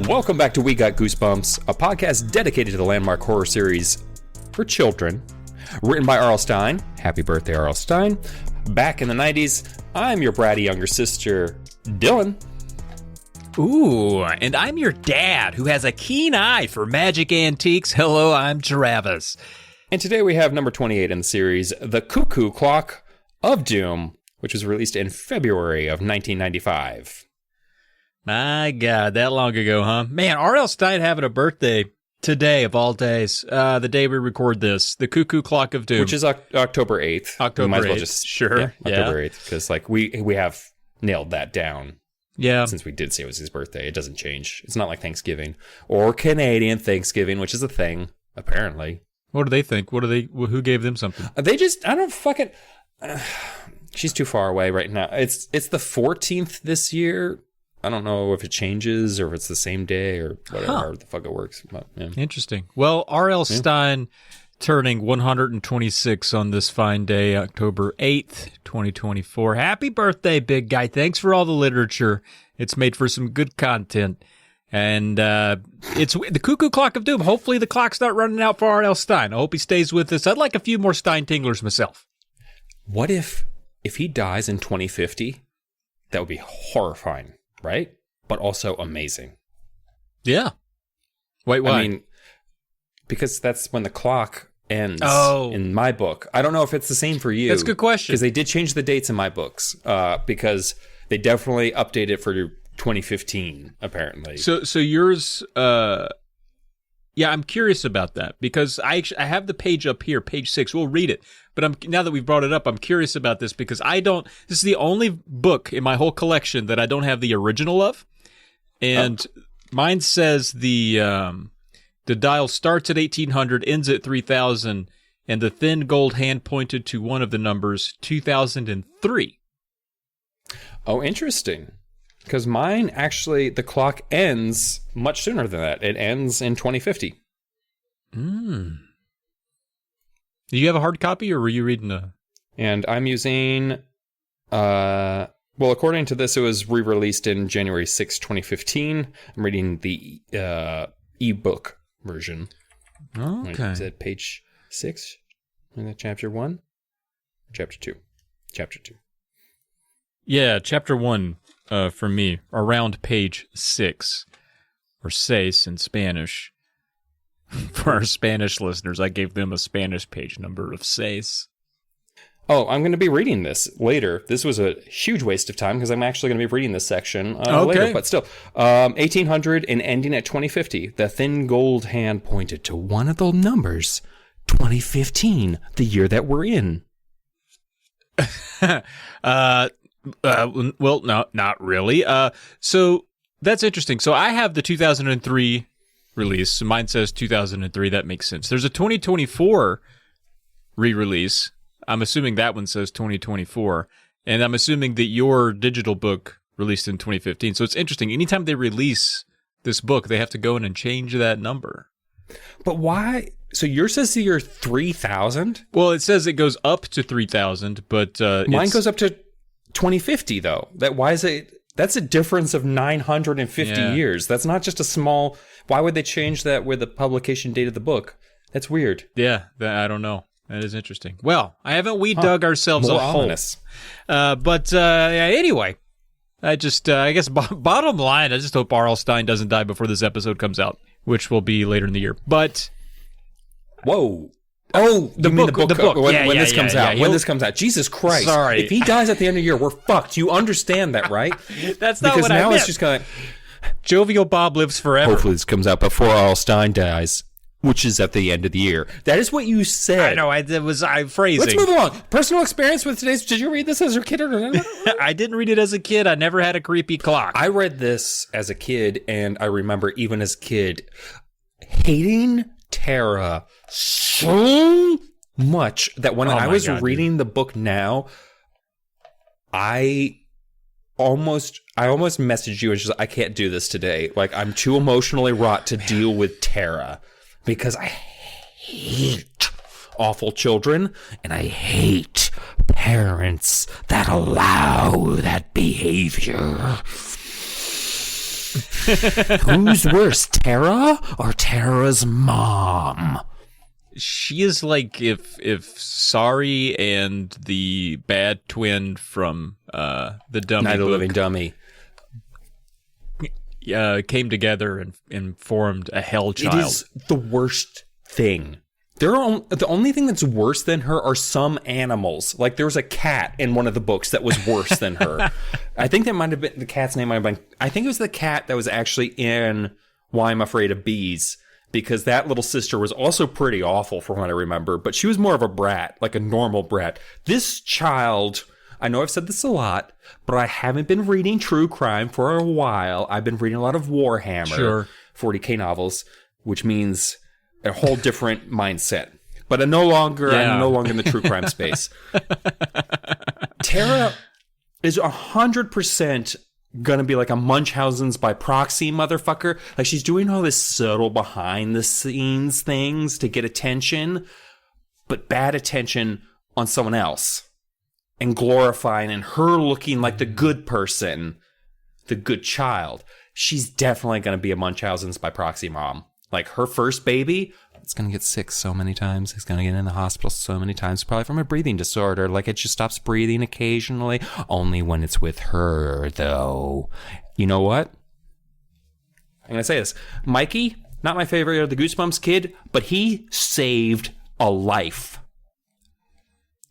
Welcome back to We Got Goosebumps, a podcast dedicated to the landmark horror series for children. Written by R.L. Stine. Happy birthday, R.L. Stine. Back in the 90s, I'm your bratty younger sister, Dylan. Ooh, and I'm your dad, who has a keen eye for magic antiques. Hello, I'm Travis. And today we have number 28 in the series, The Cuckoo Clock of Doom, which was released in February of 1995. My God, that long ago, huh? Man, R.L. Stine having a birthday today of all days, the day we record this, The Cuckoo Clock of Doom. Which is October 8th. October we might as well 8th, just, sure. Yeah, October 8th, because like we have nailed that down. Yeah. Since we did say it was his birthday, it doesn't change. It's not like Thanksgiving or Canadian Thanksgiving, which is a thing, apparently. What do they think? Who gave them something? They just, I don't fucking, she's too far away right now. It's the 14th this year. I don't know if it changes or if it's the same day or whatever the fuck it works. But, yeah. Interesting. Well, R.L. Stine turning 126 on this fine day, October 8th, 2024. Happy birthday, big guy. Thanks for all the literature. It's made for some good content. And it's the Cuckoo Clock of Doom. Hopefully the clock's not running out for R.L. Stine. I hope he stays with us. I'd like a few more Stine tinglers myself. What if he dies in 2050? That would be horrifying, right? But also amazing. Yeah. Wait, why? I mean, because that's when the clock ends in my book. I don't know if it's the same for you. That's a good question. Because they did change the dates in my books because they definitely updated it for 2015, apparently. So yours, yeah, I'm curious about that because I have the page up here, page 6. We'll read it. But now that we've brought it up, I'm curious about this because this is the only book in my whole collection that I don't have the original of. And mine says the dial starts at 1800, ends at 3000, and the thin gold hand pointed to one of the numbers, 2003. Oh, interesting. Because mine, actually, the clock ends much sooner than that. It ends in 2050. Do you have a hard copy, or were you reading a... And I'm using... well, according to this, it was re-released in January 6, 2015. I'm reading the e-book version. Okay. Is that page 6? In that chapter 1? Chapter 2? Chapter 2. Yeah, chapter 1 for me, around page 6, or 6 in Spanish. For our Spanish listeners, I gave them a Spanish page number of 6. Oh, I'm going to be reading this later. This was a huge waste of time because I'm actually going to be reading this section later. But still, 1800 and ending at 2050. The thin gold hand pointed to one of the numbers, 2015, the year that we're in. Well, no, not really. So that's interesting. So I have the 2003 release. Mine says 2003. That makes sense. There's a 2024 re-release. I'm assuming that one says 2024. And I'm assuming that your digital book released in 2015. So it's interesting. Anytime they release this book, they have to go in and change that number. But why? So yours says the year 3000? Well, it says it goes up to 3000, but mine goes up to 2050, though. Why is it? That's a difference of 950 years. That's not just a small... Why would they change that with the publication date of the book? That's weird. Yeah, I don't know. That is interesting. Well, I haven't dug ourselves a hole. But anyway, I guess bottom line, I just hope R.L. Stine doesn't die before this episode comes out, which will be later in the year. But... Whoa. Oh, the book. When this comes out. When this comes out. Jesus Christ. Sorry. If he dies at the end of the year, we're fucked. You understand that, right? That's not what I meant. Because now it's just kind of... Jovial Bob lives forever. Hopefully this comes out before R.L. Stine dies, which is at the end of the year. That is what you said. I know. I'm phrasing. Let's move along. Personal experience with today's... Did you read this as a kid? I didn't read it as a kid. I never had a creepy clock. I read this as a kid, and I remember even as a kid hating Tara so much that when I was reading the book now, I almost messaged you and she's like, I can't do this today. Like, I'm too emotionally wrought to deal with Tara because I hate awful children and I hate parents that allow that behavior. Who's worse, Tara or Tara's mom? She is like if Sari and the bad twin from the Dummy Night of the book Living Dummy came together and formed a hell child. It is the worst thing. The only thing that's worse than her are some animals. Like there was a cat in one of the books that was worse than her. I think that might have been the cat's name. I think it was the cat that was actually in Why I'm Afraid of Bees, because that little sister was also pretty awful from what I remember, but she was more of a brat, like a normal brat. This child, I know I've said this a lot, but I haven't been reading true crime for a while. I've been reading a lot of Warhammer 40K novels, which means a whole different mindset. But I'm no longer in the true crime space. Tara is 100% gonna be like a Munchausen's by proxy motherfucker. Like she's doing all this subtle behind the scenes things to get attention, but bad attention on someone else, and glorifying and her looking like the good person, the good child. She's definitely gonna be a Munchausen's by proxy mom. Like her first baby, it's going to get sick so many times. It's going to get in the hospital so many times, probably from a breathing disorder. Like it just stops breathing occasionally, only when it's with her, though. You know what? I'm going to say this. Mikey, not my favorite of the Goosebumps kid, but he saved a life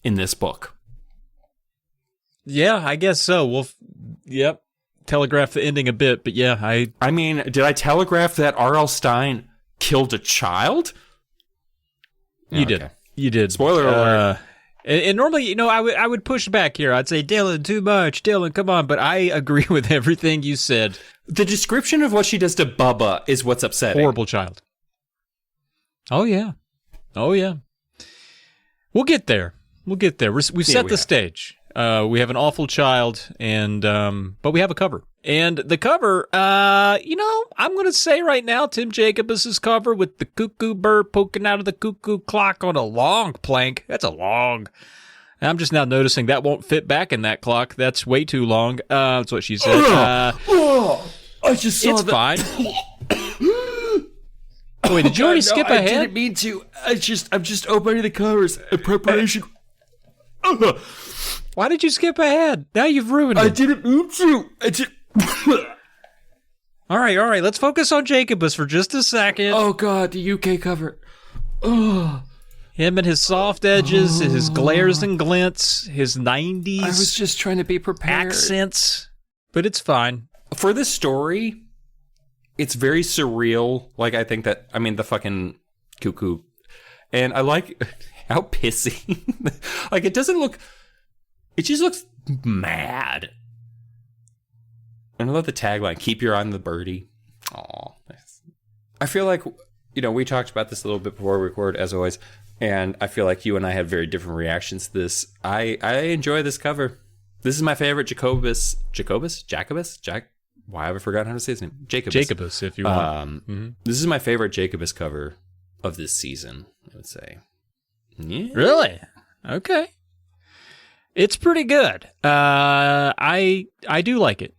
in this book. Yeah, I guess so. Yep. Telegraph the ending a bit, but yeah, I mean, did I telegraph that R.L. Stine killed a child? You did. Spoiler alert. And normally, I would push back here. I'd say, Dylan, too much. Dylan, come on. But I agree with everything you said. The description of what she does to Bubba is what's upsetting. Horrible child. Oh, yeah. We'll get there. We've set the stage. We have an awful child, but we have a cover. And the cover, I'm going to say right now, Tim Jacobus's cover with the cuckoo bird poking out of the cuckoo clock on a long plank. That's a long. I'm just now noticing that won't fit back in that clock. That's way too long. That's what she said. I just saw it's fine. Wait, did you already skip ahead? I didn't mean to. I'm just opening the covers in preparation. Why did you skip ahead? Now you've ruined it. I didn't mean to. All right. Let's focus on Jacobus for just a second. Oh, God, the UK cover. Oh. Him and his soft edges, his glares and glints, his 90s. I was just trying to be prepared. Accents, but it's fine. For this story, it's very surreal. Like, I think that, the fucking Cuckoo. And I like how pissy. Like, it doesn't look... It just looks mad. And I love the tagline, keep your eye on the birdie. Aw. I feel like, we talked about this a little bit before we record, as always, and I feel like you and I had very different reactions to this. I enjoy this cover. This is my favorite Jacobus? Why have I forgotten how to say his name? Jacobus, if you want. This is my favorite Jacobus cover of this season, I would say. Yeah. Really? Okay. It's pretty good. I do like it.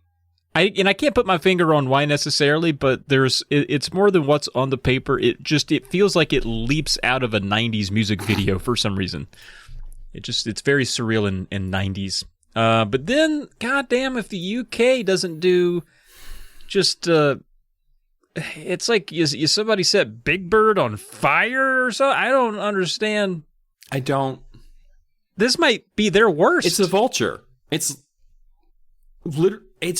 I can't put my finger on why necessarily, but it's more than what's on the paper. It feels like it leaps out of a 90s music video for some reason. It's very surreal in 90s. But then, goddamn, if the UK doesn't do just it's like somebody set Big Bird on fire or so. I don't understand. I don't. This might be their worst. It's a vulture. It's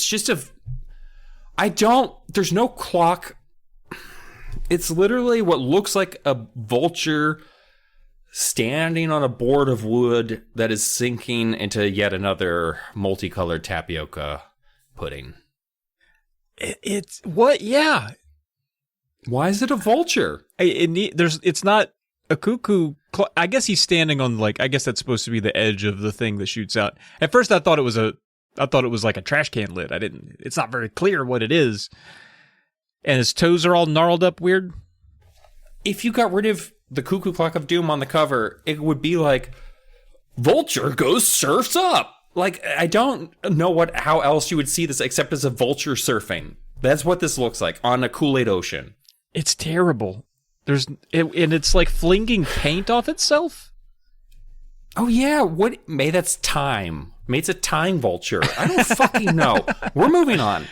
just there's no clock. It's literally what looks like a vulture standing on a board of wood that is sinking into yet another multicolored tapioca pudding. It's what? Yeah. Why is it a vulture? It's not a cuckoo. I guess he's standing on I guess that's supposed to be the edge of the thing that shoots out. At first, I thought it was like a trash can lid. It's not very clear what it is. And his toes are all gnarled up weird. If you got rid of the Cuckoo Clock of Doom on the cover, it would be like, vulture goes surfs up. Like, I don't know how else you would see this except as a vulture surfing. That's what this looks like on a Kool-Aid ocean. It's terrible. And it's like flinging paint off itself. Oh yeah, May that's time. May it's a time vulture. I don't fucking know. We're moving on.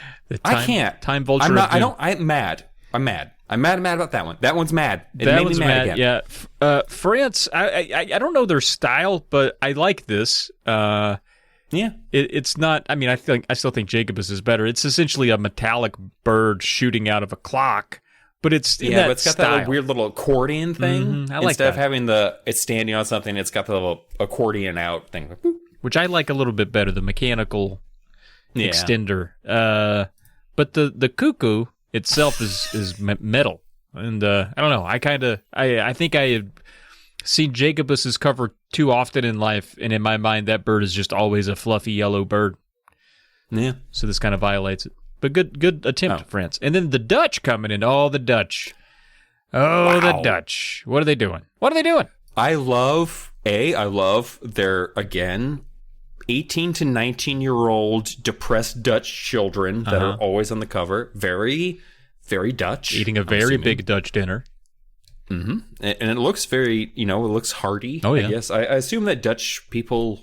I can't. Time vulture. I'm mad. I'm mad about that one. That one's mad. It made me mad again. Yeah. France, I don't know their style, but I like this. Yeah. It's not, I mean, I still think Jacobus is better. It's essentially a metallic bird shooting out of a clock, but it's but it's got that weird little accordion thing. Mm-hmm. I like Instead that. of having it's standing on something, it's got the little accordion out thing. Which I like a little bit better, the mechanical extender. But the Cuckoo itself is metal. And I don't know, I think I have seen Jacobus's cover too often in life, and in my mind, that bird is just always a fluffy yellow bird. Yeah. So this kind of violates it. But good attempt, France. And then the Dutch coming in. Oh, the Dutch. Oh, wow. The Dutch. What are they doing? I love their, again, 18 to 19-year-old depressed Dutch children that are always on the cover. Very, very Dutch. Eating a very big Dutch dinner. Mm-hmm. And it looks very, it looks hearty. Oh, yeah. I guess. I assume that Dutch people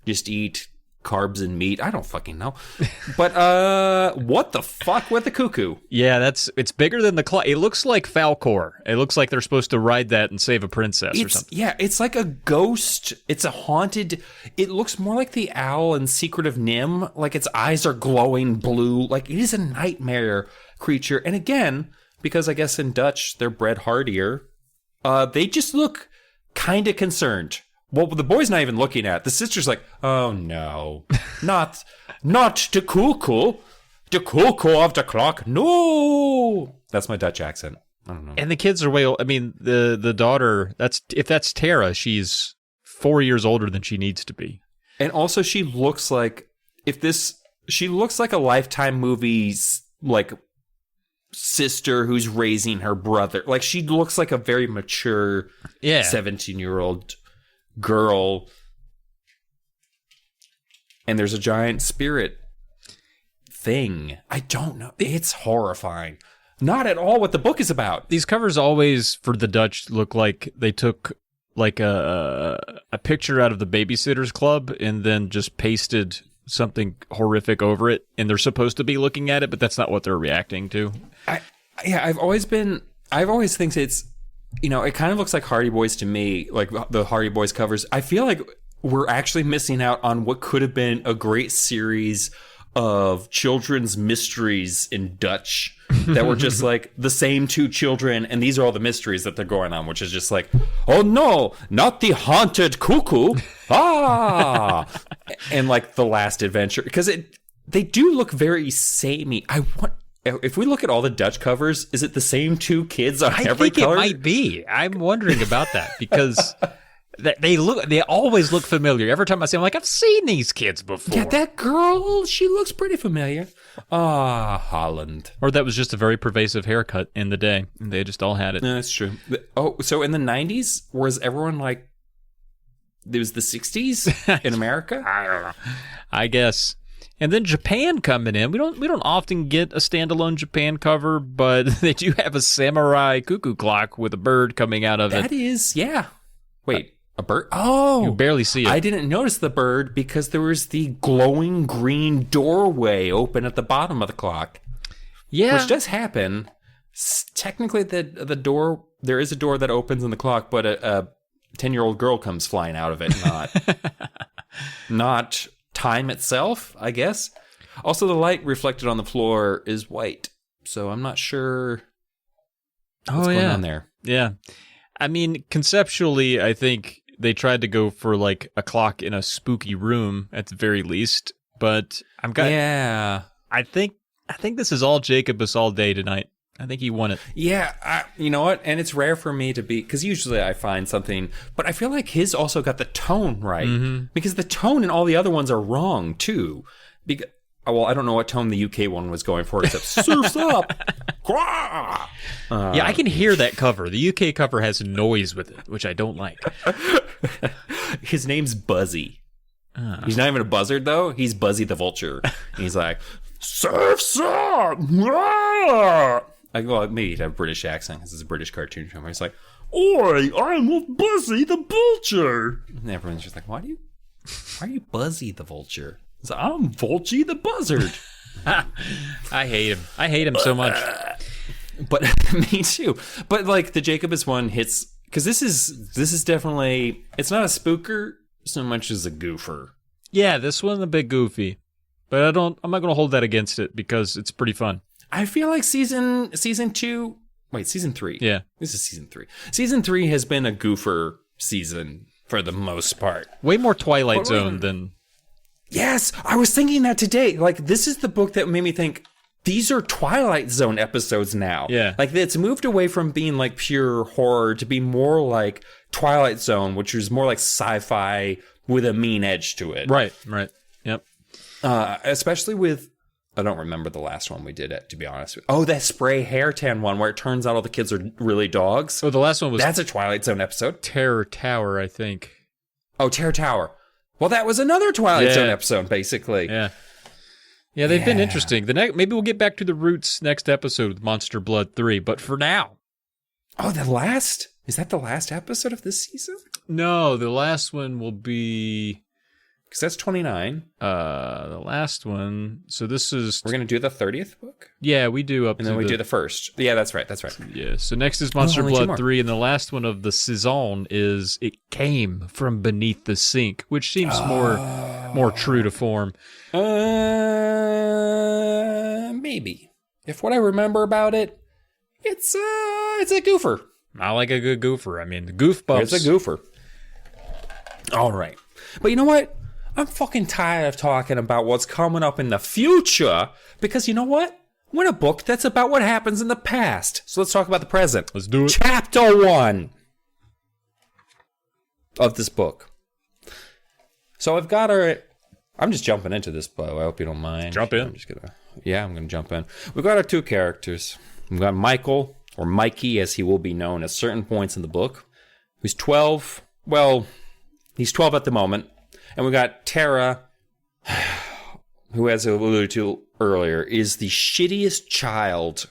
just eat carbs and meat. I don't fucking know. But what the fuck with the Cuckoo? Yeah, it's bigger than the clock. It looks like Falcor. It looks like they're supposed to ride that and save a princess or something. Yeah, it's like a ghost. It's a haunted. It looks more like the owl in Secret of Nim. Like its eyes are glowing blue. Like it is a nightmare creature. And again, because I guess in Dutch they're bred hardier, they just look kind of concerned. Well, the boy's not even looking at it. The sister's like, oh no, not the Cuckoo. The Cuckoo of the clock. No. That's my Dutch accent. I don't know. And the kids are way old. I mean, the daughter, if that's Tara, she's 4 years older than she needs to be. And also she looks like, she looks like a Lifetime movie's, like, sister who's raising her brother. Like, she looks like a very mature 17-year-old girl. And there's a giant spirit thing. I don't know. It's horrifying. Not at all what the book is about. These covers always, for the Dutch, look like they took like a picture out of the Babysitter's Club and then just pasted something horrific over it, and they're supposed to be looking at it, but that's not what they're reacting to. I've always think it's, it kind of looks like Hardy Boys to me, like the Hardy Boys covers. I feel like we're actually missing out on what could have been a great series of children's mysteries in Dutch that were just like the same two children, and these are all the mysteries that they're going on, which is just like, oh no, not the haunted cuckoo, and like the last adventure, because they do look very samey. If we look at all the Dutch covers, is it the same two kids on every cover? I think it might be. I'm wondering about that because they always look familiar. Every time I see them, I'm like, I've seen these kids before. Yeah, that girl, she looks pretty familiar. Holland. Or that was just a very pervasive haircut in the day, and they just all had it. No, that's true. Oh, so in the 90s, was everyone like, it was the 60s in America? I don't know. I guess. And then Japan coming in. We don't often get a standalone Japan cover, but they do have a samurai cuckoo clock with a bird coming out of it. That is, yeah. Wait, a bird? Oh. You barely see it. I didn't notice the bird because there was the glowing green doorway open at the bottom of the clock. Yeah. Which does happen. Technically, the door, there is a door that opens in the clock, but a 10-year-old girl comes flying out of it, not time itself, I guess. Also, the light reflected on the floor is white, so I'm not sure what's going on there. Yeah. I mean, conceptually, I think they tried to go for like a clock in a spooky room at the very least, but I think this is all Jacobus all day tonight. I think he won it. Yeah, you know what? And it's rare for me to be, because usually I find something, but I feel like his also got the tone right, because the tone in all the other ones are wrong too. Well, I don't know what tone the UK one was going for, except surf's up. Yeah, I can hear that cover. The UK cover has noise with it, which I don't like. His name's Buzzy. He's not even a buzzard, though. He's Buzzy the Vulture. He's like, Surf's up! I go, maybe he'd have a British accent because it's a British cartoon show. He's like, oi, I'm Buzzy the Vulture. And everyone's just like, why are you Buzzy the Vulture? He's like, I'm Vulgy the Buzzard. I hate him. I hate him so much. But me too. But like the Jacobus one hits, because this is definitely, it's not a spooker so much as a goofer. Yeah, this one's a bit goofy. But I'm not going to hold that against it because it's pretty fun. I feel like season 3. Yeah. This is season 3. Season 3 has been a goofer season for the most part. Way more Twilight Zone than... Yes, I was thinking that today. Like, this is the book that made me think, these are Twilight Zone episodes now. Yeah. Like, it's moved away from being, like, pure horror to be more like Twilight Zone, which is more like sci-fi with a mean edge to it. Right. Yep. Especially with... I don't remember the last one we did it, to be honest with you. Oh, that spray hair tan one where it turns out all the kids are really dogs. Oh, the last one was... That's a Twilight Zone episode. Terror Tower, I think. Oh, Terror Tower. Well, that was another Twilight Zone episode, basically. Yeah. Yeah, they've been interesting. Maybe we'll get back to the roots next episode with Monster Blood 3, but for now... Oh, is that the last episode of this season? No, the last one will be... Because that's 29. The last one. So this is... We're going to do the 30th book? Yeah, we do up and to then we do the first. Yeah, that's right. Yeah, so next is Monster Blood 3, and the last one of the season is It Came From Beneath the Sink, which seems more true to form. Maybe. If what I remember about it, it's a goofer. I like a good goofer. I mean, the goof bumps. It's a goofer. All right. But you know what? I'm fucking tired of talking about what's coming up in the future because you know what? We're in a book that's about what happens in the past. So let's talk about the present. Let's do it. Chapter 1 of this book. So I've got I'm just jumping into this, Bo. I hope you don't mind. Jump in. I'm going to jump in. We've got our two characters. We've got Michael, or Mikey, as he will be known at certain points in the book, who's 12. Well, he's 12 at the moment. And we got Tara, who, as I alluded to earlier, is the shittiest child.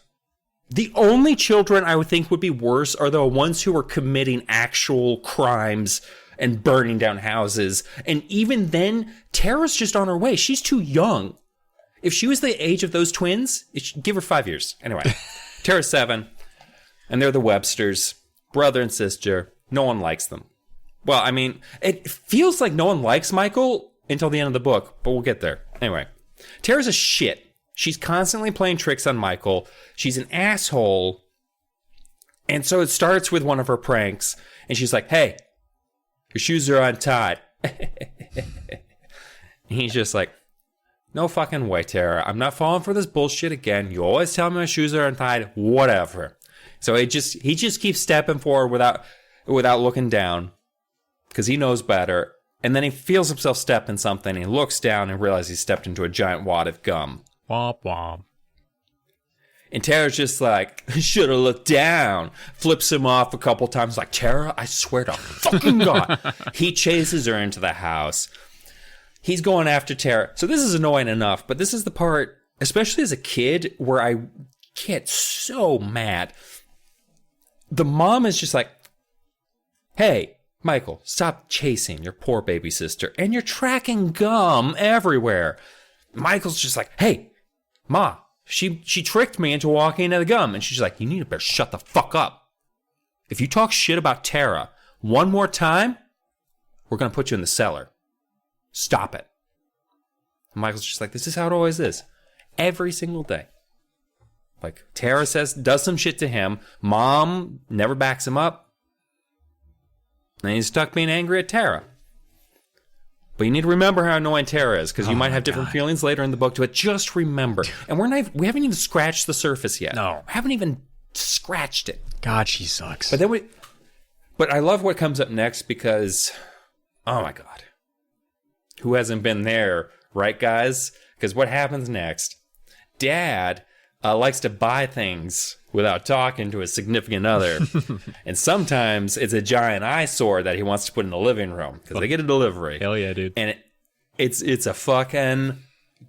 The only children I would think would be worse are the ones who are committing actual crimes and burning down houses. And even then, Tara's just on her way. She's too young. If she was the age of those twins, give her 5 years. Anyway, Tara's 7, and they're the Websters, brother and sister. No one likes them. Well, I mean, it feels like no one likes Michael until the end of the book, but we'll get there. Anyway, Tara's a shit. She's constantly playing tricks on Michael. She's an asshole. And so it starts with one of her pranks, and she's like, hey, your shoes are untied. And he's just like, no fucking way, Tara. I'm not falling for this bullshit again. You always tell me my shoes are untied. Whatever. So he just keeps stepping forward without looking down. Because he knows better, and then he feels himself step in something, and he looks down and realizes he stepped into a giant wad of gum. Womp womp. And Tara's just like, should have looked down. Flips him off a couple times, like, Tara, I swear to fucking God. He chases her into the house. He's going after Tara. So this is annoying enough, but this is the part, especially as a kid, where I get so mad. The mom is just like, hey, Michael, stop chasing your poor baby sister, and you're tracking gum everywhere. Michael's just like, hey, Ma, she tricked me into walking into the gum. And she's like, you need to better shut the fuck up. If you talk shit about Tara one more time, we're going to put you in the cellar. Stop it. And Michael's just like, this is how it always is. Every single day. Like, Tara does some shit to him. Mom never backs him up. And he's stuck being angry at Tara. But you need to remember how annoying Tara is, because you might have different feelings later in the book to it. Just remember. And we haven't even scratched the surface yet. No. We haven't even scratched it. God, she sucks. But I love what comes up next because, oh my God. Who hasn't been there, right, guys? Because what happens next? Dad likes to buy things without talking to his significant other. And sometimes it's a giant eyesore that he wants to put in the living room because they get a delivery. Hell yeah, dude. And it's a fucking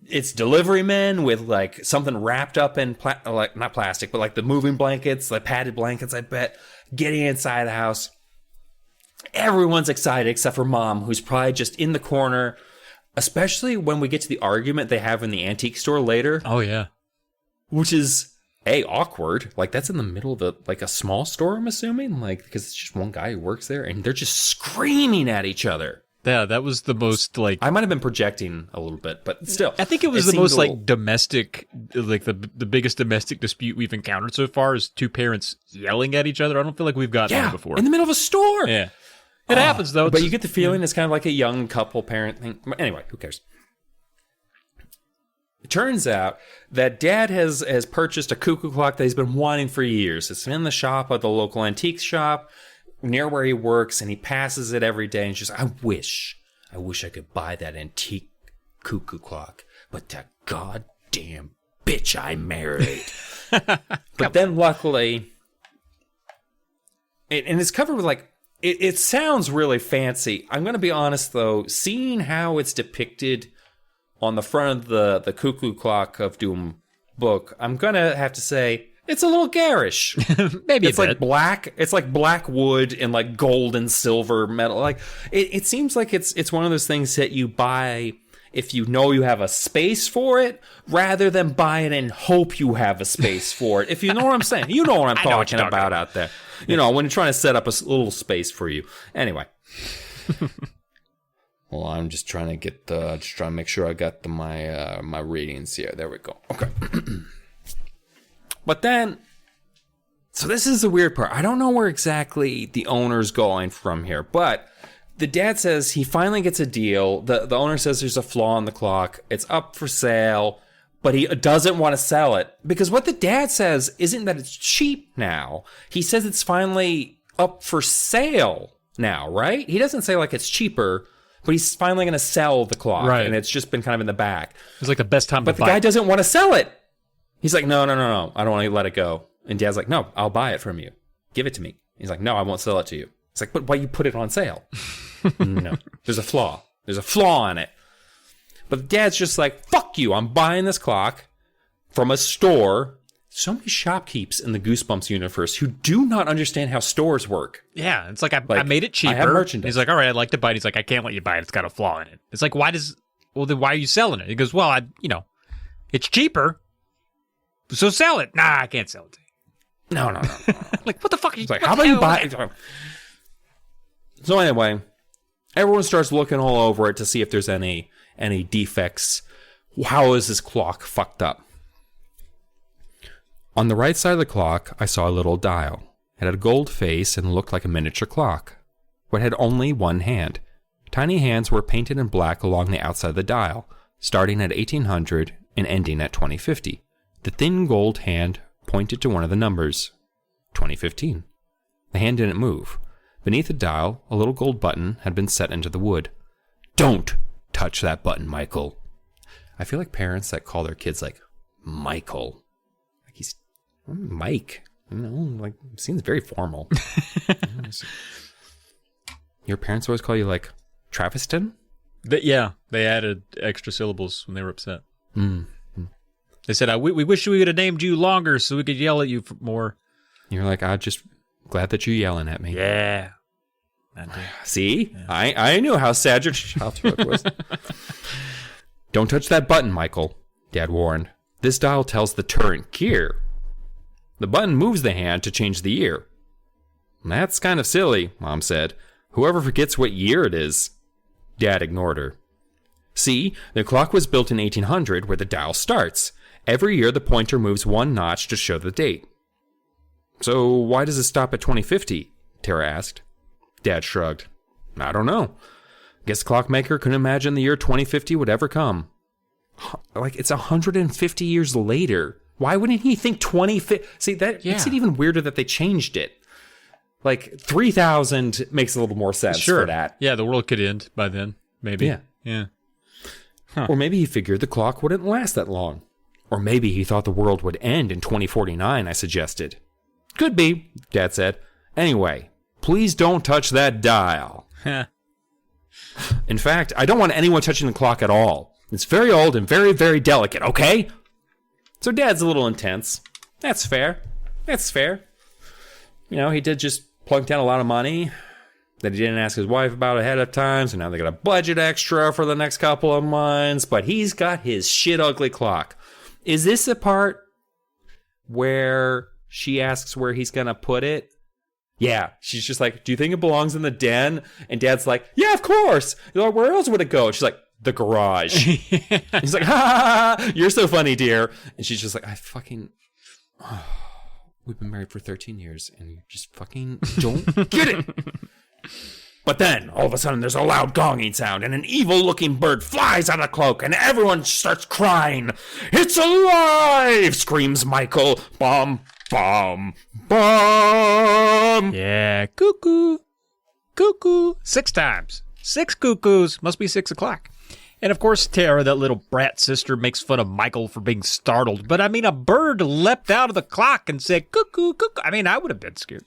it's delivery men with like something wrapped up in like not plastic, but like the moving blankets, like padded blankets, I bet, getting inside the house. Everyone's excited except for Mom, who's probably just in the corner, especially when we get to the argument they have in the antique store later. Oh, yeah. Which is, awkward. Like, that's in the middle of a small store, I'm assuming. Like, because it's just one guy who works there, and they're just screaming at each other. Yeah, that was the most, like... I might have been projecting a little bit, but still. I think it was the most, like, domestic, like, the biggest domestic dispute we've encountered so far is two parents yelling at each other. I don't feel like we've gotten that before. In the middle of a store! Yeah. It happens, though. But you get the feeling it's kind of like a young couple parent thing. Anyway, who cares? It turns out that Dad has purchased a cuckoo clock that he's been wanting for years. It's in the shop at the local antique shop near where he works, and he passes it every day. And he's just, I wish I could buy that antique cuckoo clock, but that goddamn bitch I married. But then luckily, and it's covered with like, it sounds really fancy. I'm going to be honest, though, seeing how it's depicted on the front of the Cuckoo Clock of Doom book, I'm going to have to say it's a little garish. Maybe it's like black. It's like black wood and like gold and silver metal. Like it seems like it's one of those things that you buy if you know you have a space for it, rather than buy it and hope you have a space for it. If you know what I'm saying, you know what I'm talking about out there. You know, when you're trying to set up a little space for you. Anyway. Well, I'm just trying to get just trying to make sure I got my readings here. There we go. Okay. But then, so this is the weird part. I don't know where exactly the owner's going from here, but the dad says he finally gets a deal. The owner says there's a flaw in the clock. It's up for sale, but he doesn't want to sell it. Because what the dad says isn't that it's cheap now. He says it's finally up for sale now, right? He doesn't say like it's cheaper, but he's finally going to sell the clock. Right. And it's just been kind of in the back. It's like the best time to buy it. But the guy doesn't want to sell it. He's like, no. I don't want to let it go. And Dad's like, no, I'll buy it from you. Give it to me. He's like, no, I won't sell it to you. It's like, but why you put it on sale? No, there's a flaw. There's a flaw in it. But the dad's just like, fuck you. I'm buying this clock from a store. So many shopkeepers in the Goosebumps universe who do not understand how stores work. Yeah, it's like I made it cheaper. I have merchandise. He's like, all right, I'd like to buy it. He's like, I can't let you buy it. It's got a flaw in it. It's like, then why are you selling it? He goes, well, it's cheaper, so sell it. Nah, I can't sell it to you. No. Like, what the fuck are you like, how about you buy it? So anyway, everyone starts looking all over it to see if there's any defects. How is this clock fucked up? On the right side of the clock, I saw a little dial. It had a gold face and looked like a miniature clock, but had only one hand. Tiny hands were painted in black along the outside of the dial, starting at 1800 and ending at 2050. The thin gold hand pointed to one of the numbers, 2015. The hand didn't move. Beneath the dial, a little gold button had been set into the wood. Don't touch that button, Michael. I feel like parents that call their kids like Michael. Like he's Mike. Like it seems very formal. Your parents always call you like Traviston? Yeah, they added extra syllables when they were upset. They said, we wish we would have named you longer so we could yell at you for more. You're like, I'm just glad that you're yelling at me. Yeah. See? Yeah. I knew how sad your childhood was. Don't touch that button, Michael, Dad warned. This dial tells the turn gear. The button moves the hand to change the year. That's kind of silly, Mom said. Whoever forgets what year it is. Dad ignored her. See, the clock was built in 1800 where the dial starts. Every year the pointer moves one notch to show the date. So why does it stop at 2050? Tara asked. Dad shrugged. I don't know. Guess the clockmaker couldn't imagine the year 2050 would ever come. Like, it's 150 years later. Why wouldn't he think 2050? See, that makes it even weirder that they changed it. Like, 3000 makes a little more sense for that. Yeah, the world could end by then, maybe. Yeah. Huh. Or maybe he figured the clock wouldn't last that long. Or maybe he thought the world would end in 2049, I suggested. Could be, Dad said. Anyway, please don't touch that dial. In fact, I don't want anyone touching the clock at all. It's very old and very, very delicate, okay? So Dad's a little intense. That's fair. That's fair. You know, he did just plunk down a lot of money that he didn't ask his wife about ahead of time, so now they got a budget extra for the next couple of months, but he's got his shit ugly clock. Is this the part where she asks where he's gonna put it? Yeah, she's just like, do you think it belongs in the den? And Dad's like, yeah, of course. Like, where else would it go? She's like, the garage. He's like, ha, ha, ha, you're so funny, dear. And she's just like, we've been married for 13 years and you just fucking don't get it. But then, all of a sudden, there's a loud gonging sound and an evil-looking bird flies out of the cloak and everyone starts crying. It's alive, screams Michael. Bum, bum, bum. Yeah, cuckoo, cuckoo. 6 times. 6 cuckoos. Must be 6 o'clock. And of course, Tara, that little brat sister, makes fun of Michael for being startled. But I mean, a bird leapt out of the clock and said, cuckoo, cuckoo. I mean, I would have been scared.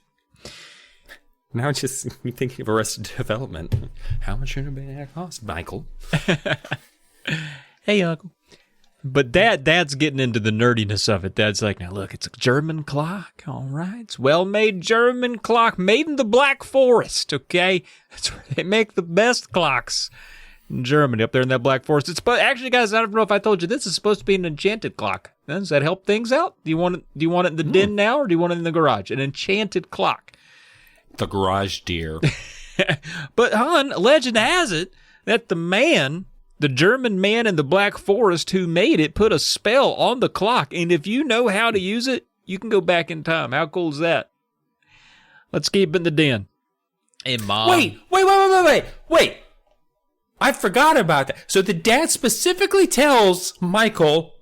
Now it's just me thinking of Arrested Development. How much should it cost, Michael? Hey, Uncle. But Dad's getting into the nerdiness of it. Dad's like, now look, it's a German clock, all right? It's well-made German clock, made in the Black Forest, okay? That's where they make the best clocks in Germany, up there in that Black Forest. Actually, guys, I don't know if I told you, this is supposed to be an enchanted clock. Does that help things out? Do you want it in the den now, or do you want it in the garage? An enchanted clock. The garage, dear. But, hon, legend has it that the German man in the Black Forest who made it put a spell on the clock, and if you know how to use it, you can go back in time. How cool is that? Let's keep it in the den. Hey, Mom. Wait. I forgot about that. So the dad specifically tells Michael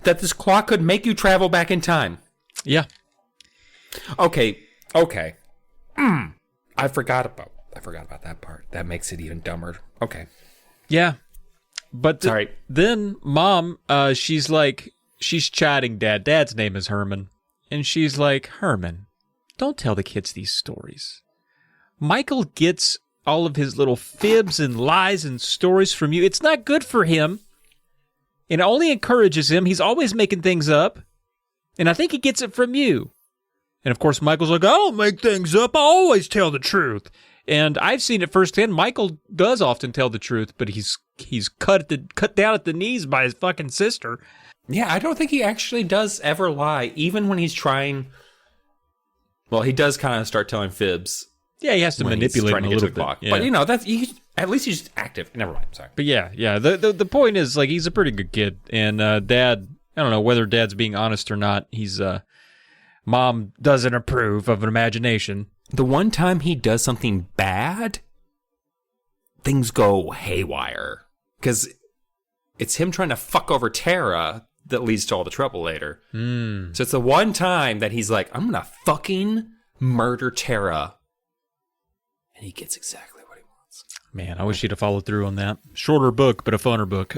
that this clock could make you travel back in time. Yeah. Okay. I forgot about that part. That makes it even dumber. Okay. Yeah. But sorry. Then Mom, she's chatting Dad. Dad's name is Herman. And she's like, Herman, don't tell the kids these stories. Michael gets all of his little fibs and lies and stories from you. It's not good for him. And it only encourages him. He's always making things up. And I think he gets it from you. And of course, Michael's like, I don't make things up. I always tell the truth. And I've seen it firsthand. Michael does often tell the truth, but he's cut down at the knees by his fucking sister. Yeah, I don't think he actually does ever lie, even when he's trying. Well, he does kind of start telling fibs. Yeah, he has to manipulate him a little bit. Yeah. But that's at least he's active. Never mind. Sorry. But yeah. The point is, like, he's a pretty good kid, and Dad. I don't know whether Dad's being honest or not. He's Mom doesn't approve of an imagination. The one time he does something bad, things go haywire. Because it's him trying to fuck over Tara that leads to all the trouble later. So it's the one time that he's like, I'm going to fucking murder Tara. And he gets exactly what he wants. Man, I wish he'd have followed through on that. Shorter book, but a funner book.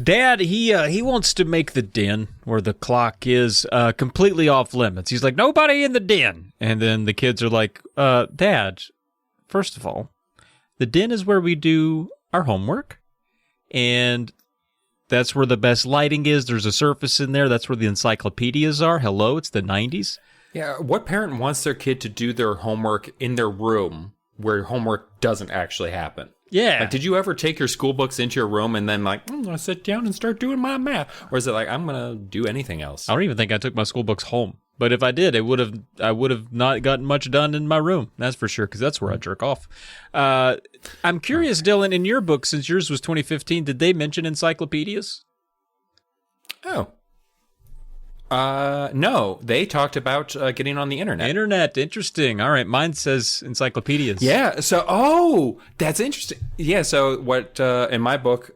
Dad, he wants to make the den where the clock is completely off limits. He's like, nobody in the den. And then the kids are like, Dad, first of all, the den is where we do our homework. And that's where the best lighting is. There's a surface in there. That's where the encyclopedias are. Hello, it's the 90s. Yeah, what parent wants their kid to do their homework in their room where homework doesn't actually happen? Yeah. Like, did you ever take your school books into your room and then like, I'm going to sit down and start doing my math? Or is it like, I'm going to do anything else? I don't even think I took my school books home. But if I did, I would have not gotten much done in my room. That's for sure, because that's where I jerk off. I'm curious, Dylan, in your book, since yours was 2015, did they mention encyclopedias? Oh. No, they talked about getting on the internet. Internet, interesting. All right, mine says encyclopedias. Yeah, so, that's interesting. Yeah, so what, in my book,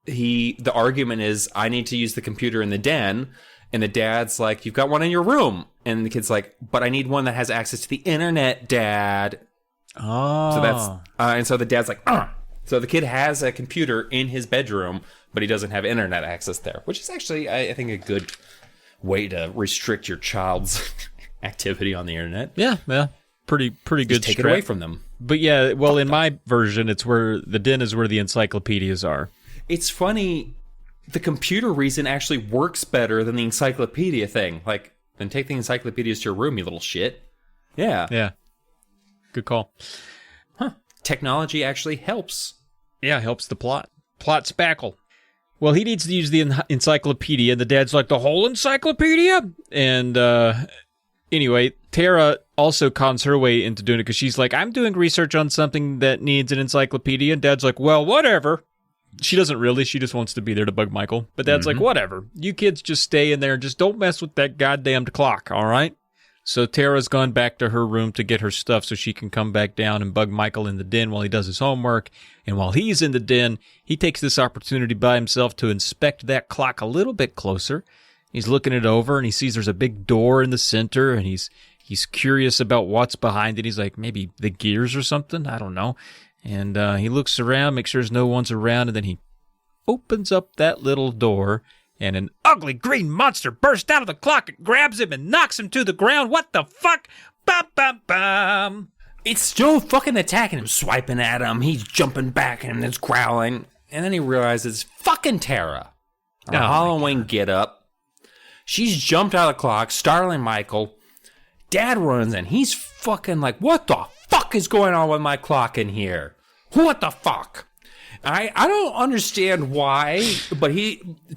the argument is, I need to use the computer in the den, and the dad's like, you've got one in your room. And the kid's like, but I need one that has access to the internet, Dad. Oh. So that's, and so the dad's like, So the kid has a computer in his bedroom, but he doesn't have internet access there, which is actually, I think, a good way to restrict your child's activity on the internet. Yeah, pretty good. Just take it away from them. But yeah, well, in my version, it's where the den is where the encyclopedias are. it's funny. The computer reason actually works better than the encyclopedia thing. Like, then take the encyclopedias to your room, you little shit. Yeah. Yeah. Good call. Huh. Technology actually helps. Yeah, helps the plot. Plot spackle. Well, he needs to use the encyclopedia. The dad's like, the whole encyclopedia? And anyway, Tara also cons her way into doing it because she's like, I'm doing research on something that needs an encyclopedia. And Dad's like, well, whatever. She doesn't really. She just wants to be there to bug Michael. But Dad's like, whatever. You kids just stay in there and just don't mess with that goddamned clock, all right? So Tara's gone back to her room to get her stuff so she can come back down and bug Michael in the den while he does his homework. And while he's in the den, he takes this opportunity by himself to inspect that clock a little bit closer. He's looking it over and he sees there's a big door in the center and he's curious about what's behind it. He's like, maybe the gears or something? I don't know. And he looks around, makes sure there's no one's around, and then he opens up that little door. And an ugly green monster bursts out of the clock and grabs him and knocks him to the ground. What the fuck? Bum, bum, bum. It's still fucking attacking him, swiping at him. He's jumping back and it's growling. And then he realizes, fucking Tara. A Halloween get-up. She's jumped out of the clock, startling Michael. Dad runs in. He's fucking like, what the fuck is going on with my clock in here? What the fuck? I don't understand why, but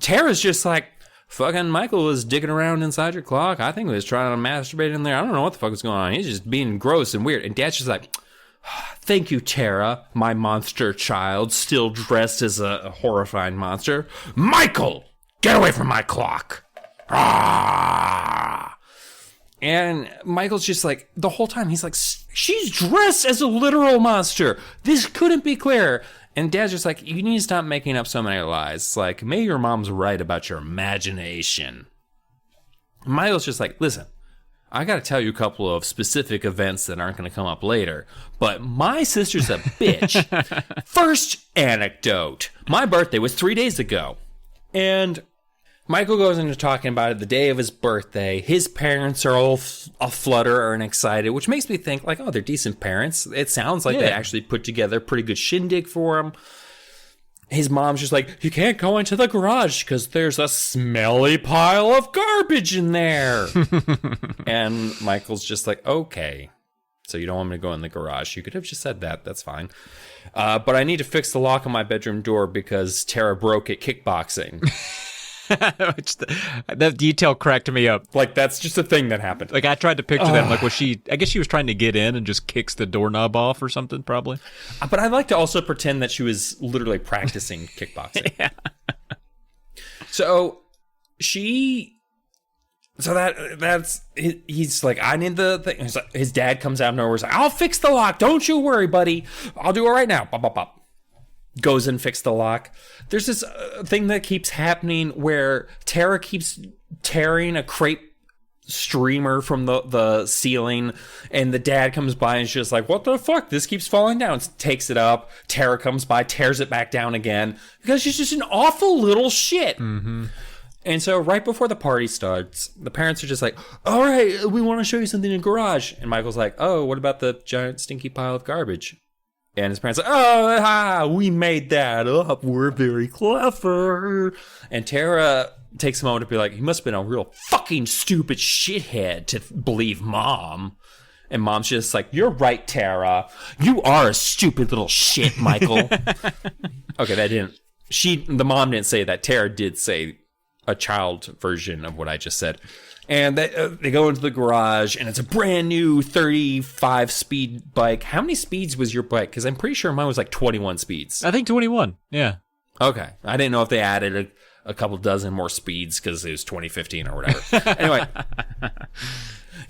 Tara's just like, fucking Michael was digging around inside your clock. I think he was trying to masturbate in there. I don't know what the fuck was going on. He's just being gross and weird. And Dad's just like, thank you, Tara, my monster child, still dressed as a horrifying monster. Michael, get away from my clock. Ah! And Michael's just like, the whole time, he's like, she's dressed as a literal monster. This couldn't be clearer. And Dad's just like, you need to stop making up so many lies. It's like, maybe your mom's right about your imagination. Michael's just like, listen, I got to tell you a couple of specific events that aren't going to come up later, but my sister's a bitch. First anecdote. My birthday was 3 days ago. And Michael goes into talking about it the day of his birthday. His parents are all aflutter and excited, which makes me think, like, oh, they're decent parents. It sounds like they actually put together a pretty good shindig for him. His mom's just like, you can't go into the garage because there's a smelly pile of garbage in there. And Michael's just like, okay, so you don't want me to go in the garage. You could have just said that. That's fine. But I need to fix the lock on my bedroom door because Tara broke it kickboxing. That detail cracked me up. Like, that's just a thing that happened. Like, I tried to picture that. Like, I guess she was trying to get in and just kicks the doorknob off or something, probably. But I like to also pretend that she was literally practicing kickboxing. Yeah. So that's he's like, I need the thing. His dad comes out of nowhere. He's like, I'll fix the lock. Don't you worry, buddy. I'll do it right now. Bop, bop, bop. Goes and fixes the lock. There's this thing that keeps happening where Tara keeps tearing a crepe streamer from the ceiling, and the dad comes by and is just like, what the fuck? This keeps falling down. Takes it up. Tara comes by, tears it back down again, because she's just an awful little shit. Mm-hmm. And so right before the party starts, the parents are just like, all right, we want to show you something in the garage. And Michael's like, oh, what about the giant stinky pile of garbage? And his parents are like, oh, we made that up. We're very clever. And Tara takes a moment to be like, he must have been a real fucking stupid shithead to believe Mom. And Mom's just like, you're right, Tara. You are a stupid little shit, Michael. Okay, the mom didn't say that. Tara did say a child version of what I just said. And they go into the garage, and it's a brand new 35 speed bike. How many speeds was your bike? Because I'm pretty sure mine was like 21 speeds. I think 21, yeah. Okay. I didn't know if they added a couple dozen more speeds because it was 2015 or whatever. Anyway.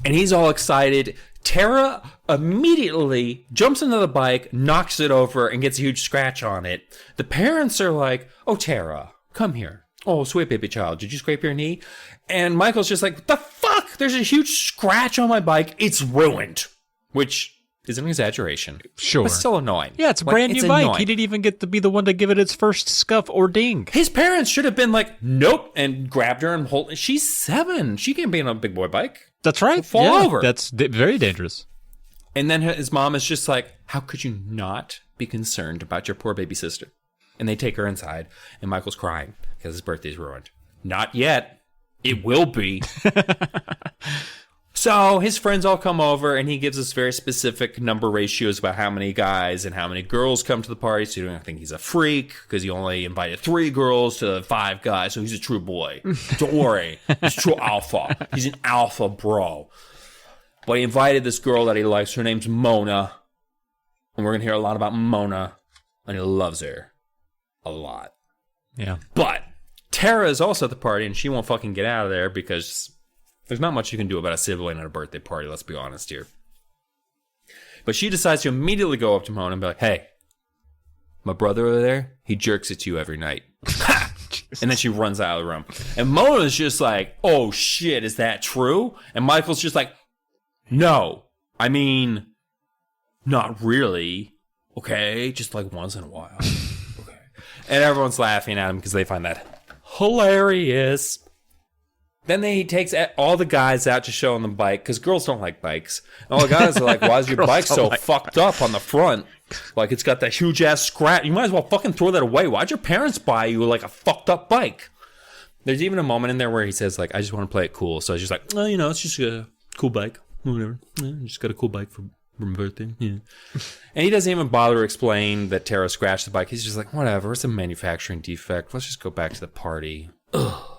And he's all excited. Tara immediately jumps into the bike, knocks it over, and gets a huge scratch on it. The parents are like, oh, Tara, come here. Oh, sweet baby child, did you scrape your knee? And Michael's just like, what the fuck? There's a huge scratch on my bike. It's ruined. Which is an exaggeration. Sure. But still annoying. Yeah, it's a brand new bike. He didn't even get to be the one to give it its first scuff or ding. His parents should have been like, nope, and grabbed her and hold. She's 7. She can't be on a big boy bike. That's right. She'll fall over. That's very dangerous. And then his mom is just like, how could you not be concerned about your poor baby sister? And they take her inside, and Michael's crying because his birthday's ruined. Not yet. It will be. So his friends all come over, and he gives us very specific number ratios about how many guys and how many girls come to the party. So you don't think he's a freak because he only invited 3 girls to 5 guys. So he's a true boy. Don't worry. He's a true alpha. He's an alpha bro. But he invited this girl that he likes. Her name's Mona. And we're going to hear a lot about Mona. And he loves her a lot. Yeah. But Tara is also at the party, and she won't fucking get out of there because there's not much you can do about a sibling at a birthday party, let's be honest here. But she decides to immediately go up to Mona and be like, hey, my brother over there, he jerks at you every night. And then she runs out of the room. And Mona's just like, oh shit, is that true? And Michael's just like, no, I mean, not really. Okay, just like once in a while. Okay. And everyone's laughing at him because they find that hilarious. Then he takes all the guys out to show them the bike, because girls don't like bikes. And all the guys are like, why is your bike so fucked up on the front? Like, it's got that huge-ass scratch. You might as well fucking throw that away. Why'd your parents buy you, like, a fucked-up bike? There's even a moment in there where he says, like, I just want to play it cool. So he's just like, oh, you know, it's just a cool bike. Whatever. Yeah, just got a cool bike for my birthday. Yeah. And he doesn't even bother to explain that Tara scratched the bike. He's just like, whatever. It's a manufacturing defect. Let's just go back to the party. Ugh.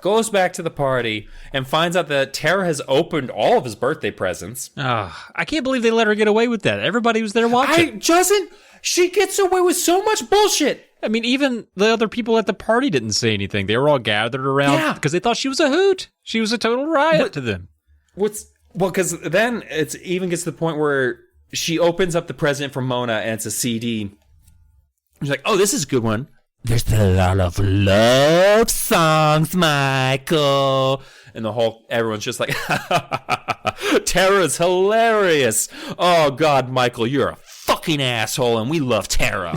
Goes back to the party and finds out that Tara has opened all of his birthday presents. I can't believe they let her get away with that. Everybody was there watching. She gets away with so much bullshit. I mean, even the other people at the party didn't say anything. They were all gathered around because they thought she was a hoot. She was a total riot to them. Because then it even gets to the point where she opens up the present for Mona and it's a CD. She's like, oh, this is a good one. There's a lot of love songs, Michael. And everyone's just like, Tara's hilarious. Oh, God, Michael, you're a fucking asshole, and we love Tara.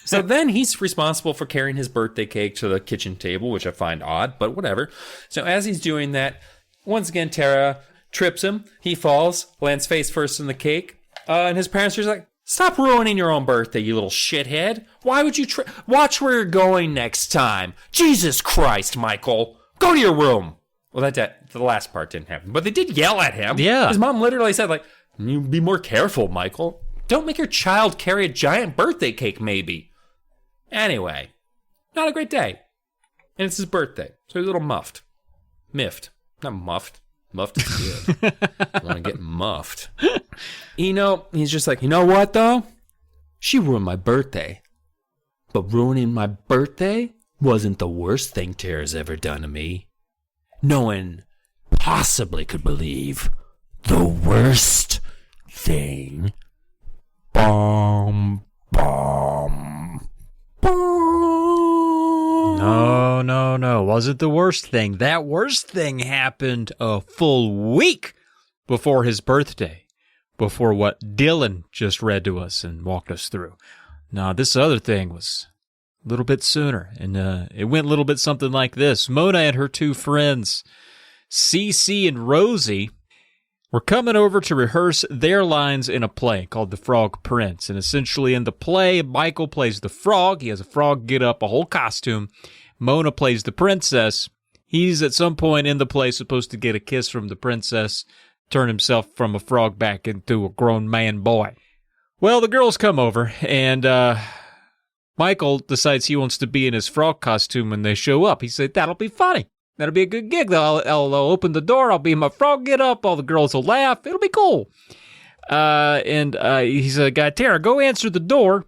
So then he's responsible for carrying his birthday cake to the kitchen table, which I find odd, but whatever. So as he's doing that, once again, Tara trips him. He falls, lands face first in the cake. And his parents are just like, stop ruining your own birthday, you little shithead. Why would you watch where you're going next time? Jesus Christ, Michael. Go to your room. Well, the last part didn't happen, but they did yell at him. Yeah. His mom literally said, like, you be more careful, Michael. Don't make your child carry a giant birthday cake, maybe. Anyway, not a great day. And it's his birthday, so he's a little muffed. Miffed. Not muffed. Muffed is good. I want to get muffed. He's just like, you know what, though? She ruined my birthday. But ruining my birthday wasn't the worst thing Tara's ever done to me. No one possibly could believe the worst thing. Bomb, bomb, bomb. No. Wasn't the worst thing. That worst thing happened a full week before his birthday. Before what Dylan just read to us and walked us through. Now, this other thing was a little bit sooner, and it went a little bit something like this. Mona and her 2 friends, Cece and Rosie, were coming over to rehearse their lines in a play called The Frog Prince. And essentially in the play, Michael plays the frog. He has a frog get up, a whole costume. Mona plays the princess. He's at some point in the play supposed to get a kiss from the princess, turn himself from a frog back into a grown man boy. Well, the girls come over, and Michael decides he wants to be in his frog costume when they show up. He said, that'll be funny. That'll be a good gig. I'll open the door. I'll be in my frog get up. All the girls will laugh. It'll be cool. And he's a guy, Tara, go answer the door.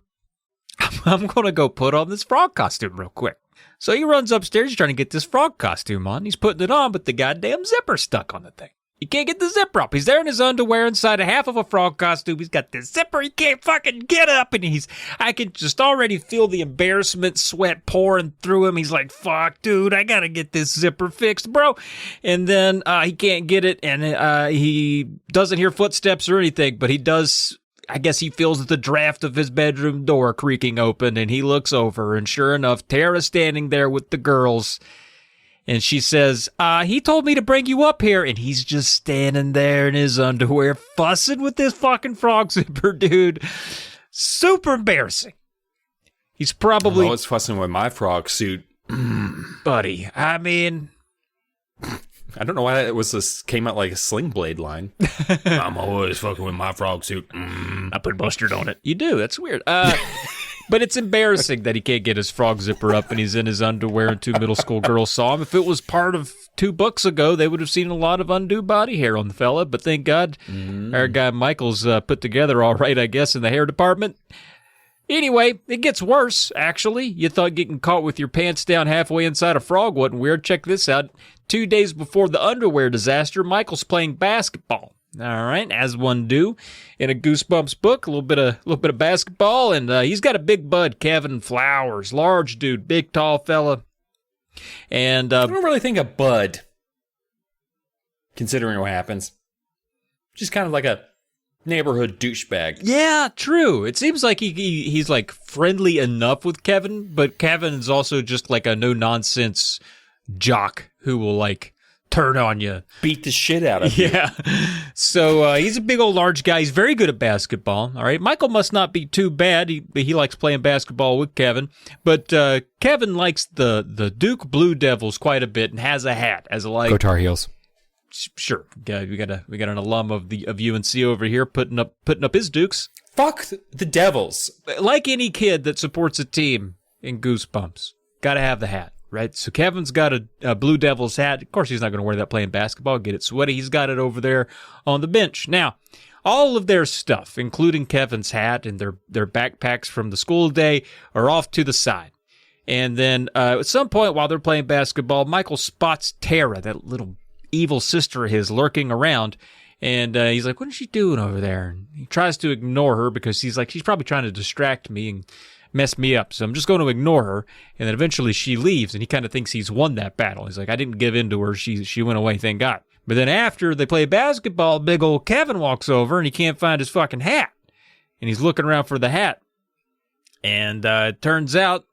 I'm going to go put on this frog costume real quick. So he runs upstairs. He's trying to get this frog costume on. He's putting it on, but the goddamn zipper's stuck on the thing. He can't get the zipper up. He's there in his underwear inside a half of a frog costume. He's got this zipper. He can't fucking get up. And I can just already feel the embarrassment sweat pouring through him. He's like, fuck, dude, I got to get this zipper fixed, bro. And then he can't get it. And he doesn't hear footsteps or anything, but he does. I guess he feels the draft of his bedroom door creaking open, and he looks over. And sure enough, Tara's standing there with the girls. And she says, he told me to bring you up here. And he's just standing there in his underwear, fussing with this fucking frog zipper, dude. Super embarrassing. He's probably... Oh, it's fussing with my frog suit. Buddy, I mean... I don't know why came out like a Sling Blade line. I'm always fucking with my frog suit. I put mustard on it. You do? That's weird. But it's embarrassing that he can't get his frog zipper up and he's in his underwear and 2 middle school girls saw him. If it was part of 2 books ago, they would have seen a lot of undue body hair on the fella. But thank God our guy Michael's put together all right, I guess, in the hair department. Anyway, it gets worse, actually. You thought getting caught with your pants down halfway inside a frog wasn't weird. Check this out. 2 days before the underwear disaster, Michael's playing basketball. All right, as one do in a Goosebumps book, a little bit of basketball, and he's got a big bud, Kevin Flowers, large dude, big tall fella, and I don't really think a bud, considering what happens, just kind of like a neighborhood douchebag. Yeah, true. It seems like he's like friendly enough with Kevin, but Kevin is also just like a no nonsense jock who will like turn on you. Beat the shit out of you. Yeah. So he's a big old large guy. He's very good at basketball. All right. Michael must not be too bad. He likes playing basketball with Kevin. But Kevin likes the Duke Blue Devils quite a bit and has a hat as a like. Go Tar Heels. Sure. We got an alum of UNC over here putting up his Dukes. Fuck the Devils. Like any kid that supports a team in Goosebumps, got to have the hat. Right, so Kevin's got a Blue Devils hat. Of course, he's not going to wear that playing basketball, get it sweaty. He's got it over there on the bench. Now, all of their stuff, including Kevin's hat and their backpacks from the school day, are off to the side. And then at some point while they're playing basketball, Michael spots Tara, that little evil sister of his, lurking around. And he's like, what is she doing over there? And he tries to ignore her because he's like, she's probably trying to distract me and mess me up, so I'm just going to ignore her. And then eventually she leaves, and he kind of thinks he's won that battle. He's like, I didn't give in to her. She went away, thank God. But then after they play basketball, big old Kevin walks over, and he can't find his fucking hat. And he's looking around for the hat. And it turns out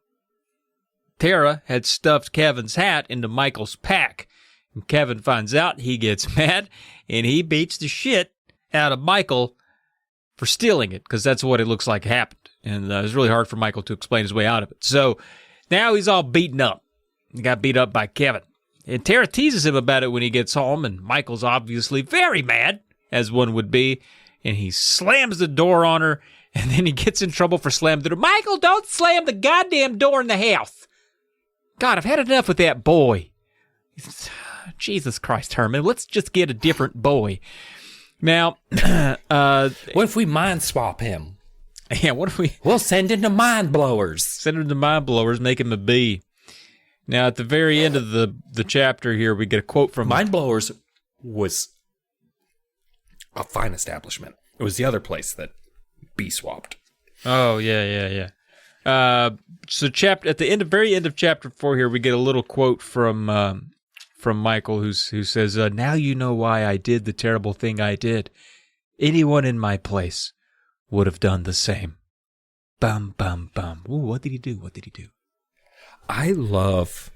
Tara had stuffed Kevin's hat into Michael's pack. And Kevin finds out, he gets mad, and he beats the shit out of Michael for stealing it, because that's what it looks like happened. And it was really hard for Michael to explain his way out of it. So now he's all beaten up. He got beat up by Kevin. And Tara teases him about it when he gets home, and Michael's obviously very mad, as one would be, and he slams the door on her, and then he gets in trouble for slamming the door. Michael, don't slam the goddamn door in the house. God, I've had enough with that boy. Jesus Christ, Herman, let's just get a different boy. Now, what if we mind swap him? Yeah, what if we'll send him to Mind Blowers. Send him to Mind Blowers, make him a bee. Now, at the very end of the chapter here, we get a quote from... Mind Blowers was a fine establishment. It was the other place that bee swapped. Oh, yeah. So at the very end of chapter 4 here, we get a little quote from Michael who says, now you know why I did the terrible thing I did. Anyone in my place would have done the same. Bum, bum, bum. Ooh, what did he do? I love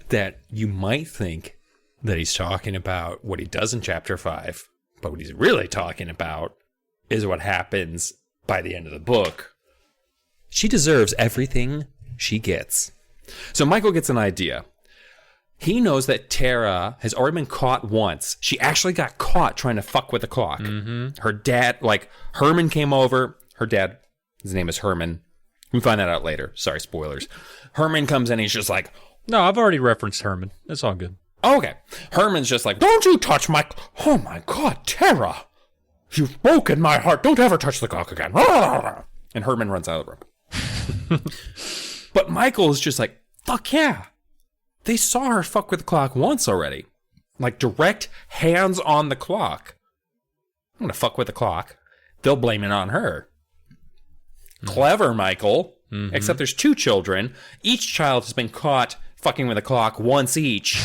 that you might think that he's talking about what he does in chapter 5, but what he's really talking about is what happens by the end of the book. She deserves everything she gets. So Michael gets an idea. He knows that Tara has already been caught once. She actually got caught trying to fuck with the clock. Mm-hmm. Her dad, Herman came over. Her dad, his name is Herman. We find that out later. Sorry, spoilers. Herman comes in and he's just like... No, I've already referenced Herman. That's all good. Okay. Herman's just like, don't you touch my... Oh my God, Tara. You've broken my heart. Don't ever touch the clock again. And Herman runs out of the room. But Michael's just like, fuck yeah. They saw her fuck with the clock once already. Like, direct hands on the clock. I'm going to fuck with the clock. They'll blame it on her. Mm-hmm. Clever, Michael. Mm-hmm. Except there's 2 children. Each child has been caught fucking with a clock once each.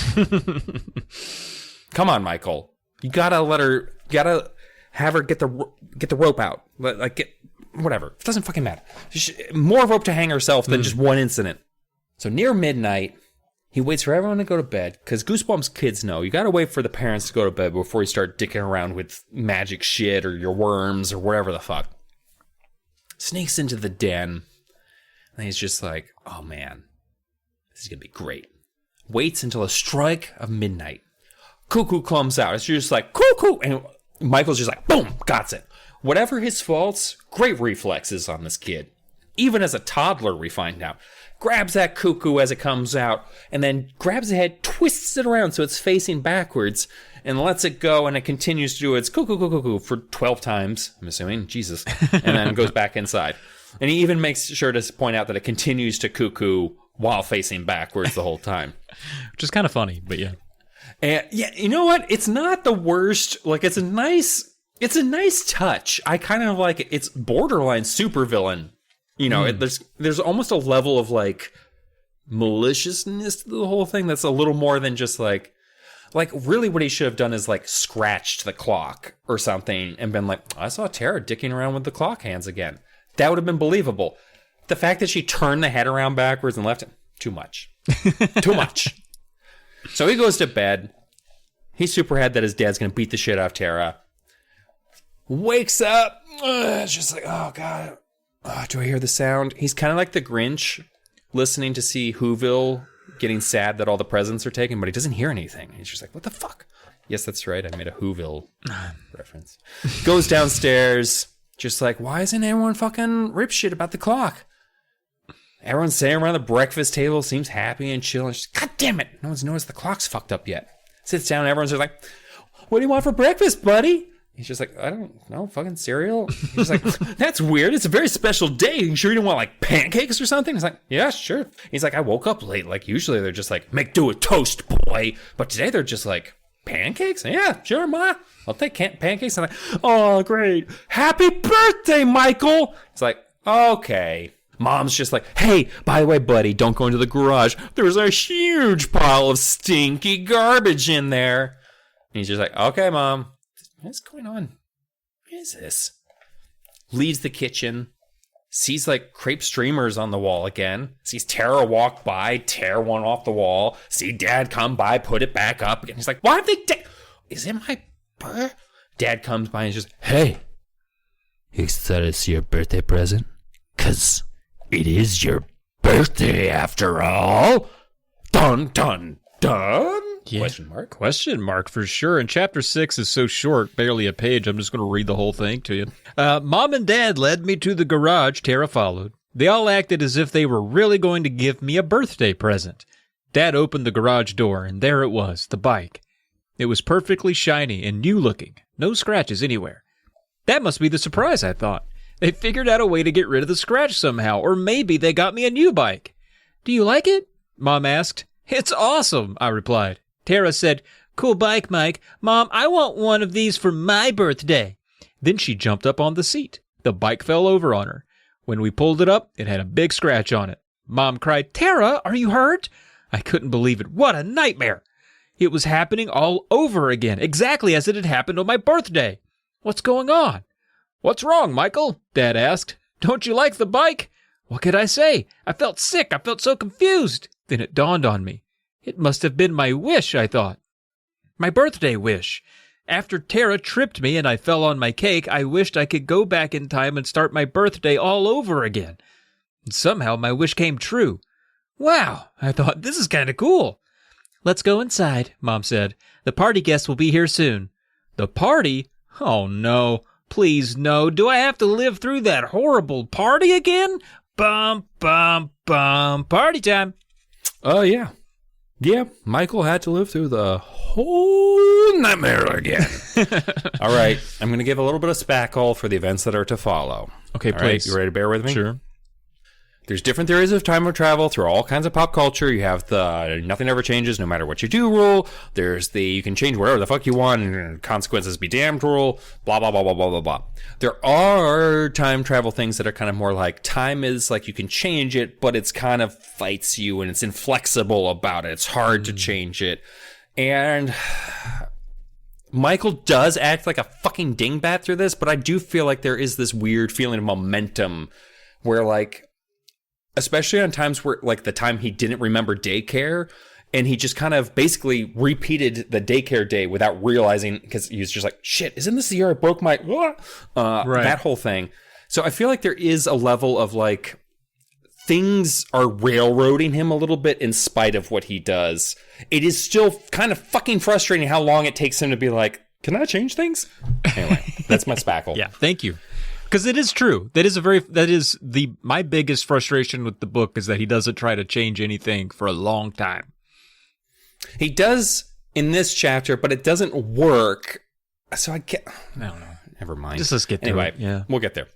Come on, Michael. You gotta have her get the rope out. Whatever. It doesn't fucking matter. More rope to hang herself than just one incident. So near midnight, he waits for everyone to go to bed, because Goosebumps kids know you gotta wait for the parents to go to bed before you start dicking around with magic shit or your worms or whatever the fuck. Sneaks into the den, And he's just like, oh man, this is going to be great. Waits until a strike of midnight. Cuckoo comes out. It's just like, Cuckoo! And Michael's just like, boom, got it. Whatever his faults, great reflexes on this kid. Even as a toddler, we find out. Grabs that cuckoo as it comes out, and then grabs the head, twists it around so it's facing backwards, and lets it go, and it continues to do its cuckoo, cuckoo, cuckoo for 12 times, I'm assuming. Jesus. And then goes back inside. And he even makes sure to point out that it continues to cuckoo while facing backwards the whole time. Which is kind of funny, but yeah. And yeah, you know what? It's not the worst. Like, it's a nice touch. I kind of like it. It's borderline supervillain. You know, there's almost a level of, like, maliciousness to the whole thing that's a little more than just, like, really what he should have done is, like, scratched the clock or something and been like, I saw Tara dicking around with the clock hands again. That would have been believable. The fact that she turned the head around backwards and left it, too much. Too much. So he goes to bed. He's super sad that his dad's going to beat the shit out of Tara. Wakes up. It's just like, oh, God. Do I hear the sound? He's kind of like the Grinch listening to see Whoville getting sad that all the presents are taken, but he doesn't hear anything. He's just like, what the fuck? Yes, that's right. I made a Whoville reference. Goes downstairs, just like, why isn't everyone fucking rip shit about the clock? Everyone's sitting around the breakfast table, seems happy and chill. And God damn it, no one's noticed the clock's fucked up yet. Sits down, and everyone's just like, what do you want for breakfast, buddy? He's just like, I don't know, fucking cereal. He's like, that's weird. It's a very special day. You sure you don't want, like, pancakes or something? He's like, yeah, sure. He's like, I woke up late. Like, usually they're just like, make do with toast, boy. But today they're just like, pancakes? Yeah, sure, Ma. I'll take pancakes. And I'm like, oh, great. Happy birthday, Michael. It's like, okay. Mom's just like, hey, by the way, buddy, don't go into the garage. There's a huge pile of stinky garbage in there. And he's just like, okay, Mom. What's going on? What is this? Leaves the kitchen. Sees, like, crepe streamers on the wall again. Sees Tara walk by, tear one off the wall. See Dad come by, put it back up again. He's like, why have they... Is it my birth? Dad comes by and he's just, hey, you excited to see your birthday present? 'Cause it is your birthday after all. Dun, dun, dun. Yeah. Question mark for sure. And chapter 6 is so short, barely a page. I'm just going to read the whole thing to you. Mom and Dad led me to the garage. Tara followed. They all acted as if they were really going to give me a birthday present. Dad opened the garage door, and there it was, the bike. It was perfectly shiny and new-looking. No scratches anywhere. That must be the surprise, I thought. They figured out a way to get rid of the scratch somehow, or maybe they got me a new bike. Do you like it? Mom asked. It's awesome, I replied. Tara said, cool bike, Mike. Mom, I want one of these for my birthday. Then she jumped up on the seat. The bike fell over on her. When we pulled it up, it had a big scratch on it. Mom cried, Tara, are you hurt? I couldn't believe it. What a nightmare. It was happening all over again, exactly as it had happened on my birthday. What's going on? What's wrong, Michael? Dad asked. Don't you like the bike? What could I say? I felt sick. I felt so confused. Then it dawned on me. It must have been my wish, I thought. My birthday wish. After Tara tripped me and I fell on my cake, I wished I could go back in time and start my birthday all over again. And somehow my wish came true. Wow, I thought, this is kind of cool. Let's go inside, Mom said. The party guests will be here soon. The party? Oh, no. Please, no. Do I have to live through that horrible party again? Bum, bum, bum. Party time. Oh, yeah. Yeah, Michael had to live through the whole nightmare again. All right, I'm going to give a little bit of spackle for the events that are to follow. Okay, all please. Right, you ready to bear with me? Sure. There's different theories of time travel through all kinds of pop culture. You have the nothing ever changes no matter what you do rule. There's the you can change whatever the fuck you want and consequences be damned rule. Blah, blah, blah, blah, blah, blah, blah. There are time travel things that are kind of more like time is like you can change it, but it's kind of fights you and it's inflexible about it. It's hard to change it. And Michael does act like a fucking dingbat through this, but I do feel like there is this weird feeling of momentum where like, especially on times where, like, the time he didn't remember daycare, and he just kind of basically repeated the daycare day without realizing, because he was just like, shit, isn't this the year I broke my... Right. That whole thing. So I feel like there is a level of, like, things are railroading him a little bit in spite of what he does. It is still kind of fucking frustrating how long it takes him to be like, can I change things? Anyway, that's my spackle. Yeah, thank you. Because it is true. My biggest frustration with the book is that he doesn't try to change anything for a long time. He does in this chapter, but it doesn't work. So I don't know. Never mind. Just let's get to it. Yeah, we'll get there.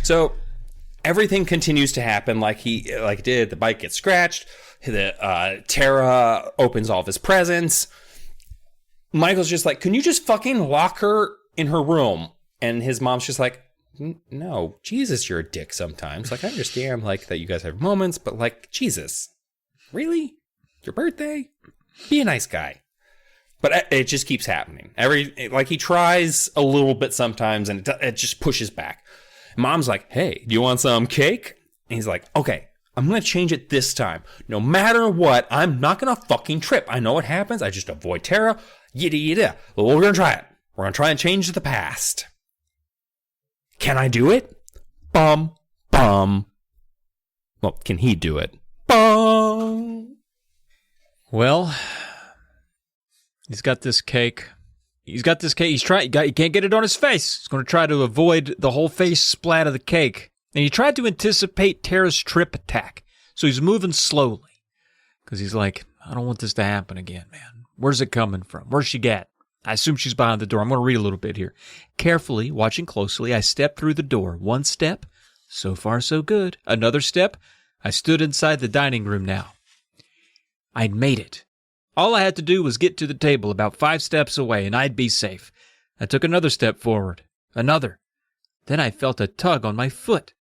So everything continues to happen like it did. The bike gets scratched. Tara opens all of his presents. Michael's just like, can you just fucking lock her in her room? And his mom's just like, no, Jesus, you're a dick sometimes. Like, I understand, like, that you guys have moments, but, like, Jesus, really? Your birthday? Be a nice guy. But it just keeps happening. He tries a little bit sometimes, and it just pushes back. Mom's like, hey, do you want some cake? And he's like, okay, I'm going to change it this time. No matter what, I'm not going to fucking trip. I know what happens. I just avoid Tara. Yada, yada. Well, we're going to try it. We're going to try and change the past. Can I do it? Bum. Well, can he do it? Bum. Well, he's got this cake. He can't get it on his face. He's going to try to avoid the whole face splat of the cake. And he tried to anticipate Tara's trip attack. So he's moving slowly. Because he's like, I don't want this to happen again, man. Where's it coming from? Where's she at? I assume she's behind the door. I'm going to read a little bit here. Carefully, watching closely, I stepped through the door. One step. So far, so good. Another step. I stood inside the dining room now. I'd made it. All I had to do was get to the table about 5 steps away, and I'd be safe. I took another step forward. Another. Then I felt a tug on my foot.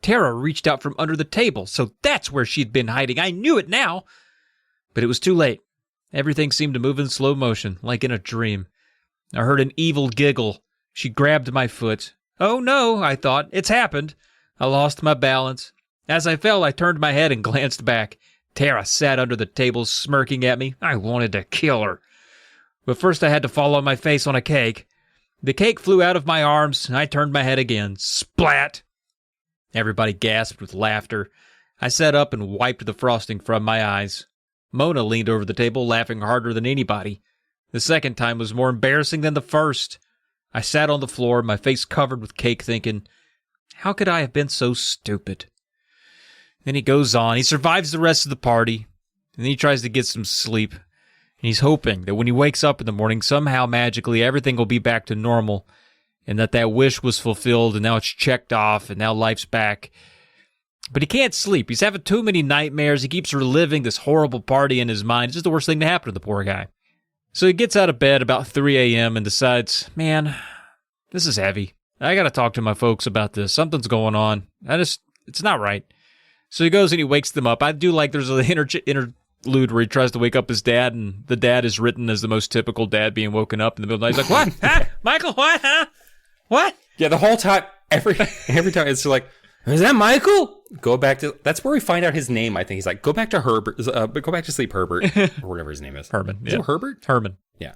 Tara reached out from under the table, so that's where she'd been hiding. I knew it now. But it was too late. Everything seemed to move in slow motion, like in a dream. I heard an evil giggle. She grabbed my foot. Oh no, I thought. It's happened. I lost my balance. As I fell, I turned my head and glanced back. Tara sat under the table, smirking at me. I wanted to kill her. But first I had to fall on my face on a cake. The cake flew out of my arms, and I turned my head again. Splat! Everybody gasped with laughter. I sat up and wiped the frosting from my eyes. Mona leaned over the table, laughing harder than anybody. The second time was more embarrassing than the first. I sat on the floor, my face covered with cake, thinking, how could I have been so stupid? Then he goes on. He survives the rest of the party, and then he tries to get some sleep. And he's hoping that when he wakes up in the morning, somehow magically everything will be back to normal, and that wish was fulfilled, and now it's checked off, and now life's back. But he can't sleep. He's having too many nightmares. He keeps reliving this horrible party in his mind. It's just the worst thing to happen to the poor guy. So he gets out of bed about 3 a.m. and decides, man, this is heavy. I got to talk to my folks about this. Something's going on. It's not right. So he goes and he wakes them up. I do like there's an interlude where he tries to wake up his dad, and the dad is written as the most typical dad being woken up in the middle of the night. He's like, what? Huh? Michael, what? Huh? What? Yeah, the whole time, every time it's like, is that Michael? Go back to, that's where we find out his name, I think. He's like, go back to Herbert, go back to sleep, Herbert, or whatever his name is. Herman. Is it Herbert? Herman. Yeah.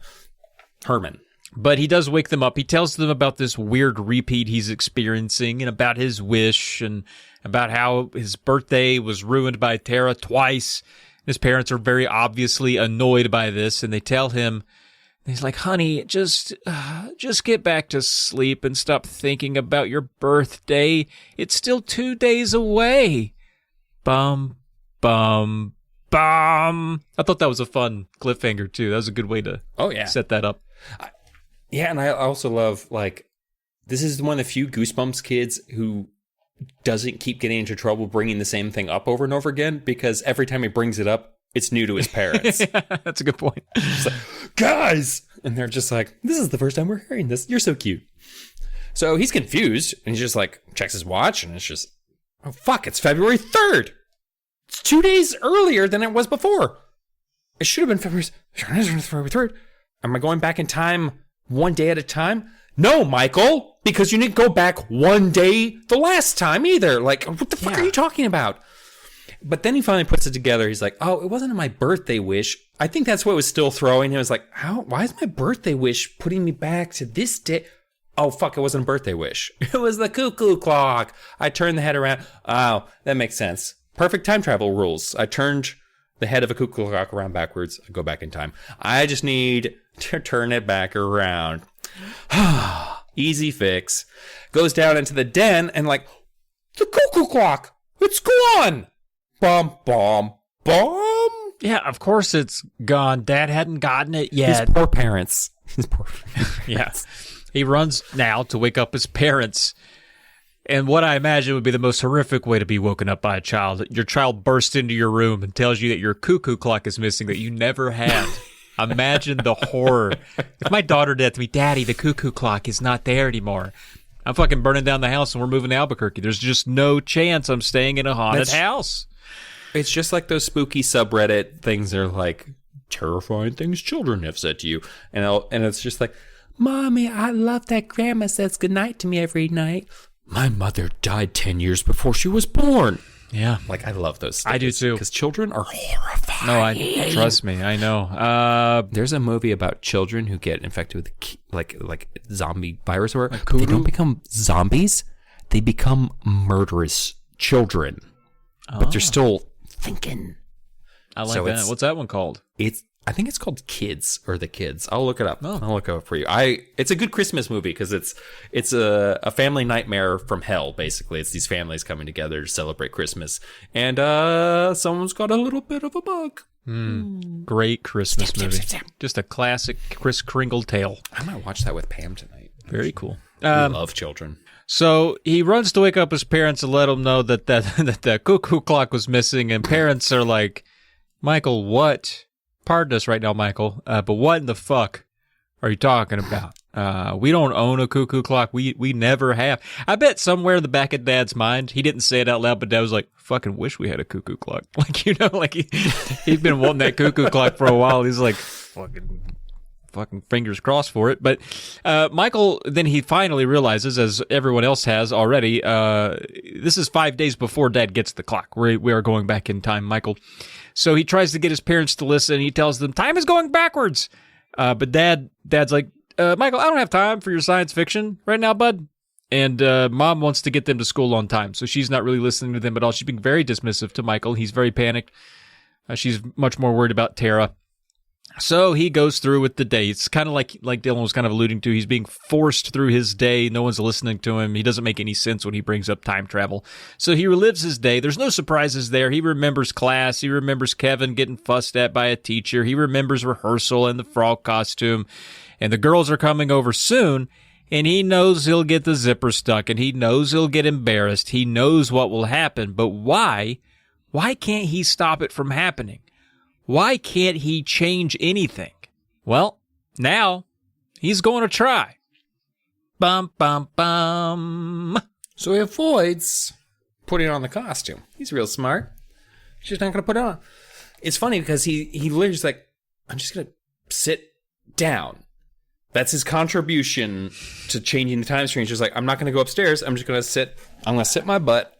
Herman. But he does wake them up. He tells them about this weird repeat he's experiencing and about his wish and about how his birthday was ruined by Tara twice. His parents are very obviously annoyed by this, and they tell him, he's like, honey, just get back to sleep and stop thinking about your birthday. It's still 2 days away. Bum, bum, bum. I thought that was a fun cliffhanger, too. That was a good way to set that up. Yeah, and I also love, like, this is one of the few Goosebumps kids who doesn't keep getting into trouble bringing the same thing up over and over again, because every time he brings it up, it's new to his parents. Yeah, that's a good point. It's like, guys! And they're just like, this is the first time we're hearing this. You're so cute. So he's confused, and he just, like, checks his watch, and it's just, oh, fuck, it's February 3rd. It's 2 days earlier than it was before. It should have been February 3rd. Am I going back in time 1 day at a time? No, Michael, because you didn't go back 1 day the last time either. Like, what the fuck are you talking about? But then he finally puts it together. He's like, oh, it wasn't my birthday wish. I think that's what was still throwing him. It was like, why is my birthday wish putting me back to this day? Oh, fuck, it wasn't a birthday wish. It was the cuckoo clock. I turned the head around. Oh, that makes sense. Perfect time travel rules. I turned the head of a cuckoo clock around backwards. I go back in time. I just need to turn it back around. Easy fix. Goes down into the den and like, the cuckoo clock, it's gone. Bum, bum, bum. Yeah, of course it's gone. Dad hadn't gotten it yet. His poor parents. Yeah. He runs now to wake up his parents. And what I imagine would be the most horrific way to be woken up by a child. Your child bursts into your room and tells you that your cuckoo clock is missing that you never had. Imagine the horror. If my daughter did to me, Daddy, the cuckoo clock is not there anymore. I'm fucking burning down the house and we're moving to Albuquerque. There's just no chance I'm staying in a haunted house. It's just like those spooky subreddit things are like, terrifying things children have said to you. And it's just like, Mommy, I love that Grandma says goodnight to me every night. My mother died 10 years before she was born. Yeah. Like, I love those things. I do too. Because children are horrifying. No, trust me, I know. There's a movie about children who get infected with like zombie virus or like they don't become zombies. They become murderous children. But they're still thinking. I like that. What's that one called? I think it's called Kids or The Kids. I'll look it up. Oh. I'll look it up for you. It's a good Christmas movie because it's a family nightmare from hell. Basically, it's these families coming together to celebrate Christmas, and someone's got a little bit of a bug. Great Christmas movie. Just a classic Kris Kringle tale. I might watch that with Pam tonight. Very cool. We love children. So he runs to wake up his parents and let them know that the cuckoo clock was missing, and parents are like, Michael, what? Pardon us right now, Michael, but what in the fuck are you talking about? We don't own a cuckoo clock. We never have. I bet somewhere in the back of Dad's mind, he didn't say it out loud, but Dad was like, fucking wish we had a cuckoo clock. Like, you know, like he's been wanting that cuckoo clock for a while. He's like, fucking fingers crossed for it. But Michael, then he finally realizes, as everyone else has already, this is 5 days before Dad gets the clock. We are going back in time, Michael. So he tries to get his parents to listen. He tells them, time is going backwards. But Dad's like, Michael, I don't have time for your science fiction right now, bud. And Mom wants to get them to school on time. So she's not really listening to them at all. She's being very dismissive to Michael. He's very panicked. She's much more worried about Tara. So he goes through with the day. It's kind of like Dylan was kind of alluding to. He's being forced through his day. No one's listening to him. He doesn't make any sense when he brings up time travel. So he relives his day. There's no surprises there. He remembers class. He remembers Kevin getting fussed at by a teacher. He remembers rehearsal and the frog costume. And the girls are coming over soon. And he knows he'll get the zipper stuck. And he knows he'll get embarrassed. He knows what will happen. But why? Why can't he stop it from happening? Why can't he change anything? Well, now he's going to try. Bum, bum, bum. So he avoids putting on the costume. He's real smart. He's just not going to put it on. It's funny because he literally is like, I'm just going to sit down. That's his contribution to changing the time stream. He's just like, I'm not going to go upstairs. I'm just going to sit. I'm going to sit my butt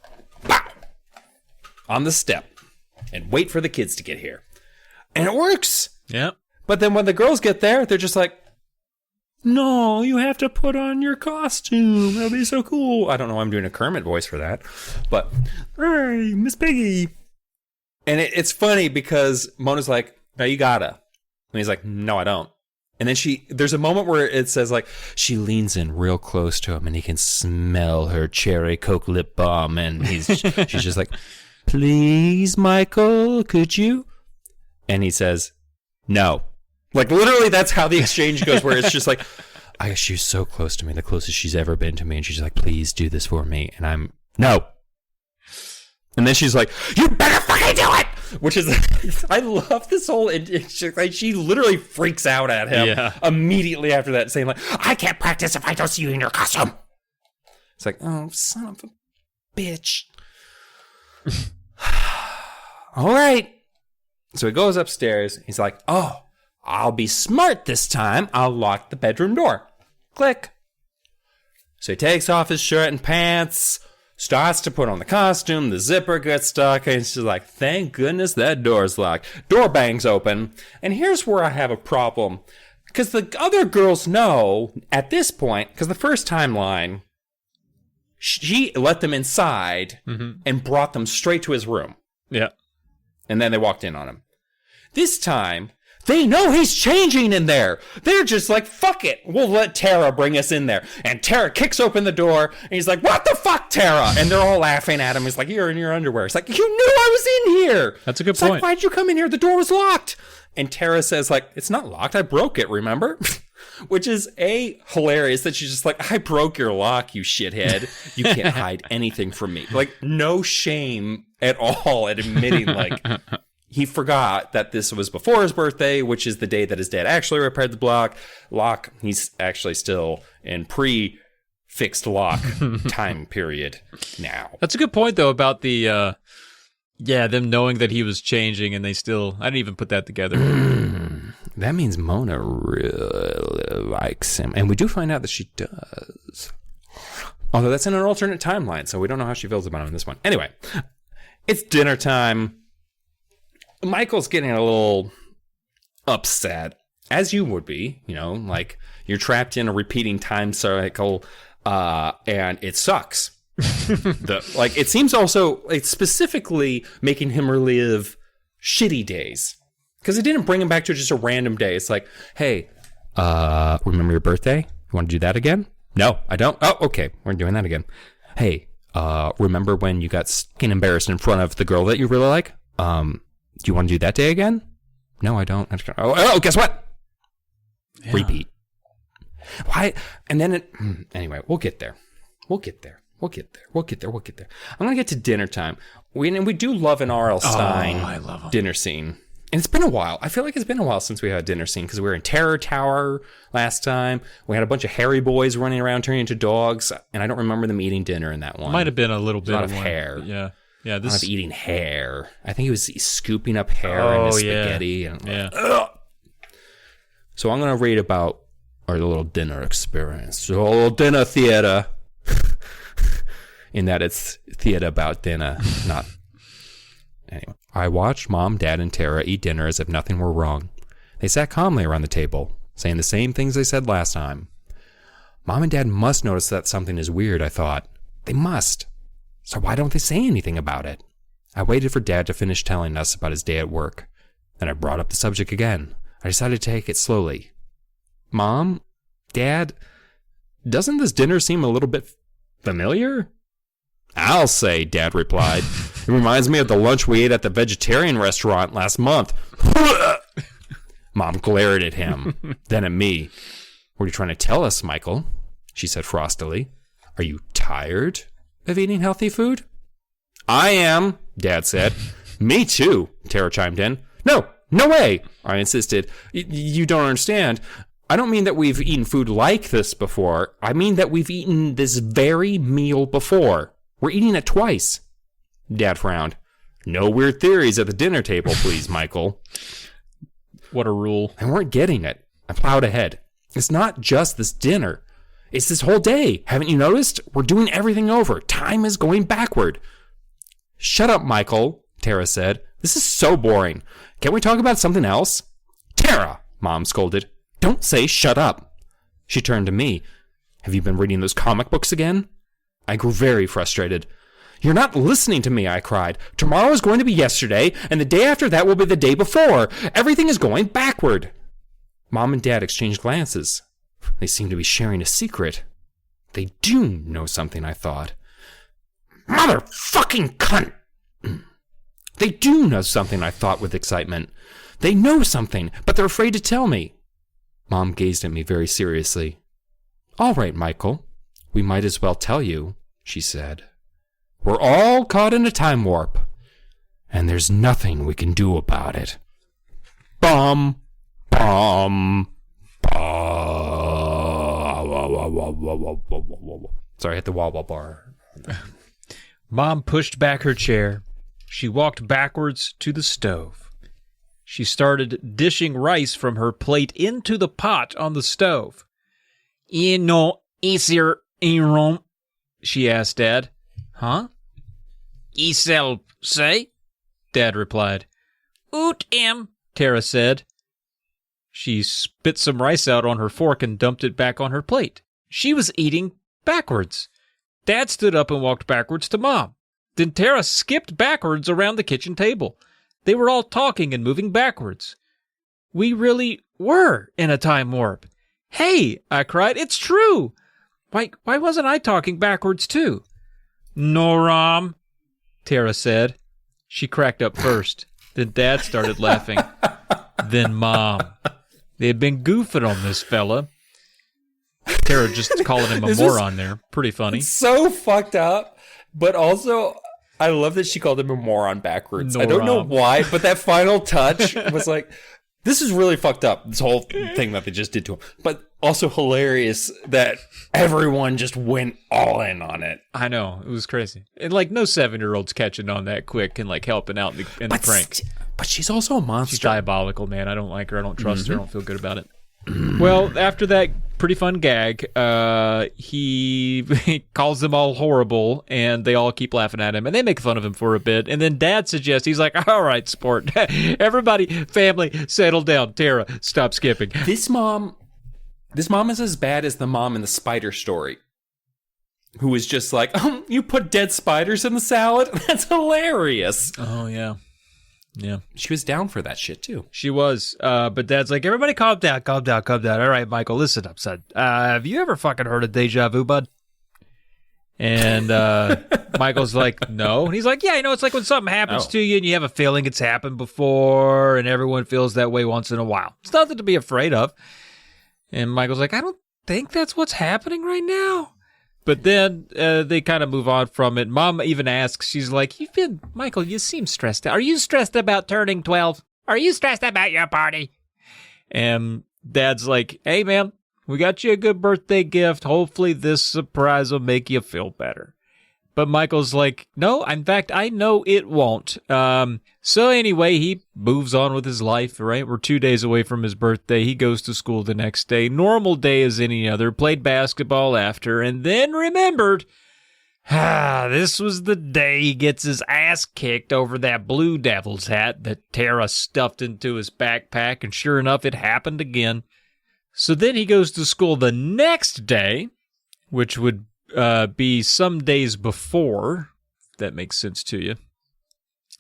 on the step and wait for the kids to get here. And it works. Yeah. But then when the girls get there, they're just like, no, you have to put on your costume. That'll be so cool. I don't know why I'm doing a Kermit voice for that. But, hey, Miss Piggy. And it's funny because Mona's like, no, you gotta. And he's like, no, I don't. And then there's a moment where it says like, she leans in real close to him and he can smell her cherry Coke lip balm. And she's just like, please, Michael, could you? And he says, no. Like, literally, that's how the exchange goes, where it's just like, she's so close to me, the closest she's ever been to me. And she's like, please do this for me. And I'm, no. And then she's like, you better fucking do it! Which is, I love this whole, she literally freaks out at him immediately after that, saying like, I can't practice if I don't see you in your costume. It's like, oh, son of a bitch. All right. So he goes upstairs. He's like, oh, I'll be smart this time. I'll lock the bedroom door. Click. So he takes off his shirt and pants, starts to put on the costume. The zipper gets stuck. And he's just like, thank goodness that door's locked. Door bangs open. And here's where I have a problem. Because the other girls know at this point, because the first timeline, She let them inside and brought them straight to his room. Yeah. And then they walked in on him. This time, they know he's changing in there. They're just like, fuck it. We'll let Tara bring us in there. And Tara kicks open the door, and he's like, what the fuck, Tara? And they're all laughing at him. He's like, you're in your underwear. It's like, you knew I was in here. That's a good point. Like, why'd you come in here? The door was locked. And Tara says, like, it's not locked. I broke it, remember? Which is, hilarious that she's just like, I broke your lock, you shithead. You can't hide anything from me. Like, no shame at all at admitting, like, he forgot that this was before his birthday, which is the day that his dad actually repaired the lock. He's actually still in pre-fixed lock time period now. That's a good point, though, about the, them knowing that he was changing and they still, I didn't even put that together. That means Mona really likes him. And we do find out that she does. Although that's in an alternate timeline, so we don't know how she feels about him in this one. Anyway, it's dinner time. Michael's getting a little upset, as you would be, like you're trapped in a repeating time cycle, and it sucks. It seems also, it's specifically making him relive shitty days. Because it didn't bring him back to just a random day. It's like, hey, remember your birthday? You want to do that again? No, I don't. Oh, okay. We're doing that again. Hey, remember when you got fucking embarrassed in front of the girl that you really like? Do you want to do that day again? No, I don't. Oh, guess what? Yeah. Repeat. Why? And then anyway, we'll get there. We'll get there. I'm going to get to dinner time. We do love an R.L. Stine dinner scene. And it's been a while. I feel like it's been a while since we had a dinner scene because we were in Terror Tower last time. We had a bunch of hairy boys running around turning into dogs, and I don't remember them eating dinner in that one. Might have been a little bit of hair. Yeah. This of eating hair. I think he was scooping up hair in his spaghetti. So I'm going to read about our little dinner experience. So a little dinner theater. In that it's theater about dinner, not... Anyway, I watched Mom, Dad, and Tara eat dinner as if nothing were wrong. They sat calmly around the table, saying the same things they said last time. Mom and Dad must notice that something is weird, I thought. They must. So why don't they say anything about it? I waited for Dad to finish telling us about his day at work. Then I brought up the subject again. I decided to take it slowly. Mom? Dad? Doesn't this dinner seem a little bit familiar? I'll say, Dad replied. It reminds me of the lunch we ate at the vegetarian restaurant last month. Mom glared at him, then at me. What are you trying to tell us, Michael? She said frostily. Are you tired of eating healthy food? I am, Dad said. Me too, Tara chimed in. No way, I insisted. You don't understand. I don't mean that we've eaten food like this before. I mean that we've eaten this very meal before. We're eating it twice. Dad frowned. No weird theories at the dinner table, please, Michael. What a rule. I weren't getting it. I plowed ahead. It's not just this dinner. It's this whole day. Haven't you noticed? We're doing everything over. Time is going backward. Shut up, Michael, Tara said. This is so boring. Can't we talk about something else? Tara, Mom scolded. Don't say shut up. She turned to me. Have you been reading those comic books again? I grew very frustrated. You're not listening to me, I cried. Tomorrow is going to be yesterday, and the day after that will be the day before. Everything is going backward. Mom and Dad exchanged glances. They seemed to be sharing a secret. They do know something, I thought. Motherfucking cunt! They do know something, I thought with excitement. They know something, but they're afraid to tell me. Mom gazed at me very seriously. All right, Michael. We might as well tell you, she said. We're all caught in a time warp, and there's nothing we can do about it. Bum, bum, bum. Sorry, I hit the wobble bar. Mom pushed back her chair. She walked backwards to the stove. She started dishing rice from her plate into the pot on the stove. Easier in Rome? She asked Dad. Huh? Isel say? Dad replied. Oot Tara said. She spit some rice out on her fork and dumped it back on her plate. She was eating backwards. Dad stood up and walked backwards to Mom. Then Tara skipped backwards around the kitchen table. They were all talking and moving backwards. We really were in a time warp. Hey, I cried, it's true. Why wasn't I talking backwards too? No, Rom, Tara said. She cracked up first. Then Dad started laughing. Then Mom. They had been goofing on this fella. Tara just calling him a moron there. Pretty funny. It's so fucked up, but also I love that she called him a moron backwards. I don't know why, but that final touch was like, this is really fucked up, this whole thing that they just did to him. But also hilarious that everyone just went all in on it. I know. It was crazy. And like no 7-year-old's catching on that quick and like helping out in the prank. But she's also a monster. She's diabolical, man. I don't like her. I don't trust her. I don't feel good about it. Well, after that pretty fun gag, he calls them all horrible, and they all keep laughing at him, and they make fun of him for a bit. And then Dad suggests, he's like, all right, sport. Everybody, family, settle down. Tara, stop skipping. This mom is as bad as the mom in the spider story, who was just like, oh, you put dead spiders in the salad? That's hilarious. Oh, yeah. Yeah. She was down for that shit, too. She was. But Dad's like, everybody calm down. All right, Michael, listen up, son. Have you ever fucking heard of deja vu, bud? And Michael's like, no. And he's like, yeah, it's like when something happens to you and you have a feeling it's happened before and everyone feels that way once in a while. It's nothing to be afraid of. And Michael's like, I don't think that's what's happening right now. But then they kind of move on from it. Mom even asks, she's like, Michael, you seem stressed out. Are you stressed about turning 12? Are you stressed about your party? And Dad's like, hey, man, we got you a good birthday gift. Hopefully this surprise will make you feel better. But Michael's like, no, in fact, I know it won't. So anyway, he moves on with his life, right? We're 2 days away from his birthday. He goes to school the next day. Normal day as any other. Played basketball after, and then remembered, this was the day he gets his ass kicked over that Blue Devils hat that Tara stuffed into his backpack, and sure enough, it happened again. So then he goes to school the next day, which would be some days before, if that makes sense to you.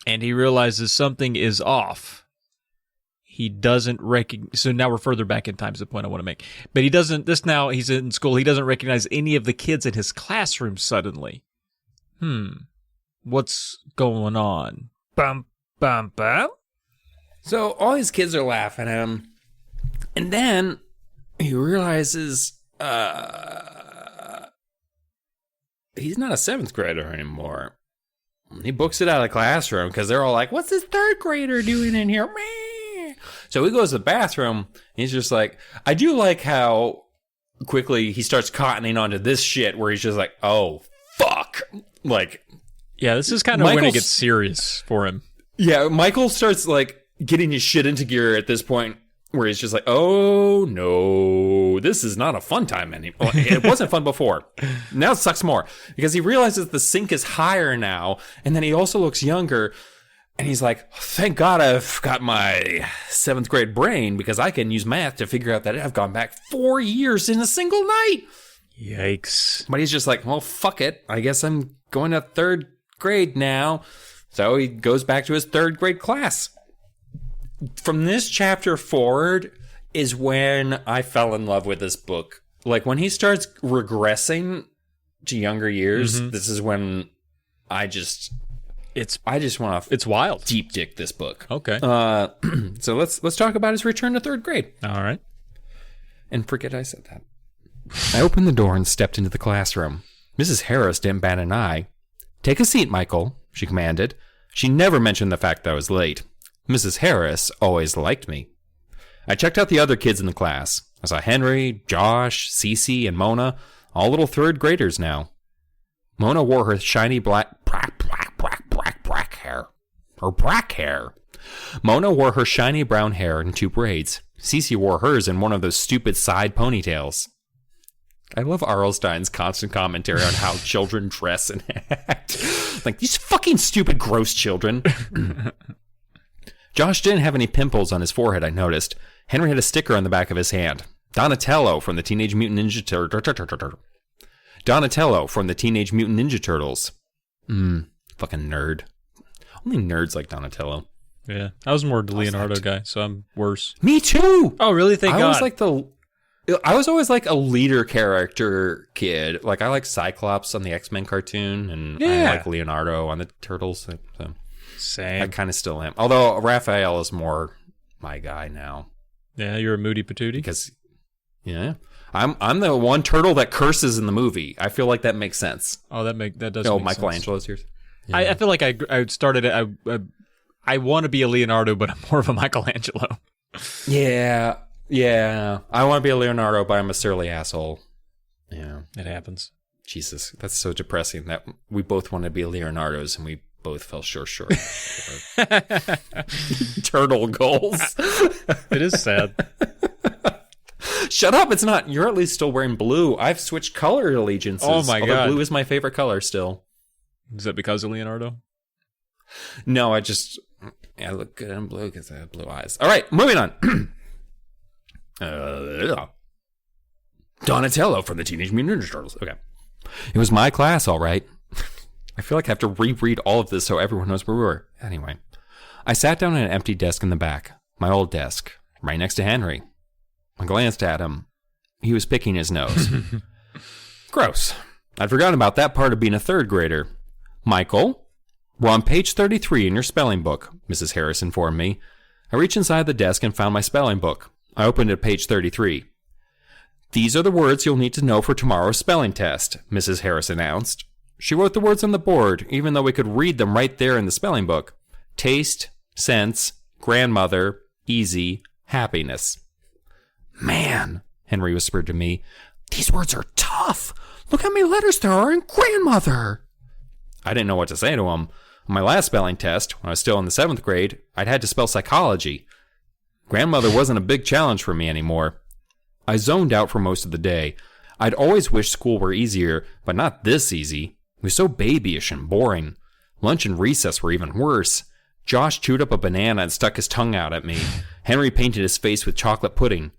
And he realizes something is off. He doesn't recognize... So now we're further back in time is the point I want to make. But he doesn't... Now he's in school. He doesn't recognize any of the kids in his classroom suddenly. What's going on? Bum, bum, bum. So all his kids are laughing at him. And then he realizes... he's not a 7th grader anymore. He books it out of the classroom because they're all like, what's this 3rd grader doing in here? Meh. So he goes to the bathroom. He's just like, I do like how quickly he starts cottoning onto this shit where he's just like, oh, fuck. Like, yeah, this is kind of when it gets serious for him. Yeah, Michael starts like getting his shit into gear at this point. Where he's just like, oh, no, this is not a fun time anymore. It wasn't fun before. Now it sucks more. Because he realizes the sink is higher now. And then he also looks younger. And he's like, thank God I've got my 7th grade brain. Because I can use math to figure out that I've gone back 4 years in a single night. Yikes. But he's just like, well, fuck it. I guess I'm going to 3rd grade now. So he goes back to his 3rd grade class. From this chapter forward is when I fell in love with this book. Like, when he starts regressing to younger years, this is when I just want to... It's wild. Deep dick this book. Okay. So let's talk about his return to 3rd grade. All right. And forget I said that. I opened the door and stepped into the classroom. Mrs. Harris didn't bat an eye. Take a seat, Michael, she commanded. She never mentioned the fact that I was late. Mrs. Harris always liked me. I checked out the other kids in the class. I saw Henry, Josh, Cece, and Mona, all little 3rd graders now. Mona wore her shiny black hair. Her black hair. Mona wore her shiny brown hair in 2 braids. Cece wore hers in one of those stupid side ponytails. I love Arlstein's constant commentary on how children dress and act. Like, these fucking stupid, gross children. Josh didn't have any pimples on his forehead, I noticed. Henry had a sticker on the back of his hand. Donatello from the Teenage Mutant Ninja Turtle. Donatello from the Teenage Mutant Ninja Turtles. Fucking nerd. Only nerds like Donatello. Yeah, I was more the Leonardo guy, so I'm worse. Me too. Oh, really? Thank God. I was always like a leader character kid. Like I like Cyclops on the X-Men cartoon, and I like Leonardo on the Turtles. So same. I kind of still am. Although Raphael is more my guy now. Yeah, you're a moody patootie. Because I'm the one turtle that curses in the movie. I feel like that makes sense. Oh, that does. Oh, make Michelangelo's here. Yeah. I feel like I started it. I want to be a Leonardo, but I'm more of a Michelangelo. Yeah. I want to be a Leonardo, but I'm a surly asshole. Yeah. It happens. Jesus, that's so depressing that we both want to be Leonardos and we both fell short. Turtle goals. It is sad. Shut up, it's not. You're at least still wearing blue. I've switched color allegiances. Oh my God. Blue is my favorite color still. Is that because of Leonardo? No, I look good in blue because I have blue eyes. All right, moving on. Donatello from the Teenage Mutant Ninja Turtles. Okay. It was my class, all right. I feel like I have to reread all of this so everyone knows where we were. Anyway, I sat down at an empty desk in the back, my old desk, right next to Henry. I glanced at him. He was picking his nose. Gross. I'd forgotten about that part of being a third grader. Michael, we're on page 33 in your spelling book, Mrs. Harris informed me. I reached inside the desk and found my spelling book. I opened at page 33. These are the words you'll need to know for tomorrow's spelling test, Mrs. Harris announced. She wrote the words on the board, even though we could read them right there in the spelling book. Taste, sense, grandmother, easy, happiness. Man, Henry whispered to me, these words are tough. Look how many letters there are in grandmother. I didn't know what to say to him. On my last spelling test, when I was still in the 7th grade, I'd had to spell psychology. Grandmother wasn't a big challenge for me anymore. I zoned out for most of the day. I'd always wished school were easier, but not this easy. It was so babyish and boring. Lunch and recess were even worse. Josh chewed up a banana and stuck his tongue out at me. Henry painted his face with chocolate pudding.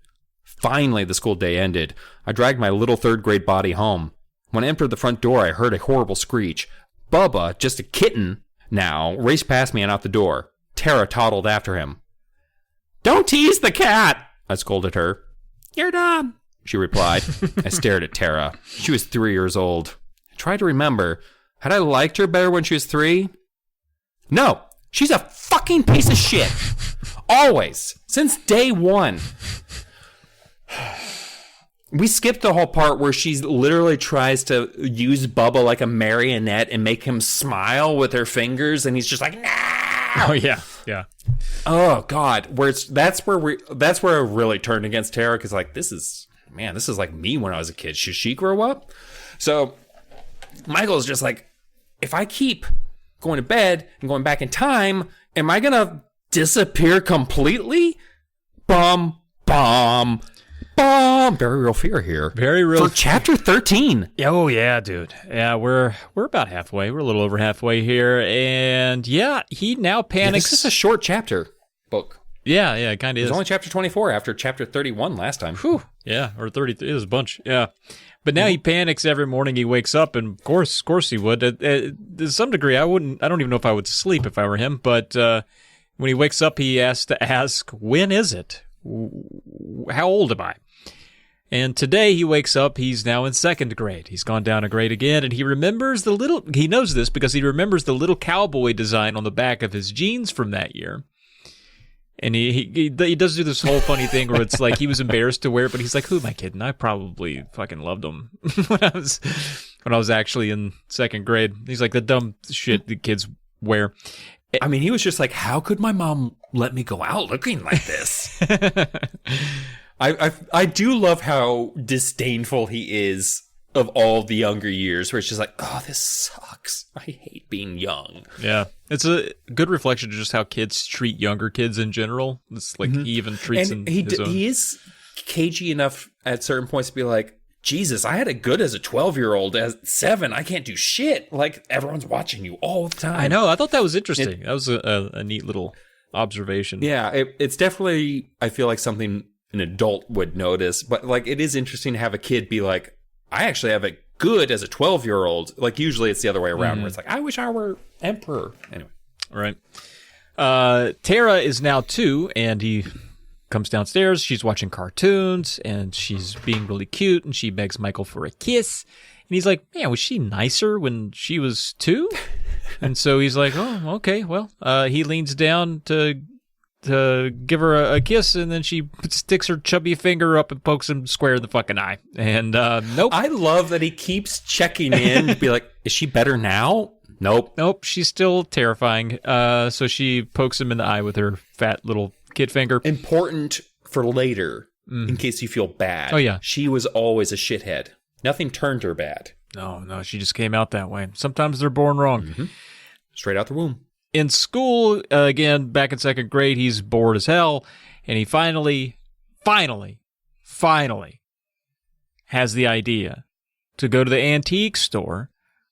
Finally, the school day ended. I dragged my little 3rd grade body home. When I entered the front door, I heard a horrible screech. Bubba, just a kitten now, raced past me and out the door. Tara toddled after him. Don't tease the cat, I scolded her. You're dumb, she replied. I stared at Tara. She was 3 years old. I tried to remember. Had I liked her better when she was 3? No, she's a fucking piece of shit. Always. Since day one. We skipped the whole part where she literally tries to use Bubba like a marionette and make him smile with her fingers, and he's just like, nah. Oh yeah. Oh God, that's where I really turned against Tara, because like this is like me when I was a kid. Should she grow up? So Michael's just like, if I keep going to bed and going back in time, am I gonna disappear completely? Bomb. Very real fear here. Very real. For chapter 13. Oh yeah, dude. Yeah, we're about halfway. We're a little over halfway here, and yeah, he now panics. This is a short chapter book. Yeah, it kind of is. It was only chapter 24 after chapter 31 last time. Whew. Yeah, or 30. It was a bunch. Yeah, but now he panics every morning. He wakes up, and of course he would. To some degree, I wouldn't. I don't even know if I would sleep if I were him. But when he wakes up, he has to ask, "When is it? How old am I?" And today he wakes up, he's now in 2nd grade. He's gone down a grade again, and he remembers he knows this because he remembers the little cowboy design on the back of his jeans from that year. And he does do this whole funny thing where it's like he was embarrassed to wear it, but he's like, who am I kidding? I probably fucking loved them when I was actually in 2nd grade. He's like the dumb shit the kids wear. I mean, he was just like, how could my mom let me go out looking like this? I do love how disdainful he is of all the younger years, where it's just like, oh, this sucks. I hate being young. Yeah. It's a good reflection of just how kids treat younger kids in general. It's like he even treats and his own. He is cagey enough at certain points to be like, Jesus, I had it good as a 12-year-old. At 7, I can't do shit. Like, everyone's watching you all the time. I know. I thought that was interesting. That was a neat little observation. Yeah, it's definitely, I feel like something an adult would notice. But, like, it is interesting to have a kid be like, I actually have it good as a 12-year-old. Like, usually it's the other way around, where it's like, I wish I were emperor. Anyway. Right. Tara is now 2, and he comes downstairs. She's watching cartoons, and she's being really cute, and she begs Michael for a kiss. And he's like, man, was she nicer when she was 2? And so he's like, oh, okay, well. He leans down to give her a kiss, and then she sticks her chubby finger up and pokes him square in the fucking eye. And nope. I love that he keeps checking in to be like, is she better now? Nope, she's still terrifying. So she pokes him in the eye with her fat little kid finger. Important for later, in case you feel bad. Oh, yeah. She was always a shithead. Nothing turned her bad. No, she just came out that way. Sometimes they're born wrong. Mm-hmm. Straight out the womb. In school, again, back in 2nd grade, he's bored as hell, and he finally has the idea to go to the antique store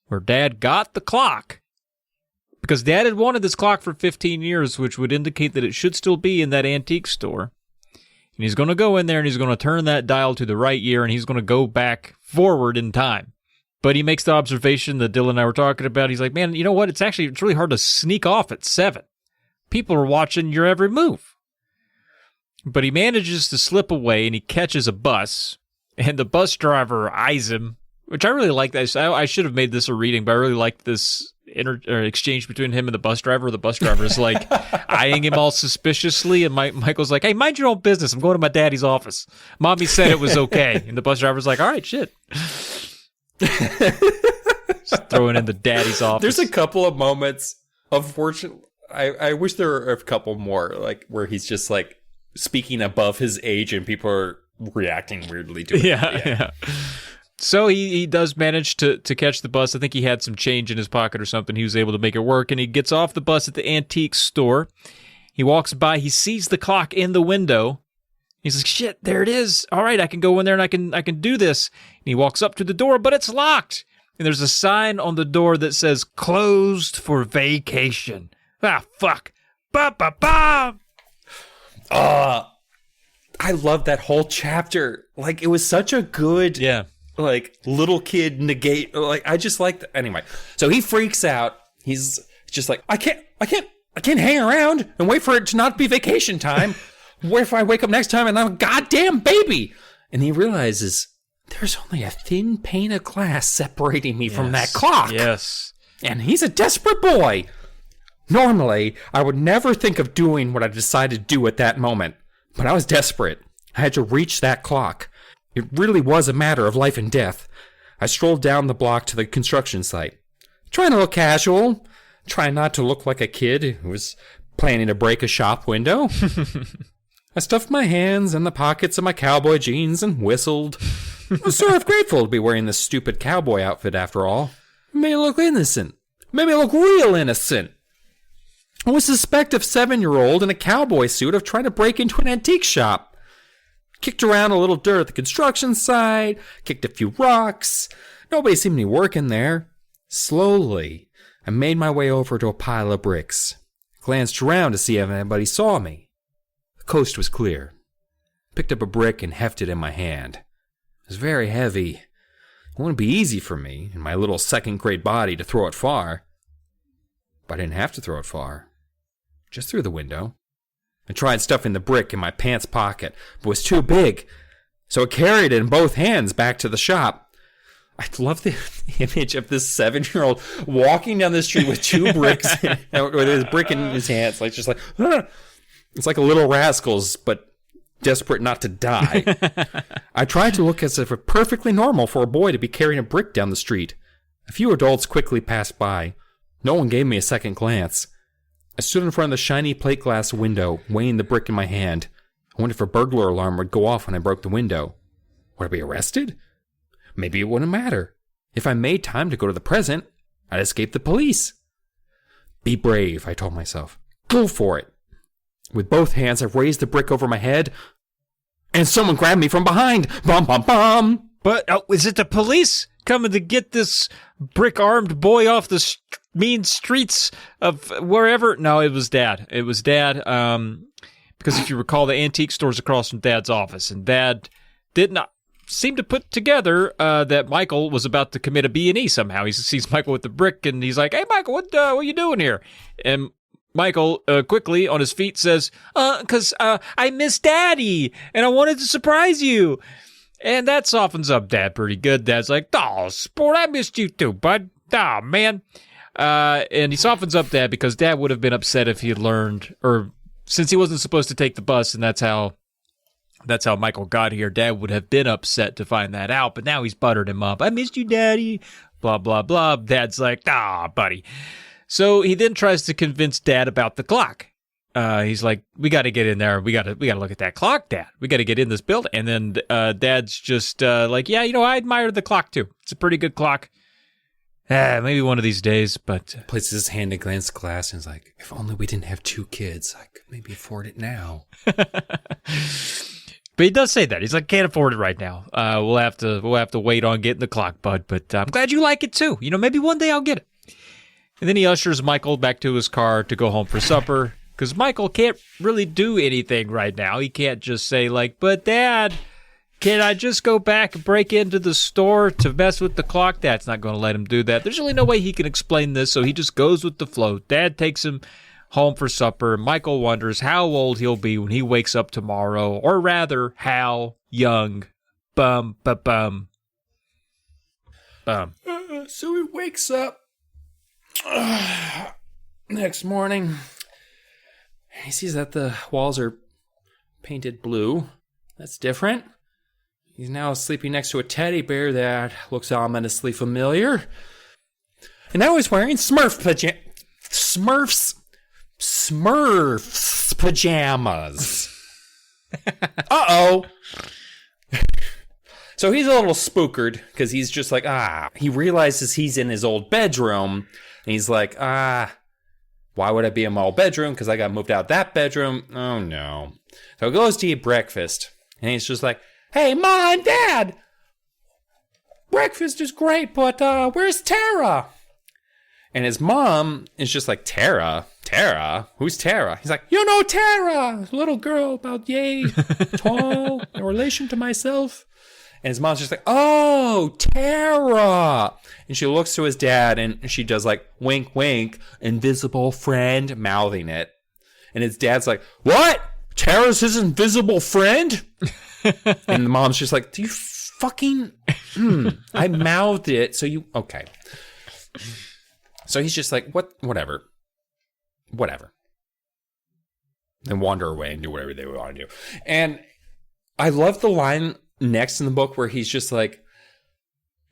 where Dad got the clock, because Dad had wanted this clock for 15 years, which would indicate that it should still be in that antique store. And he's going to go in there and he's going to turn that dial to the right year, and he's going to go back forward in time. But he makes the observation that Dylan and I were talking about. He's like, man, you know what? It's really hard to sneak off at 7. People are watching your every move. But he manages to slip away, and he catches a bus, and the bus driver eyes him, which I really like. I should have made this a reading, but I really liked this exchange between him and the bus driver. The bus driver is like eyeing him all suspiciously, and Michael's like, hey, mind your own business. I'm going to my daddy's office. Mommy said it was okay. And the bus driver's like, all right, shit. Just throwing in the daddy's office. There's a couple of moments, unfortunately. I wish there were a couple more, like, where he's just like speaking above his age and people are reacting weirdly to it. Yeah. So he does manage to catch the bus. I think he had some change in his pocket or something. He was able to make it work, and he gets off the bus at the antique store. He walks by. He sees the clock in the window. He's like, shit, there it is. All right, I can go in there and I can do this. And he walks up to the door, but it's locked. And there's a sign on the door that says, closed for vacation. Ah, fuck. Ba-ba-ba! I love that whole chapter. Like, it was such a good, like, little kid negate. Like, I just liked it. Anyway, so he freaks out. He's just like, I can't hang around and wait for it to not be vacation time. What if I wake up next time and I'm a goddamn baby? And he realizes there's only a thin pane of glass separating me from that clock. Yes. And he's a desperate boy. Normally, I would never think of doing what I decided to do at that moment. But I was desperate. I had to reach that clock. It really was a matter of life and death. I strolled down the block to the construction site, trying to look casual, trying not to look like a kid who was planning to break a shop window. I stuffed my hands in the pockets of my cowboy jeans and whistled. I was sort of grateful to be wearing this stupid cowboy outfit after all. It made me look innocent. It made me look real innocent. I was suspect of 7-year-old in a cowboy suit of trying to break into an antique shop. Kicked around a little dirt at the construction site, kicked a few rocks. Nobody seemed to be working there. Slowly, I made my way over to a pile of bricks. Glanced around to see if anybody saw me. The coast was clear. Picked up a brick and hefted it in my hand. It was very heavy. It wouldn't be easy for me, in my little 2nd grade body, to throw it far. But I didn't have to throw it far. Just through the window. I tried stuffing the brick in my pants pocket, but it was too big. So I carried it in both hands back to the shop. I love the image of this 7-year-old walking down the street with 2 bricks, with his brick in his hands, like just like, ah! It's like a Little Rascals, but desperate not to die. I tried to look as if it were perfectly normal for a boy to be carrying a brick down the street. A few adults quickly passed by. No one gave me a second glance. I stood in front of the shiny plate glass window, weighing the brick in my hand. I wondered if a burglar alarm would go off when I broke the window. Would I be arrested? Maybe it wouldn't matter. If I made time to go to the present, I'd escape the police. Be brave, I told myself. Go for it. With both hands, I raised the brick over my head, and someone grabbed me from behind. Bum, bum, bum. But is it the police coming to get this brick-armed boy off the mean streets of wherever? No, it was Dad. It was Dad. Because if you recall, the antique store's across from Dad's office, and Dad did not seemed to put together that Michael was about to commit a B&E somehow. He sees Michael with the brick, and he's like, "Hey, Michael, what are you doing here?" And Michael, quickly on his feet, says, "'Cause I miss Daddy, and I wanted to surprise you." And that softens up Dad pretty good. Dad's like, "Oh, sport, I missed you too, bud. Oh, man." And he softens up Dad because Dad would have been upset if he had learned, or since he wasn't supposed to take the bus, and that's how Michael got here. Dad would have been upset to find that out, but now he's buttered him up. "I missed you, Daddy." Blah, blah, blah. Dad's like, buddy. So he then tries to convince Dad about the clock. He's like, "We got to get in there. We got to look at that clock, Dad. We got to get in this building." And then Dad's just like, "Yeah, I admire the clock too. It's a pretty good clock. Maybe one of these days." But places his hand against glass and is like, "If only we didn't have 2 kids, I could maybe afford it now." But he does say that. He's like, "Can't afford it right now. We'll have to wait on getting the clock, bud. But I'm glad you like it too. Maybe one day I'll get it." And then he ushers Michael back to his car to go home for supper, because Michael can't really do anything right now. He can't just say like, "But Dad, can I just go back and break into the store to mess with the clock?" Dad's not going to let him do that. There's really no way he can explain this, so he just goes with the flow. Dad takes him home for supper. Michael wonders how old he'll be when he wakes up tomorrow, or rather, how young. Bum, ba-bum. Bum. So he wakes up next morning. He sees that the walls are painted blue. That's different. He's now sleeping next to a teddy bear that looks ominously familiar. And now he's wearing Smurfs pajamas. Uh-oh. So he's a little spookered because he's just like, he realizes he's in his old bedroom. And he's like, why would I be in my old bedroom? Because I got moved out that bedroom. Oh, no. So he goes to eat breakfast. And he's just like, "Hey, Mom and Dad, breakfast is great, but where's Tara?" And his mom is just like, Tara? Who's Tara? He's like, "You know Tara, little girl about yay tall, in relation to myself." And his mom's just like, "Oh, Tara." And she looks to his dad and she does like, wink, wink, invisible friend, mouthing it. And his dad's like, "What? Tara's his invisible friend?" And the mom's just like, "Do you fucking... I mouthed it, so you... Okay." So he's just like, whatever. And wander away and do whatever they want to do. And I love the line next in the book where he's just like,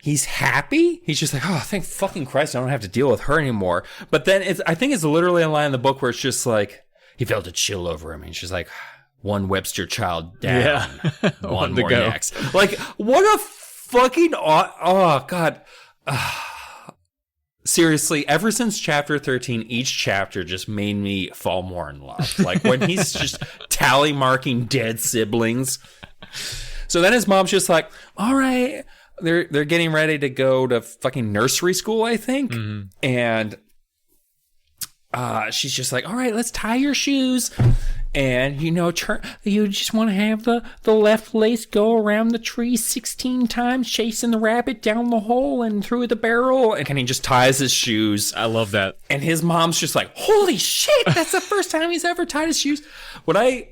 he's happy. He's just like, "Oh, thank fucking Christ, I don't have to deal with her anymore." But then I think it's literally a line in the book where it's just like, he felt a chill over him. And she's like, "One Webster child down. Yeah. One more go. Next." Like, what a fucking... Oh, God. Seriously, ever since chapter 13, each chapter just made me fall more in love. Like, when he's just tally marking dead siblings. So then his mom's just like, "All right." They're getting ready to go to fucking nursery school, I think. Mm-hmm. And she's just like, "All right, let's tie your shoes. And, you just want to have the left lace go around the tree 16 times, chasing the rabbit down the hole and through the barrel." And he just ties his shoes. I love that. And his mom's just like, "Holy shit, that's the first time he's ever tied his shoes." What I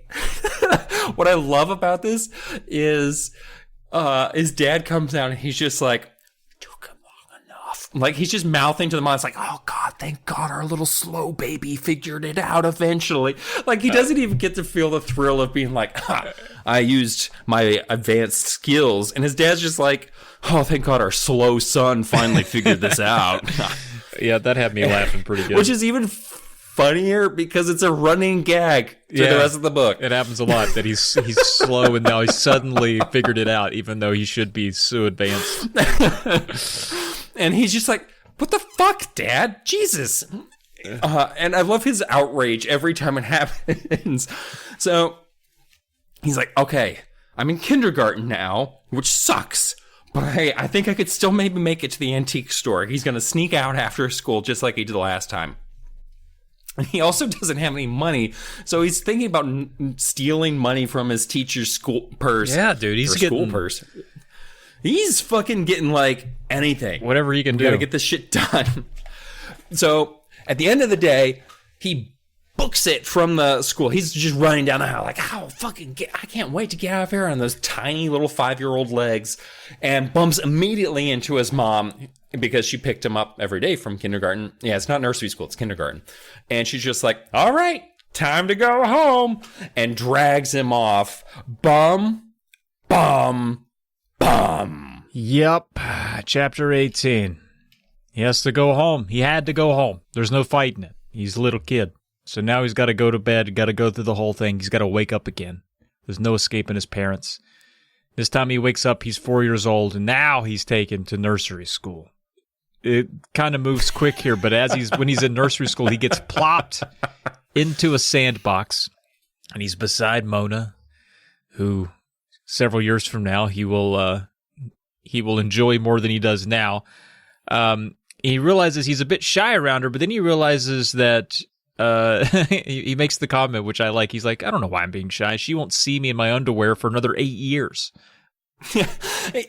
love about this is his dad comes out and he's just like, "Took him long enough." Like, he's just mouthing to the mom. It's like, "Oh, God, thank God our little slow baby figured it out eventually." Like, he doesn't even get to feel the thrill of being like, "I used my advanced skills." And his dad's just like, "Oh, thank God our slow son finally figured this out." Yeah, that had me laughing pretty good. Which is even funnier because it's a running gag through the rest of the book. It happens a lot that he's slow and now he's suddenly figured it out, even though he should be so advanced. And he's just like, "What the fuck, Dad? Jesus." And I love his outrage every time it happens. So he's like, "Okay, I'm in kindergarten now, which sucks. But I think I could still maybe make it to the antique store." He's going to sneak out after school just like he did the last time. And he also doesn't have any money, so he's thinking about stealing money from his teacher's school purse. Yeah, dude, he's getting... school purse. He's fucking getting like anything. Whatever he can do. Gotta get this shit done. So at the end of the day, he books it from the school. He's just running down the aisle like, I can't wait to get out of here on those tiny little 5-year-old legs, and bumps immediately into his mom because she picked him up every day from kindergarten. Yeah, it's not nursery school, it's kindergarten. And she's just like, all right, time to go home, and drags him off. Bum, bum, bum. Yep. Chapter 18. He has to go home. He had to go home. There's no fighting it. He's a little kid. So now he's got to go to bed, got to go through the whole thing. He's got to wake up again. There's no escaping his parents. This time he wakes up, he's 4 years old, and now he's taken to nursery school. It kind of moves quick here, but when he's in nursery school, he gets plopped into a sandbox, and he's beside Mona, who several years from now he will enjoy more than he does now. He realizes he's a bit shy around her, but then he realizes that he makes the comment, which I like. He's like, I don't know why I'm being shy. She won't see me in my underwear for another 8 years. Yeah.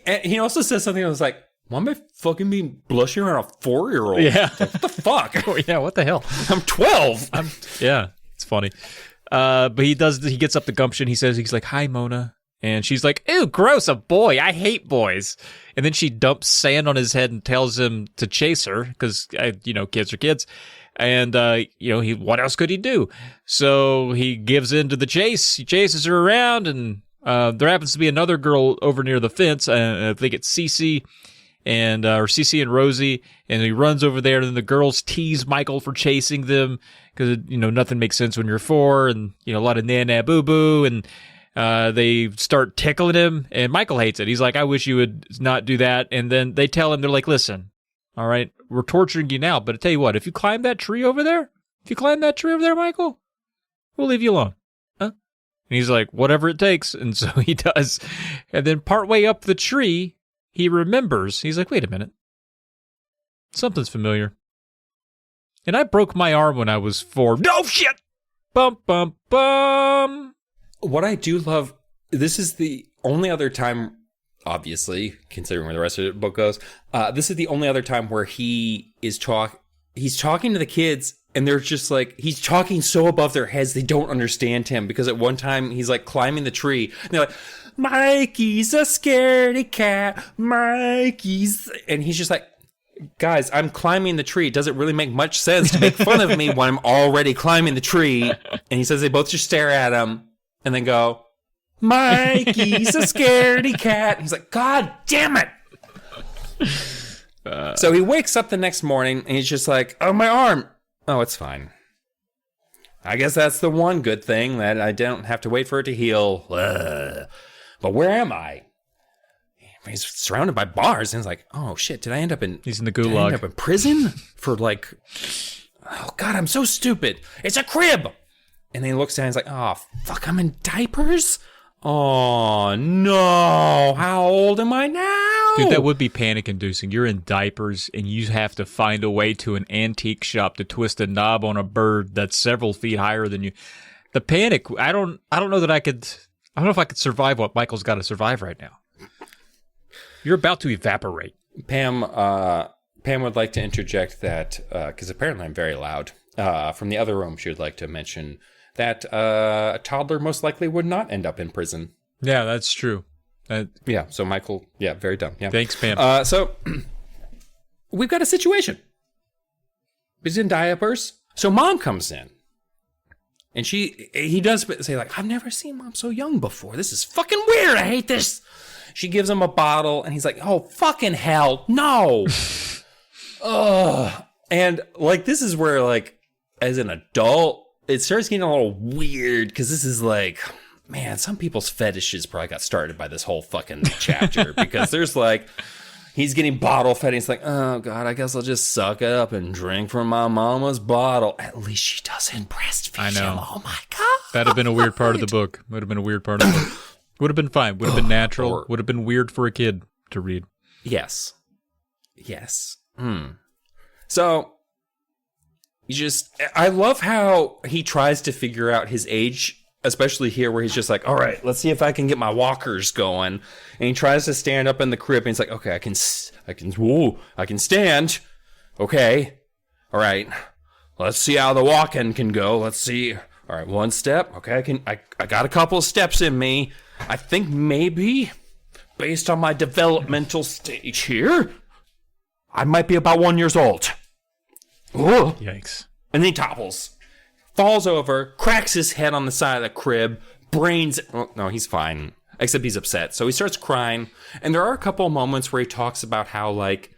And he also says something that was like, why am I fucking being blushing around a 4-year-old? Yeah. Like, what the fuck? Yeah, what the hell? I'm 12. Yeah, it's funny. But he gets up the gumption. He's like, hi, Mona. And she's like, ew, gross, a boy. I hate boys. And then she dumps sand on his head and tells him to chase her because, kids are kids. And, what else could he do? So he gives in to the chase. He chases her around, and there happens to be another girl over near the fence. I think it's Cece or Cece and Rosie. And he runs over there, and then the girls tease Michael for chasing them because, nothing makes sense when you're 4, and, a lot of nana boo-boo, and they start tickling him, and Michael hates it. He's like, I wish you would not do that. And then they tell him, they're like, listen, all right, we're torturing you now, but I tell you what, if you climb that tree over there, Michael, we'll leave you alone. Huh? And he's like, whatever it takes. And so he does. And then partway up the tree, he remembers. He's like, wait a minute. Something's familiar. And I broke my arm when I was 4. No shit! Bum, bum, bum. What I do love, this is the only other time, obviously, considering where the rest of the book goes, this is the only other time where he's talking to the kids, and they're just like, he's talking so above their heads they don't understand him, because at one time he's like climbing the tree, and they're like, Mikey's a scaredy cat, and he's just like, guys, I'm climbing the tree. Does it really make much sense to make fun of me when I'm already climbing the tree? And he says they both just stare at him and then go, Mikey's a scaredy cat. He's like, God damn it. So he wakes up the next morning and he's just like, oh, my arm. Oh, it's fine. I guess that's the one good thing, that I don't have to wait for it to heal. But where am I? He's surrounded by bars, and he's like, oh shit, he's in the gulag. Did I end up in prison for like, oh God, I'm so stupid. It's a crib. And then he looks down and he's like, oh fuck, I'm in diapers? Oh no, how old am I now? Dude, that would be panic inducing. You're in diapers and you have to find a way to an antique shop to twist a knob on a bird that's several feet higher than you. The panic, I don't know if I could survive what Michael's got to survive right now. You're about to evaporate. Pam would like to interject that, because apparently I'm very loud. From the other room, she would like to mention that a toddler most likely would not end up in prison. Yeah, that's true. Yeah, so Michael, very dumb. Yeah. Thanks, Pam. So we've got a situation. He's in diapers. So Mom comes in. And he does say, like, I've never seen Mom so young before. This is fucking weird. I hate this. She gives him a bottle, and he's like, oh, fucking hell, no. Ugh. And, like, this is where, like, as an adult, it starts getting a little weird, because this is like, man, some people's fetishes probably got started by this whole fucking chapter, because there's, like, he's getting bottle fed, and he's like, oh, God, I guess I'll just suck it up and drink from my mama's bottle. At least she doesn't breastfeed I know. him. Oh, my God. That'd have been a weird part of the book. Would have been a weird part of the book. Would have been fine. Would have been natural. Would have been weird for a kid to read. Yes. So, I love how he tries to figure out his age especially here where he's just like, all right, let's see if I can get my walkers going. And he tries to stand up in the crib and he's like, okay, I can stand. Okay. All right. Let's see how the walking can go. Let's see. All right. One step. Okay. I got a couple of steps in me. I think maybe based on my developmental stage here, I might be about 1 year old. Ooh. Yikes. And then he topples. Falls over, cracks his head on the side of the crib, brains... Oh, no, he's fine. Except he's upset. So he starts crying. And there are a couple of moments where he talks about how, like,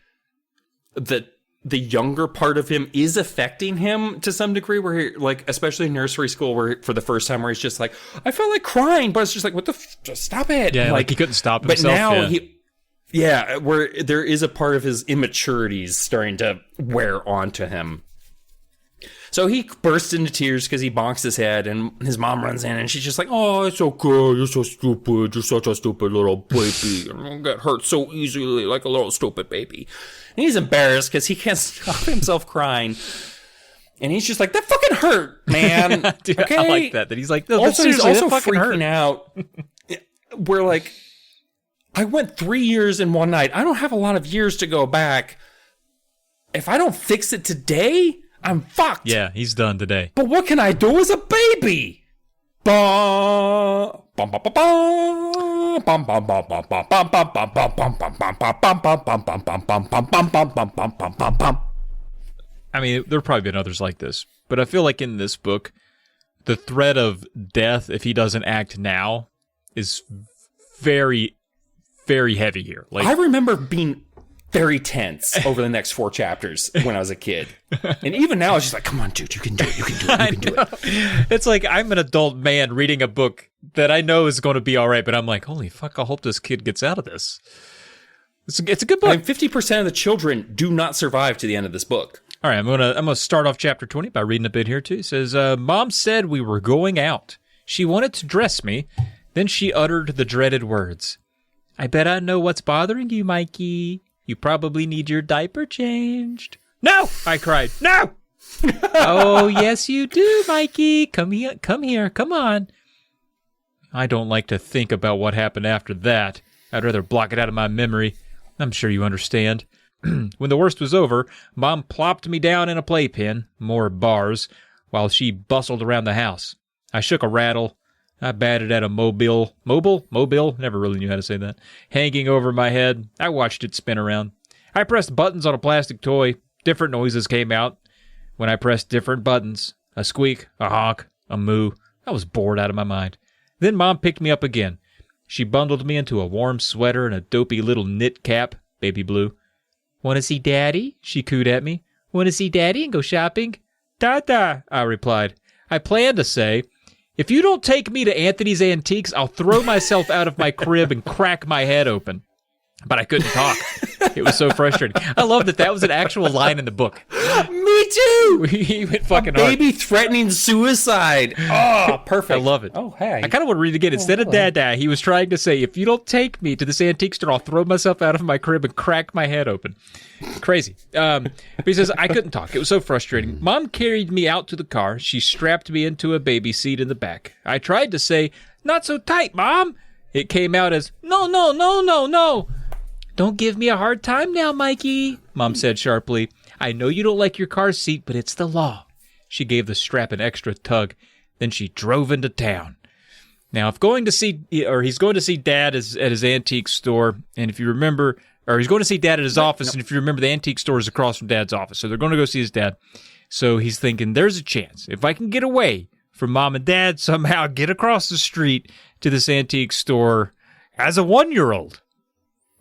the younger part of him is affecting him to some degree, where he, like, especially in nursery school, where for the first time where he's just like, I felt like crying, but it's just like, what the... Just stop it. Yeah, like he couldn't stop himself. But now yeah, where there is a part of his immaturities starting to wear onto him. So he bursts into tears because he bonks his head, and his mom runs in, and she's just like, oh, it's okay, you're so stupid, you're such a stupid little baby, you get hurt so easily like a little stupid baby. And he's embarrassed because he can't stop himself crying. And he's just like, that fucking hurt, man. Dude, okay? I like that he's like, no, also, he's also freaking hurt. out. We're like, I went 3 years in one night. I don't have a lot of years to go back. If I don't fix it today, I'm fucked. Yeah, he's done today. But what can I do as a baby? I mean, there have probably been others like this, but I feel like in this book, the threat of death, if he doesn't act now, is very, very heavy here. Like, I remember being very tense over the next 4 chapters when I was a kid. And even now, it's just like, come on, dude, you can do it, you can do it, you can do it. It's like I'm an adult man reading a book that I know is going to be all right, but I'm like, holy fuck, I hope this kid gets out of this. It's a good book. And 50% of the children do not survive to the end of this book. All right, I'm gonna start off chapter 20 by reading a bit here, too. It says, Mom said we were going out. She wanted to dress me. Then she uttered the dreaded words. I bet I know what's bothering you, Mikey. You probably need your diaper changed. No! I cried. No! Oh, yes, you do, Mikey. Come here, come on. I don't like to think about what happened after that. I'd rather block it out of my memory. I'm sure you understand. When the worst was over, Mom plopped me down in a playpen, more bars, while she bustled around the house. I shook a rattle. I batted at a mobile, never really knew how to say that, hanging over my head. I watched it spin around. I pressed buttons on a plastic toy. Different noises came out when I pressed different buttons. A squeak, a honk, a moo. I was bored out of my mind. Then Mom picked me up again. She bundled me into a warm sweater and a dopey little knit cap, baby blue. Want to see Daddy? She cooed at me. Want to see Daddy and go shopping? Da-da, I replied. I planned to say, if you don't take me to Anthony's Antiques, I'll throw myself out of my crib and crack my head open. But I couldn't talk. It was so frustrating. I love that was an actual line in the book. Me too! He went fucking baby hard. threatening suicide. Oh, perfect. I love it. Oh, hey. I kind of want to read it again. Instead of Dada, he was trying to say, if you don't take me to this antique store, I'll throw myself out of my crib and crack my head open. Crazy. But he says, I couldn't talk. It was so frustrating. Mom carried me out to the car. She strapped me into a baby seat in the back. I tried to say, not so tight, Mom. It came out as, no. Don't give me a hard time now, Mikey, Mom said sharply. I know you don't like your car seat, but it's the law. She gave the strap an extra tug. Then she drove into town. Now, he's going to see Dad at his antique store, and if you remember, or he's going to see Dad at his office, and if you remember, the antique store is across from Dad's office, so they're going to go see his dad. So he's thinking, there's a chance. If I can get away from Mom and Dad, somehow get across the street to this antique store as a 1-year-old,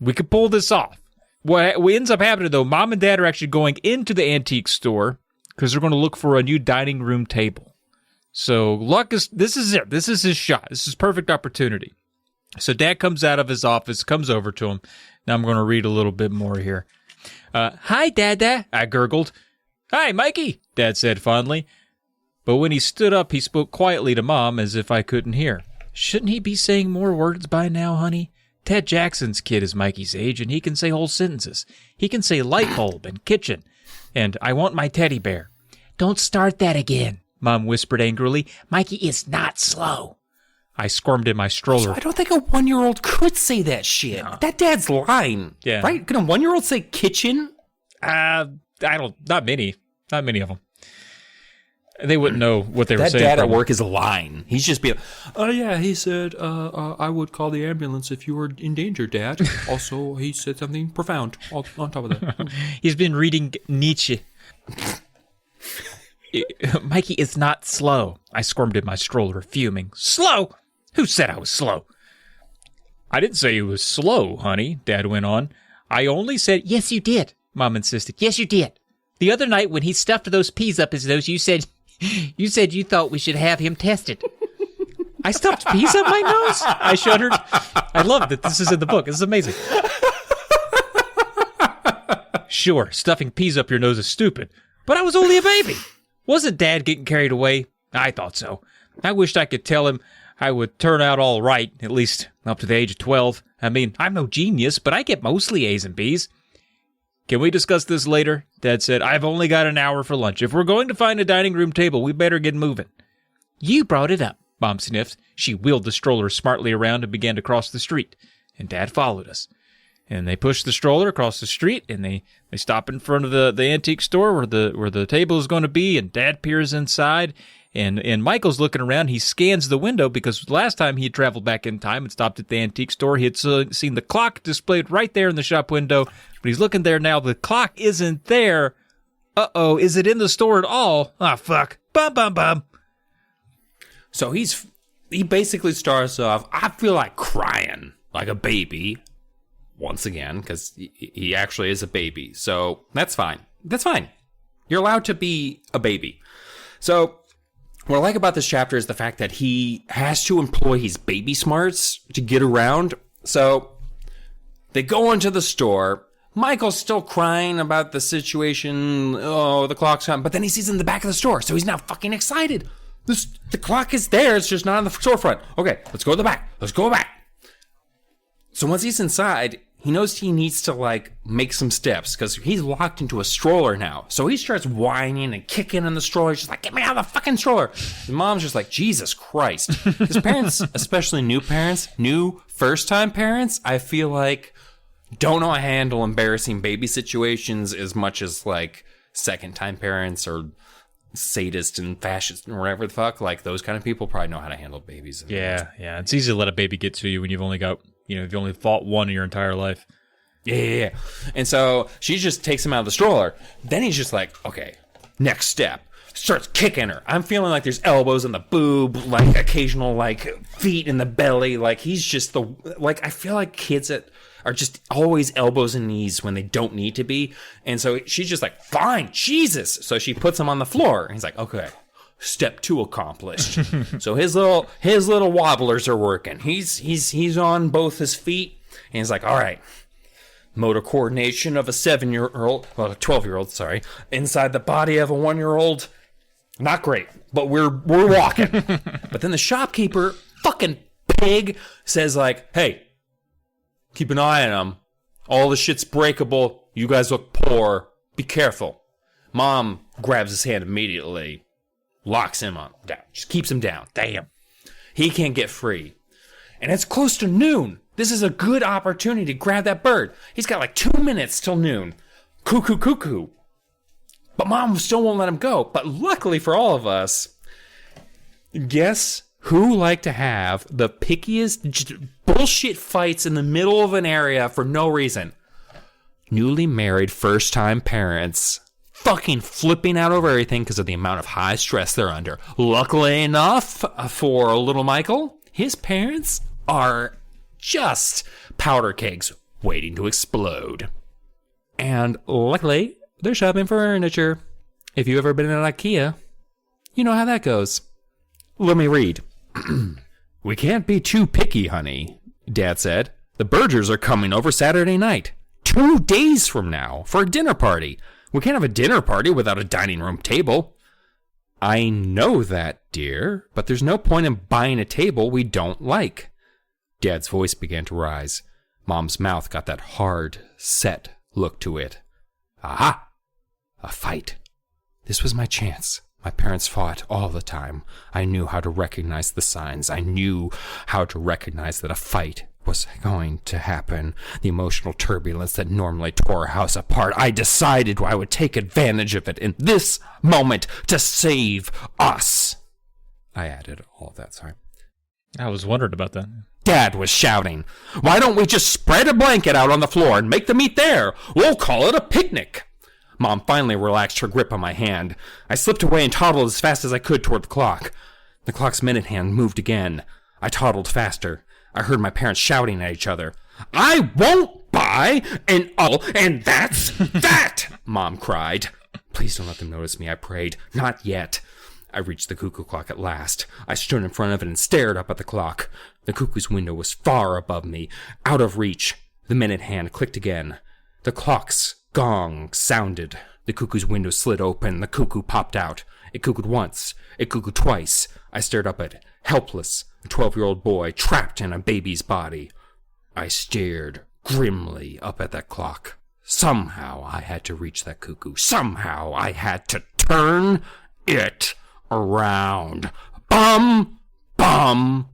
we could pull this off. What ends up happening, though, Mom and Dad are actually going into the antique store because they're going to look for a new dining room table. So this is it. This is his shot. This is perfect opportunity. So Dad comes out of his office, comes over to him. Now I'm going to read a little bit more here. Hi, Dada, I gurgled. Hi, Mikey, Dad said fondly. But when he stood up, he spoke quietly to Mom as if I couldn't hear. Shouldn't he be saying more words by now, honey? Ted Jackson's kid is Mikey's age, and he can say whole sentences. He can say light bulb and kitchen, and I want my teddy bear. Don't start that again, Mom whispered angrily. Mikey is not slow. I squirmed in my stroller. I don't think a 1-year-old could say that shit. No. That dad's lying. Yeah. Right? Can a 1-year-old say kitchen? Not many of them. They wouldn't know what they were saying. That dad at work is lying. He's just being, oh yeah, he said, I would call the ambulance if you were in danger, Dad. Also, he said something profound on top of that. He's been reading Nietzsche. Mikey is not slow. I squirmed in my stroller, fuming. Slow? Who said I was slow? I didn't say he was slow, honey, Dad went on. I only said, yes, you did, Mom insisted. Yes, you did. The other night when he stuffed those peas up his nose, you said you thought we should have him tested. I stuffed peas up my nose? I shuddered. I love that this is in the book. This is amazing. Sure, stuffing peas up your nose is stupid, but I was only a baby. Wasn't Dad getting carried away? I thought so. I wished I could tell him I would turn out all right, at least up to the age of 12. I mean, I'm no genius, but I get mostly A's and B's. Can we discuss this later? Dad said, I've only got an hour for lunch. If we're going to find a dining room table, we better get moving. You brought it up, Mom sniffed. She wheeled the stroller smartly around and began to cross the street, and Dad followed us. And they pushed the stroller across the street, and they stop in front of the antique store where the table is going to be, and Dad peers inside, and Michael's looking around. He scans the window because last time he had traveled back in time and stopped at the antique store, he had seen the clock displayed right there in the shop window, but he's looking there now. The clock isn't there. Uh-oh, is it in the store at all? Ah, fuck. Bum, bum, bum. So he basically starts off, I feel like crying like a baby. Once again, because he actually is a baby. So that's fine. That's fine. You're allowed to be a baby. So what I like about this chapter is the fact that he has to employ his baby smarts to get around. So they go into the store. Michael's still crying about the situation. Oh, the clock's gone. But then he sees in the back of the store. So he's now fucking excited. The clock is there. It's just not on the storefront. Okay, let's go to the back. Let's go back. So once he's inside, he knows he needs to, make some steps because he's locked into a stroller now. So he starts whining and kicking in the stroller. He's just like, get me out of the fucking stroller. And Mom's just like, Jesus Christ. His parents, especially new first-time parents, I feel like don't know how to handle embarrassing baby situations as much as, second-time parents or sadist and fascist and whatever the fuck. Those kind of people probably know how to handle babies. Yeah. It's easy to let a baby get to you when you've only got... if you only fought one in your entire life. Yeah. And so she just takes him out of the stroller. Then he's just like, okay, next step. Starts kicking her. I'm feeling like there's elbows in the boob, occasional, feet in the belly. He's just I feel like kids that are just always elbows and knees when they don't need to be. And so she's just like, fine, Jesus. So she puts him on the floor. And he's like, okay. Step 2 accomplished. So his little wobblers are working. He's on both his feet, and he's like, all right, motor coordination of a 7-year-old, well, a 12-year-old, sorry, inside the body of a 1-year-old, not great, but we're walking. But then the shopkeeper, fucking pig, says hey, keep an eye on him. All the shit's breakable. You guys look poor. Be careful. Mom grabs his hand immediately. Locks him down. Just keeps him down. Damn. He can't get free. And it's close to noon. This is a good opportunity to grab that bird. He's got 2 minutes till noon. Cuckoo, cuckoo. But Mom still won't let him go. But luckily for all of us, guess who like to have the pickiest bullshit fights in the middle of an area for no reason? Newly married first-time parents. Fucking flipping out over everything because of the amount of high stress they're under. Luckily enough for little Michael, his parents are just powder kegs waiting to explode. And luckily, they're shopping for furniture. If you've ever been in an IKEA, you know how that goes. Let me read. We can't be too picky, honey, Dad said. The Bergers are coming over Saturday night, 2 days from now, for a dinner party. We can't have a dinner party without a dining room table. I know that, dear, but there's no point in buying a table we don't like. Dad's voice began to rise. Mom's mouth got that hard, set look to it. Aha! A fight. This was my chance. My parents fought all the time. I knew how to recognize the signs. I knew how to recognize that a fight was going to happen. The emotional turbulence that normally tore a house apart. I decided I would take advantage of it in this moment to save us. I added all of that, sorry. I was wondering about that. Dad was shouting, "Why don't we just spread a blanket out on the floor and make them eat there? We'll call it a picnic." Mom finally relaxed her grip on my hand. I slipped away and toddled as fast as I could toward the clock. The clock's minute hand moved again. I toddled faster. I heard my parents shouting at each other. "I won't buy an and that's that!" Mom cried. "Please don't let them notice me," I prayed. "Not yet." I reached the cuckoo clock at last. I stood in front of it and stared up at the clock. The cuckoo's window was far above me, out of reach. The minute hand clicked again. The clock's gong sounded. The cuckoo's window slid open. The cuckoo popped out. It cuckooed once. It cuckooed twice. I stared up at it, helpless, a 12-year-old boy trapped in a baby's body. I stared grimly up at that clock. Somehow I had to reach that cuckoo. Somehow I had to turn it around. Bum, bum,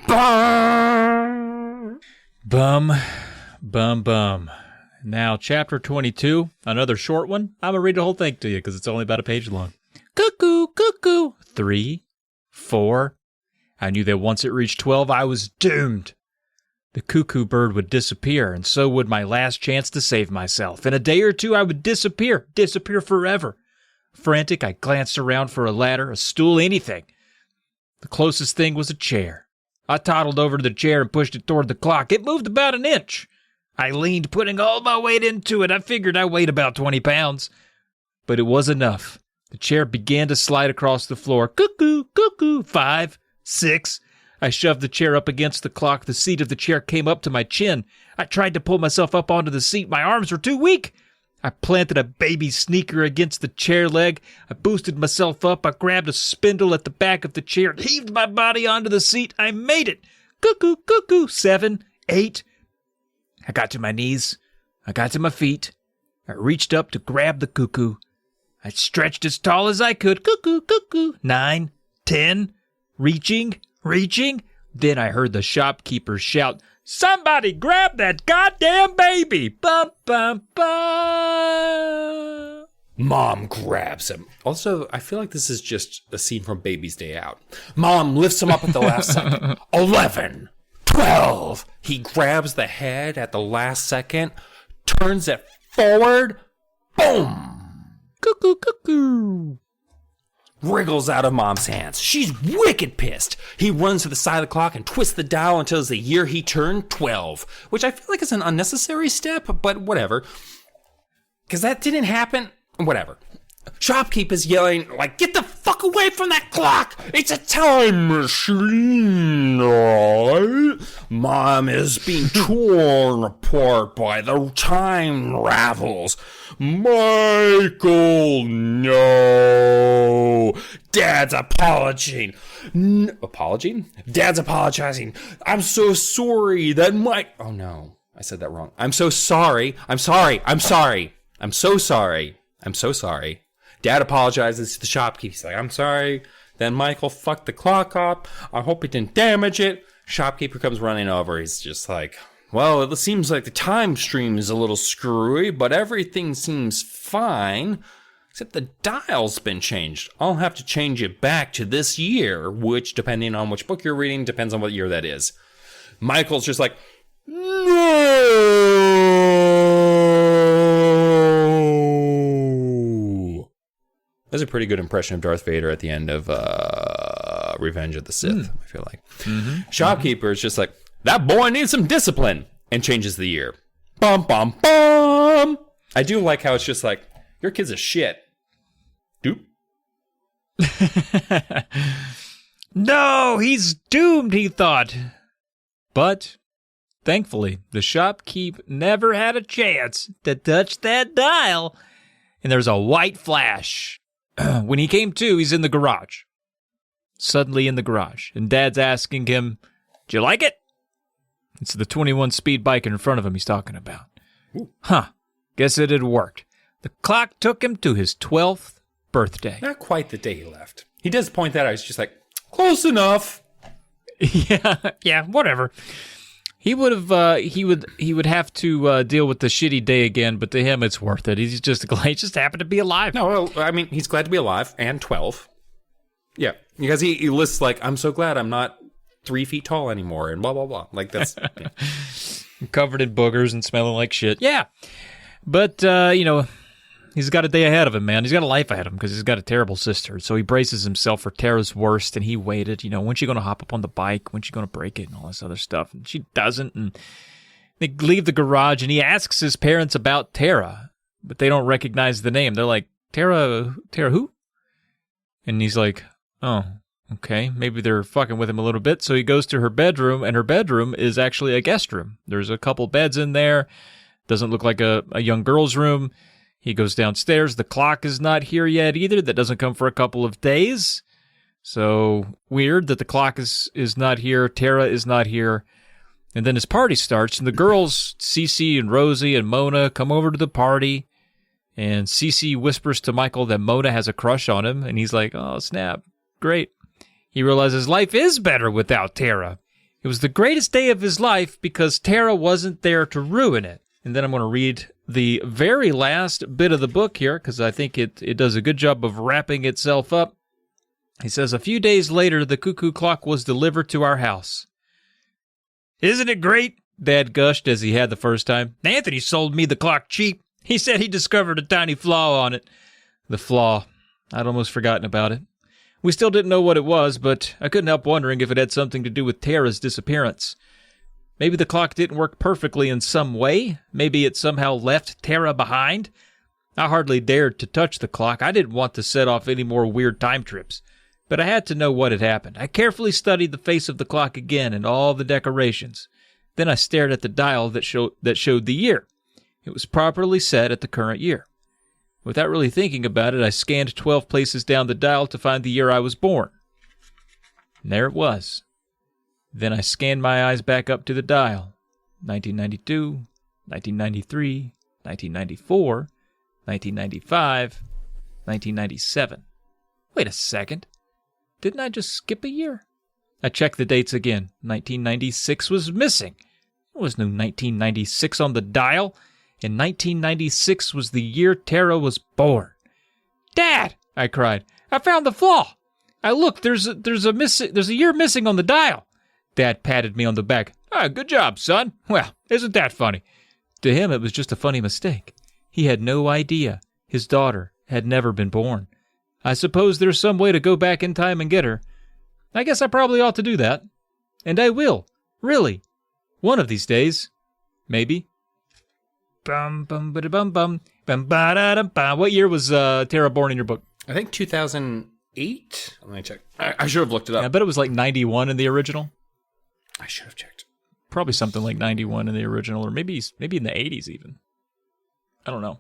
bum. Bum, bum, bum. Now, chapter 22, another short one. I'm going to read the whole thing to you because it's only about a page long. Cuckoo, cuckoo. 3, 4. I knew that once it reached 12, I was doomed. The cuckoo bird would disappear, and so would my last chance to save myself. In a day or two, I would disappear forever. Frantic, I glanced around for a ladder, a stool, anything. The closest thing was a chair. I toddled over to the chair and pushed it toward the clock. It moved about an inch. I leaned, putting all my weight into it. I figured I weighed about 20 pounds. But it was enough. The chair began to slide across the floor. Cuckoo, cuckoo, 5, 6. I shoved the chair up against the clock. The seat of the chair came up to my chin. I tried to pull myself up onto the seat. My arms were too weak. I planted a baby sneaker against the chair leg. I boosted myself up. I grabbed a spindle at the back of the chair and heaved my body onto the seat. I made it. Cuckoo, cuckoo, 7, 8. I got to my knees. I got to my feet. I reached up to grab the cuckoo. I stretched as tall as I could. Cuckoo, cuckoo, 9, 10. Reaching. Then I heard the shopkeeper shout, "Somebody grab that goddamn baby!" Bum, bum, bum. Mom grabs him. Also, I feel like this is just a scene from Baby's Day Out. Mom lifts him up at the last second. 11, 12. He grabs the head at the last second, turns it forward. Boom. Cuckoo, cuckoo. Wriggles out of Mom's hands. She's wicked pissed. He runs to the side of the clock and twists the dial until it's the year he turned 12, which I feel like is an unnecessary step, but whatever. Because that didn't happen. Whatever. Shopkeeper's yelling, like, "Get the fuck away from that clock! It's a time machine, right?" Mom is being torn apart by the time ravels. "Michael, no!" Dad's apologizing. Apology? Dad's apologizing. "I'm so sorry that Oh no, I said that wrong. I'm so sorry. I'm so sorry. Dad apologizes to the shopkeeper. He's like, "I'm sorry. Then Michael fucked the clock up. I hope he didn't damage it." Shopkeeper comes running over. He's just like, "Well, it seems like the time stream is a little screwy, but everything seems fine. Except the dial's been changed. I'll have to change it back to this year," which, depending on which book you're reading, depends on what year that is. Michael's just like, "No." That's a pretty good impression of Darth Vader at the end of Revenge of the Sith, I feel like. Mm-hmm. Shopkeeper is just like, "That boy needs some discipline," and changes the year. Bum, bum, bum. I do like how it's just like, "Your kid's a shit." Doop. No, he's doomed, he thought. But, thankfully, the shopkeep never had a chance to touch that dial. And there's a white flash. When he came to, he's in the garage. Suddenly in the garage. And Dad's asking him, "Did you like it?" It's the 21 speed bike in front of him he's talking about. Ooh. Huh. Guess it had worked. The clock took him to his 12th birthday. Not quite the day he left. He does point that out. He's just like, close enough. Yeah, whatever. He would have to deal with the shitty day again, but to him it's worth it. He's just glad he just happened to be alive. No, well, I mean, he's glad to be alive and 12. Yeah, because he lists like, I'm so glad I'm not 3 feet tall anymore and blah, blah, blah. Like that's... Yeah. Covered in boogers and smelling like shit. Yeah. But, he's got a day ahead of him, man. He's got a life ahead of him because he's got a terrible sister. So he braces himself for Tara's worst, and he waited. When's she going to hop up on the bike? When's she going to break it and all this other stuff? And she doesn't. And they leave the garage, and he asks his parents about Tara, but they don't recognize the name. They're like, Tara who? And he's like, oh, okay. Maybe they're fucking with him a little bit. So he goes to her bedroom, and her bedroom is actually a guest room. There's a couple beds in there. Doesn't look like a young girl's room. He goes downstairs. The clock is not here yet either. That doesn't come for a couple of days. So weird that the clock is not here. Tara is not here. And then his party starts, and the girls, Cece and Rosie and Mona, come over to the party. And Cece whispers to Michael that Mona has a crush on him. And he's like, oh, snap. Great. He realizes life is better without Tara. It was the greatest day of his life because Tara wasn't there to ruin it. And then I'm going to read the very last bit of the book here because I think it does a good job of wrapping itself up. He says, a few days later, the cuckoo clock was delivered to our house. Isn't it great? Dad gushed as he had the first time. Anthony sold me the clock cheap. He said he discovered a tiny flaw on it. The flaw. I'd almost forgotten about it. We still didn't know what it was, but I couldn't help wondering if it had something to do with Tara's disappearance. Maybe the clock didn't work perfectly in some way. Maybe it somehow left Tara behind. I hardly dared to touch the clock. I didn't want to set off any more weird time trips. But I had to know what had happened. I carefully studied the face of the clock again and all the decorations. Then I stared at the dial that showed the year. It was properly set at the current year. Without really thinking about it, I scanned 12 places down the dial to find the year I was born. And there it was. Then I scanned my eyes back up to the dial. 1992, 1993, 1994, 1995, 1997. Wait a second. Didn't I just skip a year? I checked the dates again. 1996 was missing. There was no 1996 on the dial. And 1996 was the year Tara was born. Dad, I cried, I found the flaw. I looked, there's a year missing on the dial. Dad patted me on the back. Good job, son. Well, isn't that funny? To him, it was just a funny mistake. He had no idea his daughter had never been born. I suppose there's some way to go back in time and get her. I guess I probably ought to do that. And I will. Really. One of these days. Maybe. Bum bum ba bum bum bum ba da bum. What year was Tara born in your book? I think 2008. Let me check. I should have looked it up. Yeah, I bet it was like 91 in the original. I should have checked. Probably something like 91 in the original, or maybe in the 80s even. I don't know.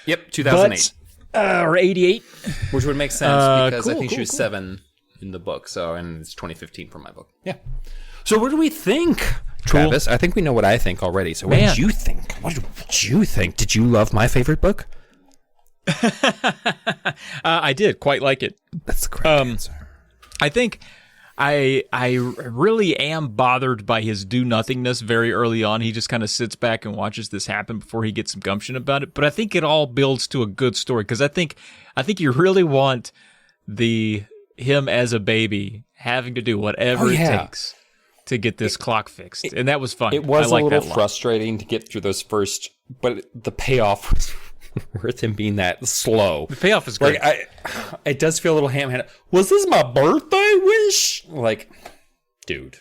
Yep, 2008. Or 88. Which would make sense because I think she was 7 in the book. So, and it's 2015 for my book. Yeah. So what do we think, Travis? I think we know what I think already. So what did you think? What did you think? Did you love my favorite book? I did quite like it. That's the correct answer. I think I really am bothered by his do-nothingness very early on. He just kind of sits back and watches this happen before he gets some gumption about it. But I think it all builds to a good story because I think you really want him as a baby having to do whatever it takes to get this clock fixed. And that was fun. It was a little frustrating to get through those first, but the payoff was worth him being that slow. The payoff is great. Like, it does feel a little ham-handed. Was this my birthday wish? Like, dude,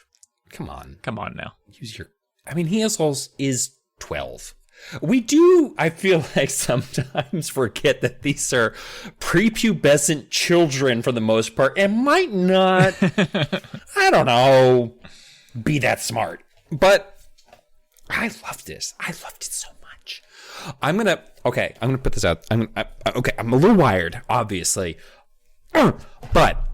come on. Come on now. Use your... I mean, he is 12. We do, I feel like, sometimes forget that these are prepubescent children for the most part and might not, I don't know, be that smart. But I love this. I loved it so much. I'm going to put this out. I'm a little wired, obviously. But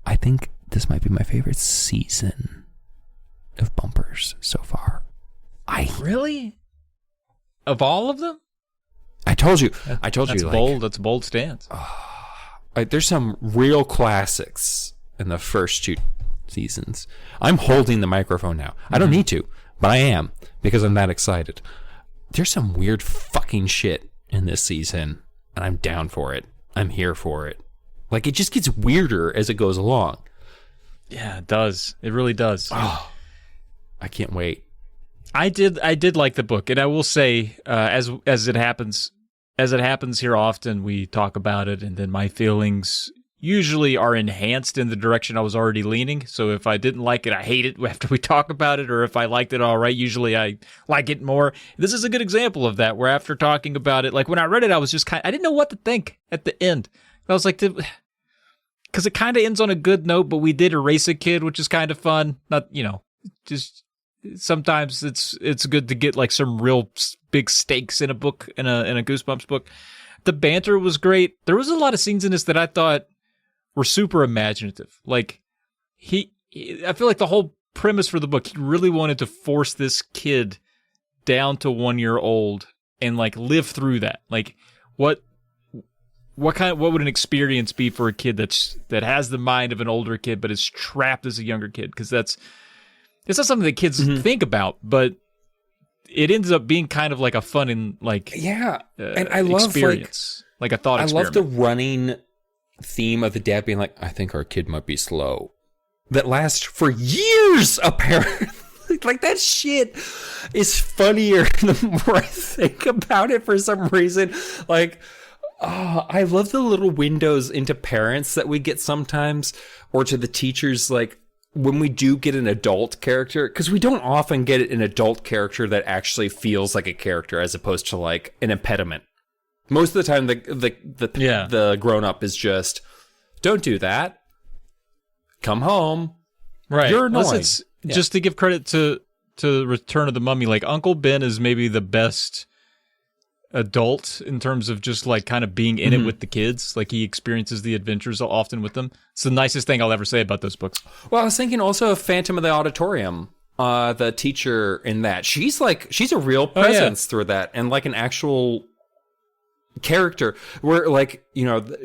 I think this might be my favorite season of bumpers so far. Really? Of all of them? I told you. That's bold. That's a bold stance. There's some real classics in the first 2 seasons. I'm holding the microphone now. I don't need to, but I am because I'm that excited. There's some weird fucking shit in this season, and I'm down for it. I'm here for it. Like, it just gets weirder as it goes along. Yeah, it does. It really does. Oh, I can't wait. I did like the book, and I will say, as it happens here often, we talk about it, and then my feelings usually are enhanced in the direction I was already leaning. So if I didn't like it, I hate it after we talk about it, or if I liked it all right, usually I like it more. This is a good example of that, where after talking about it, like when I read it, I was just I didn't know what to think at the end. I was like, because it kind of ends on a good note, but we did erase a kid, which is kind of fun. Not, just sometimes it's good to get like some real big stakes in a book, in a Goosebumps book. The banter was great. There was a lot of scenes in this that I thought were super imaginative. Like I feel like the whole premise for the book, he really wanted to force this kid down to 1 year old and like live through that. Like what would an experience be for a kid that has the mind of an older kid but is trapped as a younger kid? Because it's not something that kids think about, but it ends up being kind of like a fun and like and I love experience, like a thought experiment. I love the running theme of the dad being like, I think our kid might be slow. That lasts for years, apparently. Like, that shit is funnier the more I think about it for some reason. Like, I love the little windows into parents that we get sometimes, or to the teachers, like, when we do get an adult character, because we don't often get an adult character that actually feels like a character as opposed to like an impediment. Most of the time, the grown up is just, don't do that. Come home. Right. You're annoying. Just to give credit to Return of the Mummy, like Uncle Ben is maybe the best adult in terms of just like kind of being in it with the kids. Like, he experiences the adventures often with them. It's the nicest thing I'll ever say about those books. Well, I was thinking also of Phantom of the Auditorium. The teacher in that, she's a real presence through that, and like an actual character where, like,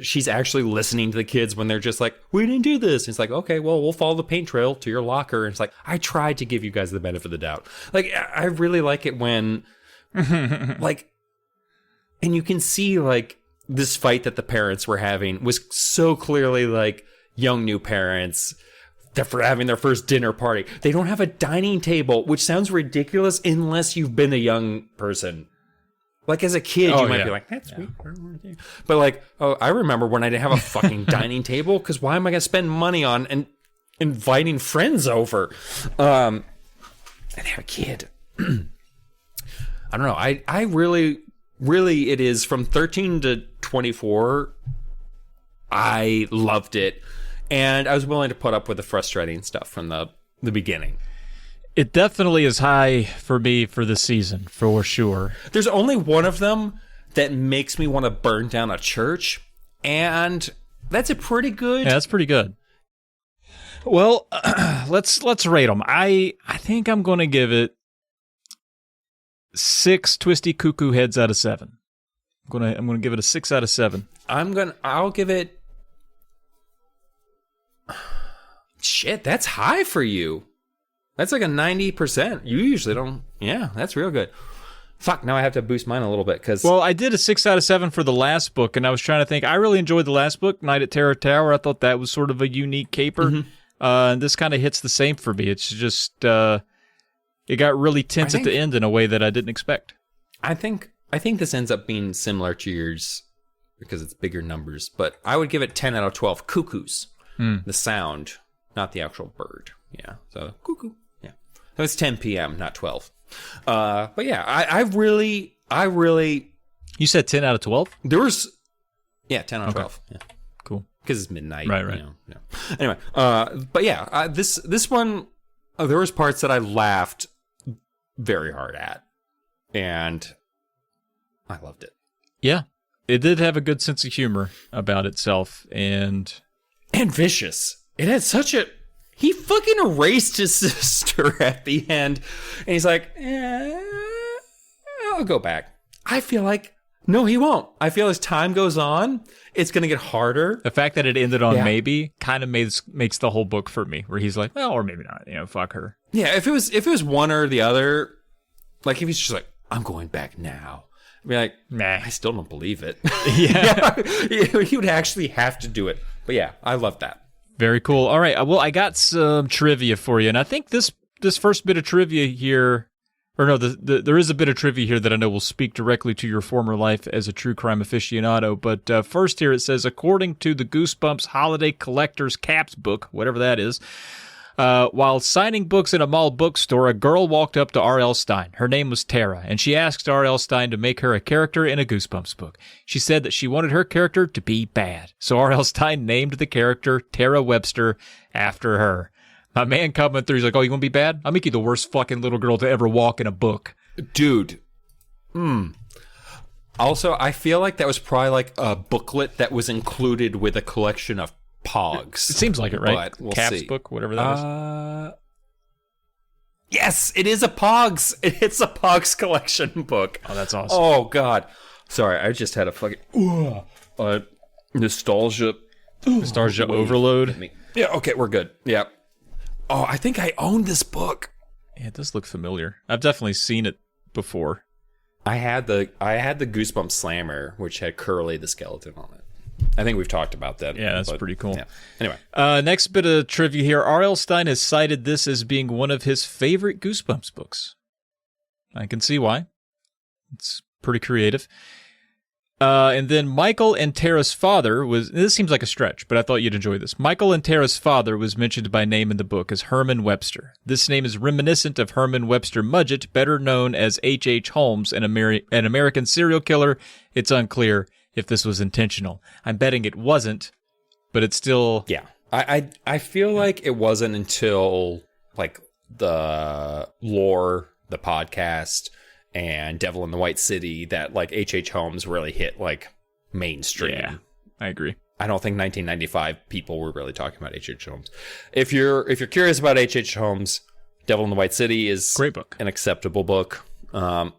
she's actually listening to the kids when they're just like, we didn't do this. And it's like, okay, well, we'll follow the paint trail to your locker. And it's like, I tried to give you guys the benefit of the doubt. Like, I really like it when like, and you can see like this fight that the parents were having was so clearly like young new parents that for having their first dinner party. They don't have a dining table, which sounds ridiculous unless you've been a young person. Like, as a kid, you might be like, that's sweet. But like, I remember when I didn't have a fucking dining table, because why am I going to spend money on and inviting friends over? And have a kid. I don't know. I really, it is from 13 to 24. I loved it. And I was willing to put up with the frustrating stuff from the beginning. It definitely is high for me for this season, for sure. There's only one of them that makes me want to burn down a church, and that's a pretty good... Yeah, that's pretty good. Well, let's rate them. I think I'm going to give it 6 twisty cuckoo heads out of 7. I'm going to give it a 6 out of 7. I'll give it... Shit, that's high for you. That's like a 90%. You usually don't. Yeah, that's real good. Fuck, now I have to boost mine a little bit because... Well, I did a 6 out of 7 for the last book, and I was trying to think. I really enjoyed the last book, Night at Terror Tower. I thought that was sort of a unique caper. And this kind of hits the same for me. It's just... it got really tense at the end in a way that I didn't expect. I think this ends up being similar to yours because it's bigger numbers, but I would give it 10 out of 12 cuckoos. The sound, not the actual bird. Yeah, so cuckoo. Yeah, so it's 10 p.m., not 12. But yeah, I really. You said 10 out of 12? There was, 10 out of 12. Yeah, cool. Because it's midnight. Right. Anyway, but yeah, this one, there was parts that I laughed very hard at, and I loved it. Yeah, it did have a good sense of humor about itself, and vicious. It had such a... He fucking erased his sister at the end. And he's like, I'll go back. I feel like No, he won't. I feel as time goes on, it's going to get harder. The fact that it ended on maybe kind of makes the whole book for me, where he's like, well, or maybe not, fuck her. Yeah, if it was one or the other, like if he's just like, I'm going back now, I'd be like, nah, I still don't believe it. Yeah. He would actually have to do it. But yeah, I love that. Very cool. All right, well, I got some trivia for you, and I think this first bit of trivia here. Or no, there is a bit of trivia here that I know will speak directly to your former life as a true crime aficionado. But first here it says, according to the Goosebumps Holiday Collector's Caps book, whatever that is, while signing books in a mall bookstore, a girl walked up to R.L. Stine. Her name was Tara, and she asked R.L. Stine to make her a character in a Goosebumps book. She said that she wanted her character to be bad. So R.L. Stine named the character Tara Webster after her. My man coming through, he's like, oh, you want to be bad? I'll make you the worst fucking little girl to ever walk in a book. Dude. Also, I feel like that was probably like a booklet that was included with a collection of Pogs. It seems like it, right? But we'll Caps see. book, whatever that is. Yes, it is a Pogs. It's a Pogs collection book. Oh, that's awesome. Oh, God. Sorry, I just had a fucking nostalgia overload. Yeah, okay, we're good. Yeah. Oh, I think I own this book. Yeah, it does look familiar. I've definitely seen it before. I had the Goosebumps Slammer, which had Curly the skeleton on it. I think we've talked about that. Yeah, that's pretty cool. Yeah. Anyway. Next bit of trivia here. R.L. Stine has cited this as being one of his favorite Goosebumps books. I can see why. It's pretty creative. And then Michael and Tara's father this seems like a stretch, but I thought you'd enjoy this. Michael and Tara's father was mentioned by name in the book as Herman Webster. This name is reminiscent of Herman Webster Mudgett, better known as H.H. Holmes, an American serial killer. It's unclear if this was intentional. I'm betting it wasn't, but it's still... Yeah. I feel like it wasn't until like the lore, the podcast, and Devil in the White City that like H.H. Holmes really hit like mainstream. Yeah, I agree. I don't think 1995 people were really talking about H.H. Holmes. If you're curious about H.H. Holmes, Devil in the White City is great book, an acceptable book. I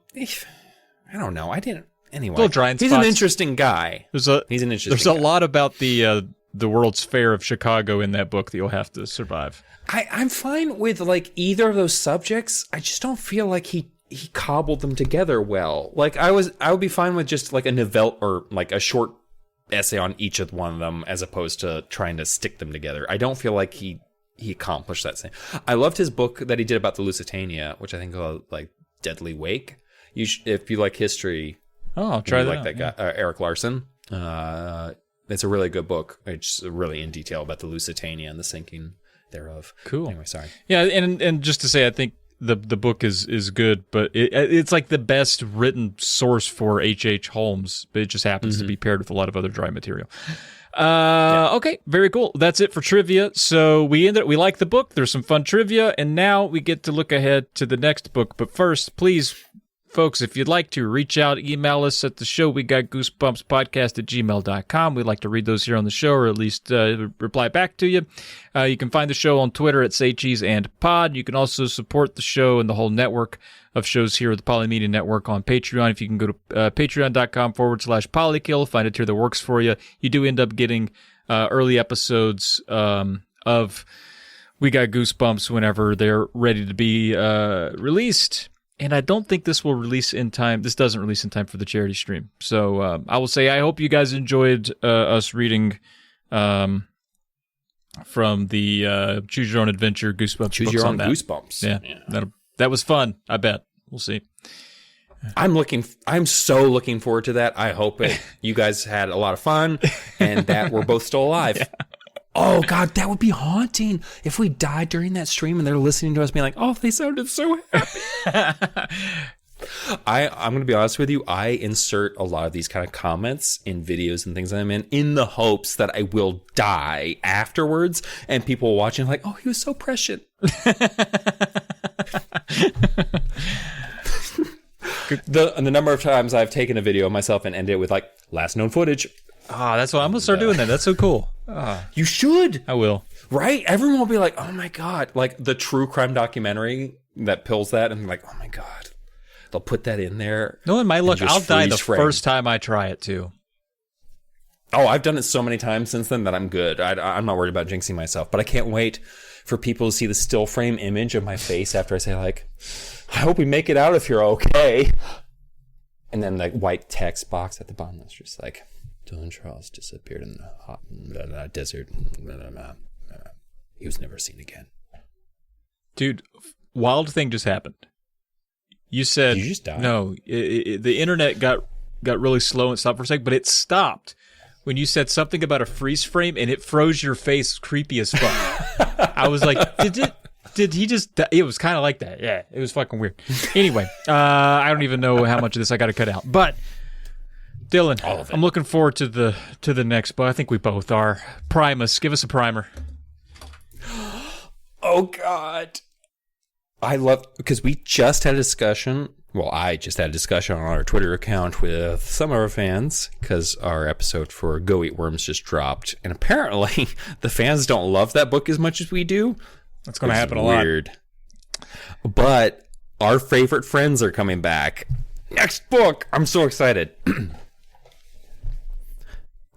don't know. I didn't anyway. He's an interesting guy. He's an interesting. There's a lot about the World's Fair of Chicago in that book that you'll have to survive. I'm fine with like either of those subjects. I just don't feel like he cobbled them together well. Like I would be fine with just like a novella or like a short essay on each of one of them as opposed to trying to stick them together. I don't feel like he accomplished that same. I loved his book that he did about the Lusitania, which I think called like Deadly Wake. If you like history, I'll try that. Like that guy, Eric Larson. It's a really good book. It's really in detail about the Lusitania and the sinking thereof. Cool. Anyway, sorry. Yeah, and just to say, I think the book is good, but it's like the best written source for H.H. Holmes, but it just happens to be paired with a lot of other dry material. Okay, very cool. That's it for trivia. So we like the book. There's some fun trivia, and now we get to look ahead to the next book. But first, please, folks, if you'd like to reach out, email us at the show. We got goosebumpspodcast@gmail.com. We'd like to read those here on the show, or at least reply back to you. You can find the show on Twitter at Say Cheese and Pod. You can also support the show and the whole network of shows here at the Polymedia Network on Patreon. If you can go to patreon.com/polykill, find a tier that works for you. You do end up getting early episodes of We Got Goosebumps whenever they're ready to be released. And I don't think this will release in time. This doesn't release in time for the charity stream. So I will say I hope you guys enjoyed us reading from the Choose Your Own Adventure Goosebumps. Choose Your Own Goosebumps. Yeah. That was fun. I bet. We'll see. I'm so looking forward to that. I hope you guys had a lot of fun and that we're both still alive. Yeah. Oh, God, that would be haunting if we died during that stream and they're listening to us being like, oh, they sounded so happy. I'm going to be honest with you. I insert a lot of these kind of comments in videos and things I'm in the hopes that I will die afterwards and people watching like, oh, he was so prescient. The number of times I've taken a video of myself and ended it with like last known footage. That's what I'm going to start doing that. That's so cool. You should. I will. Right? Everyone will be like, oh my God. Like the true crime documentary that pills that and like, oh my God. They'll put that in there. No, in my luck, I'll die the frame. first time I try it too. Oh, I've done it so many times since then that I'm good. I'm not worried about jinxing myself, but I can't wait for people to see the still frame image of my face after I say, like, I hope we make it out if you're okay. And then the white text box at the bottom is just like, Dylan Charles disappeared in the hot desert. He was never seen again. Dude, wild thing just happened. You said... Did you just die? No, the internet got really slow and stopped for a sec, but it stopped when you said something about a freeze frame and it froze your face creepy as fuck. I was like, did he just die? It was kind of like that. Yeah, it was fucking weird. Anyway, I don't even know how much of this I got to cut out. But, Dylan, I'm looking forward to the next book. I think we both are. Primus, give us a primer. Oh, God. I love... Because we just had a discussion... Well, I just had a discussion on our Twitter account with some of our fans because our episode for Go Eat Worms just dropped. And apparently, the fans don't love that book as much as we do. That's going to happen a lot. Weird. But our favorite friends are coming back. Next book! I'm so excited.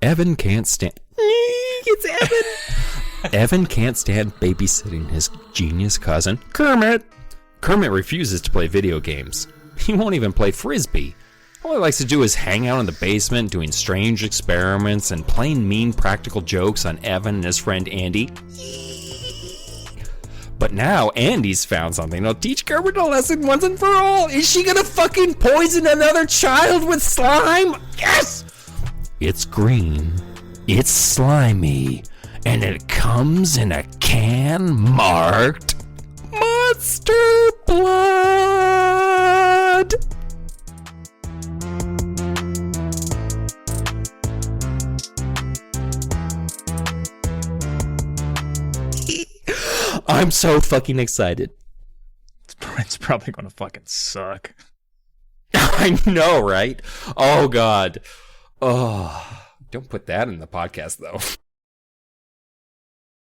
Evan can't stand... It's Evan! Evan can't stand babysitting his genius cousin, Kermit. Kermit refuses to play video games. He won't even play Frisbee. All he likes to do is hang out in the basement doing strange experiments and playing mean practical jokes on Evan and his friend Andy. But now Andy's found something that'll teach Kermit a lesson once and for all. Is she gonna fucking poison another child with slime? Yes! It's green. It's slimy. And it comes in a can marked Monster Blood! I'm so fucking excited. It's probably gonna fucking suck. I know, right? Oh, God. Oh, don't put that in the podcast, though.